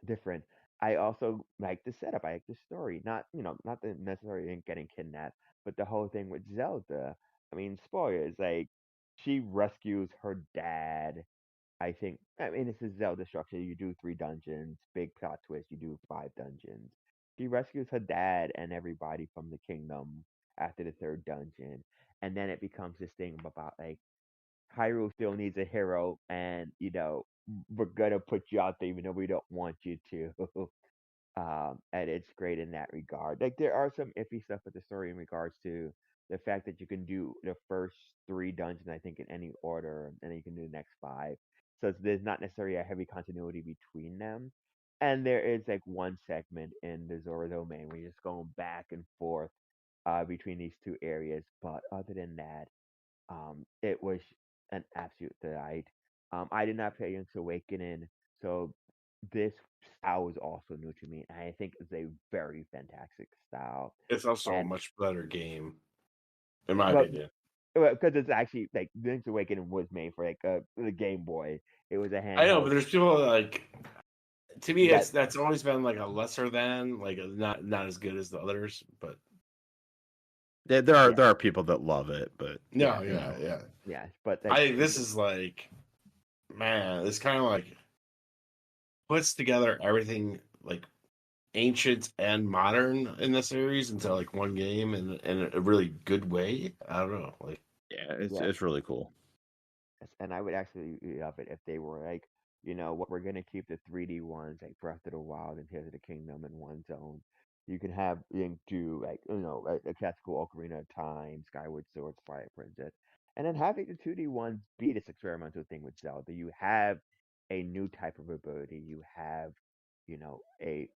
different. I also like the setup. I like the story. Not the necessarily in getting kidnapped, but the whole thing with Zelda. I mean, spoilers. Like, she rescues her dad. I mean, it's a Zelda structure. You do 3 dungeons. Big plot twist. You do 5 dungeons. She rescues her dad and everybody from the kingdom after the 3rd dungeon, and then it becomes this thing about like Hyrule still needs a hero, and we're gonna put you out there even though we don't want you to. And it's great in that regard. Like, there are some iffy stuff with the story in regards to the fact that you can do the first 3 dungeons, I think, in any order, and then you can do the next 5. So there's not necessarily a heavy continuity between them. And there is like one segment in the Zora domain where you're just going back and forth between these 2 areas. But other than that, it was an absolute delight. I did not play Link's Awakening, so this style was also new to me, and I think it's a very fantastic style. It's also a And much better game, in my well, opinion. because it's actually like Link's Awakening was made for like the Game Boy. It was a I know, but handheld there's people like, to me, that that's always been like a lesser than, like not as good as the others. But there are yeah, there are people that love it, but no, yeah, yeah. yeah. But I think this is like, man, it's kind of like puts together everything like ancient and modern in the series into like one game in a really good way. I don't know, like yeah, it's yeah. it's really cool. Yes, and I would actually love it if they were like, what, we're gonna keep the 3D ones like Breath of the Wild and Tears of the Kingdom in one zone. You can have Link do like like a classical Ocarina of Time, Skyward Sword, Twilight Princess, and then having the 2D ones be this experimental thing with Zelda. You have a new type of ability. You have a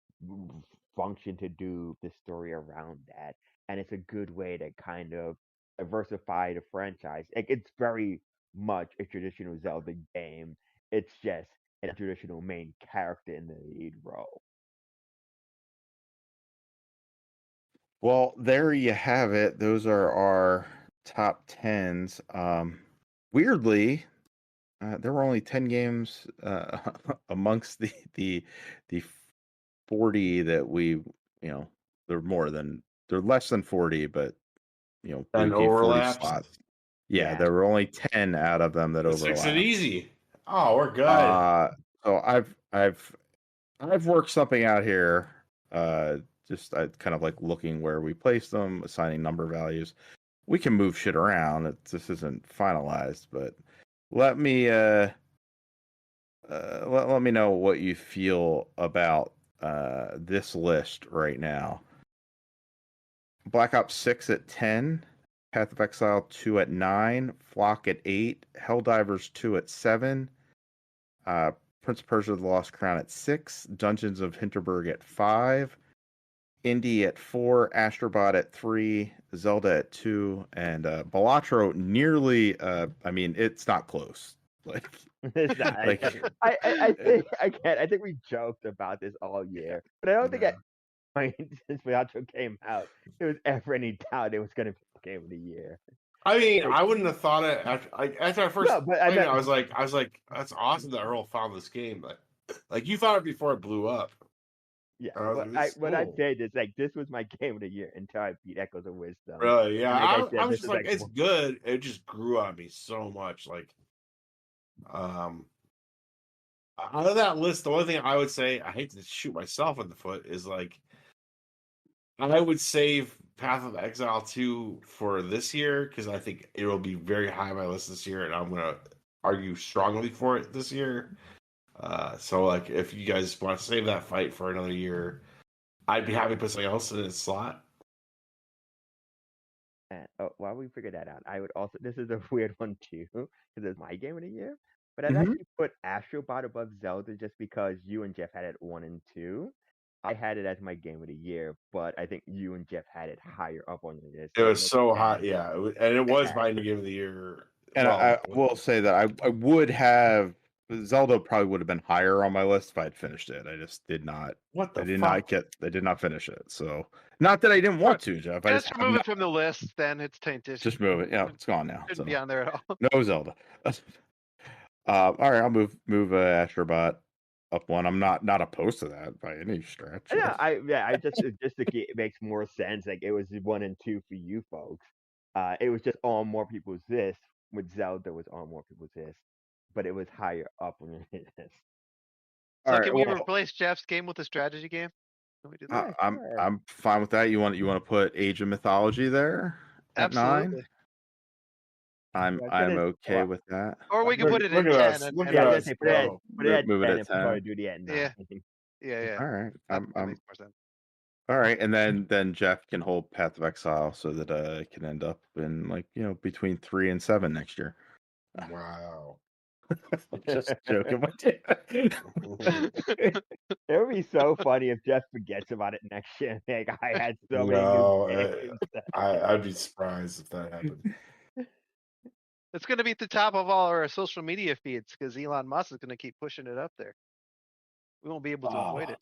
function to do the story around that, and it's a good way to kind of diversify the franchise. Like, it's very much a traditional Zelda game. It's just a traditional main character in the lead role. Well, there you have it. Those are our top tens. Weirdly, there were only 10 games amongst the 40 that they're less than 40, but and we gave 40 overlaps. slots. Yeah, Yeah. there were only 10 out of them that This makes it overlap. easy. Oh, we're good. So I've worked something out here. Just I kind of like looking where we place them, assigning number values. We can move shit around. This isn't finalized, but let me let me know what you feel about this list right now. Black Ops 6 at 10, Path of Exile 2 at 9, Flock at 8, Helldivers 2 at 7, Prince of Persia: The Lost Crown at 6, Dungeons of Hinterberg at 5, Indie at 4, Astrobot at 3, Zelda at 2, and Balatro nearly. I mean, it's not close. Like, It's not. like I think we joked about this all year, but I don't think Yeah. at point since Beato came out, there was ever any doubt it was going to be the game of the year. I mean, Like, I wouldn't have thought it after I first no, but I played it. meant I was like, that's awesome that Earl found this game, but like you found it before it blew up. yeah. And I was What like, I this is what I cool. said is like this was my game of the year until I beat Echoes of Wisdom. Really, yeah. And like I I said, was this just is like, like it's good. It just grew on me so much. Like, out of that list, the only thing I would say, I hate to shoot myself in the foot, is like I would save Path of Exile 2 for this year because I think it will be very high on my list this year, and I'm gonna argue strongly for it this year. So like, if you guys want to save that fight for another year, I'd be happy to put something else in its slot. And while we figure that out, I would also, this is a weird one too, because it's my game of the year. But I'd actually put Astrobot above Zelda just because you and Jeff had it 1 and 2. I had it as my game of the year, but I think you and Jeff had it higher up on the list. It So it was makes so hot, sense. yeah, and it was Yeah. my game of the year. And I will say that I would have Zelda probably would have been higher on my list if I had finished it. I just did not. What the I did fuck? not finish it. So Not that I didn't want to, Jeff. I Just just remove it from the list, then it's tainted. just move it. Yeah, it's gone now. Shouldn't So be on there at all. no Zelda. All right, I'll move Astrobot up one. I'm not opposed to that by any stretch. Yeah, I just it makes more sense. Like it was 1 and 2 for you folks. It was just on more people's list. With Zelda was on more people's list, but it was higher up on your list. All So right, can we well, replace Jeff's game with a strategy game? Can we do that? Yeah, I'm sure. I'm fine with that. You want to put Age of Mythology there at 9? Absolutely. I'm Yeah, I was gonna- okay well, with that. Or we can put it Look at at 10 us. and, Look and at Yeah, I was us. gonna say Go. put it at Move it 10 at and put Call 10. of Duty at 9. Yeah. Yeah. All right, That I'm makes more sense. all right, and then Jeff can hold Path of Exile so that it can end up in between 3 and 7 next year. Wow. I'm just joking with you. It would be so funny if Jeff forgets about it next year. Like I had so many new No, games. I'd be surprised if that happened. It's going to be at the top of all our social media feeds because Elon Musk is going to keep pushing it up there. We won't be able to avoid it.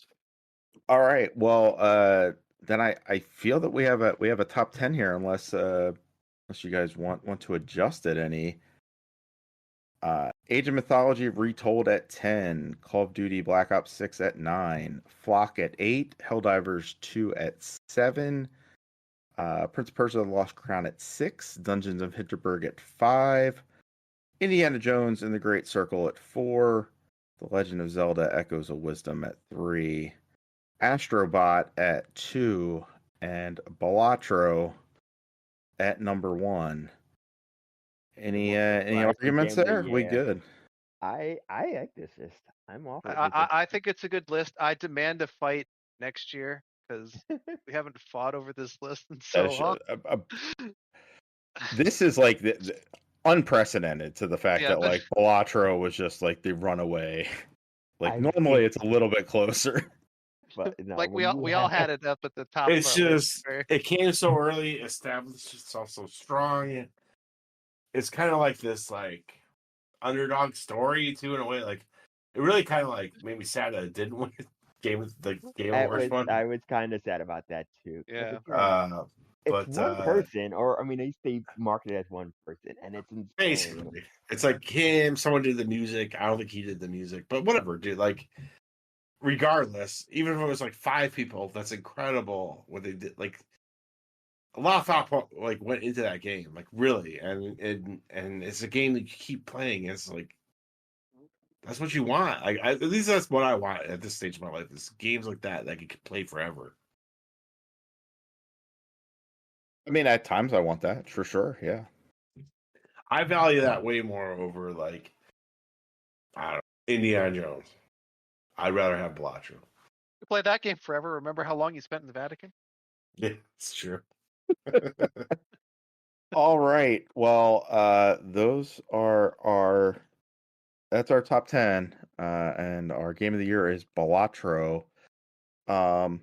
All right. Well, then I feel that we have a top 10 here, unless you guys want to adjust it any. Age of Mythology retold at 10, Call of Duty Black Ops 6 at 9, Flock at 8, Helldivers 2 at 7, Prince of Persia: The Lost Crown at 6, Dungeons of Hinterberg at 5, Indiana Jones and the Great Circle at 4, The Legend of Zelda: Echoes of Wisdom at 3, Astrobot at 2, and Balatro at number 1. Any arguments there? We good? I like this list. I'm all for it. I think it's a good list. I demand a fight next year because we haven't fought over this list in so long. This is like the unprecedented to the fact Yeah, that like Balatro was just like the runaway. Like I normally think- it's a little bit closer. But no, like we when you all have- had it up at the top. It's of our list. just it came so early, established itself so strong. It's kind of like this like underdog story too, in a way. Like it really kind of like made me sad that it didn't win Game Awards one. I was kind of sad about that too. 'cause Yeah. again, But it's one person, or I mean, at least they market it as one person, and it's insane. basically, it's like him. Someone did the music. I don't think he did the music, but whatever, dude. Like, regardless, even if it was like 5 people, that's incredible what they did. Like, a lot of thought like went into that game, like really, and it's a game that you keep playing. It's like that's what you want. Like, at least that's what I want at this stage of my life. Is games like that you can play forever. I mean, at times I want that for sure. Yeah. I value that way more over like I don't know, Indiana Jones. I'd rather have Balatro. You play that game forever. Remember how long you spent in the Vatican? Yeah, it's true. All right. Well, those are that's our top 10. And our game of the year is Balatro. We'll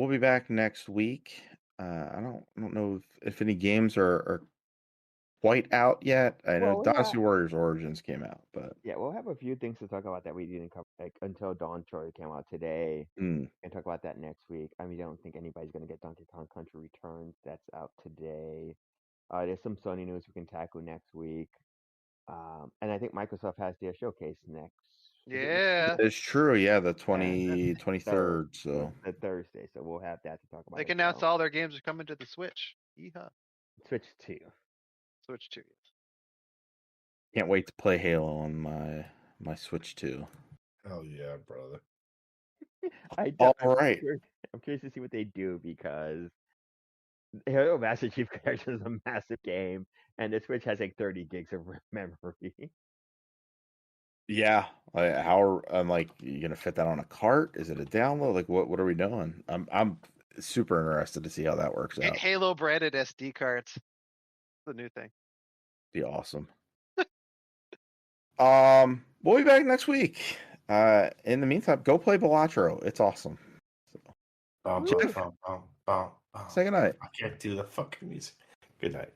be back next week. I don't know if any games are quite out yet. I know Well, Dynasty Warriors Origins came out, but Yeah, we'll have a few things to talk about that we didn't cover, like until Dawn Troy came out today, and talk about that next week. I mean, I don't think anybody's gonna get Donkey Kong Country Returns. That's out today. There's some Sony news we can tackle next week, and I think Microsoft has their showcase next. Yeah. it's true. Yeah, the Yeah, 23rd. So the Thursday, so we'll have that to talk about. They as announced well. all their games are coming to the Switch. Yeehaw. Switch 2. Switch 2. can't wait to play Halo on my Switch 2. Hell yeah, brother. All I'm right. curious to see what they do because Halo Master Chief Collection is a massive game, and the Switch has like 30 gigs of memory. Yeah. I'm like, you gonna fit that on a cart? Is it a download? Like, what are we doing? I'm super interested to see how that works out. Halo branded SD cards. The new thing. Be awesome. We'll be back next week. In the meantime, go play Balatro. It's awesome. Bum, Jeff? bum, bum, bum, bum. Say goodnight. I can't do the fucking music. Good night.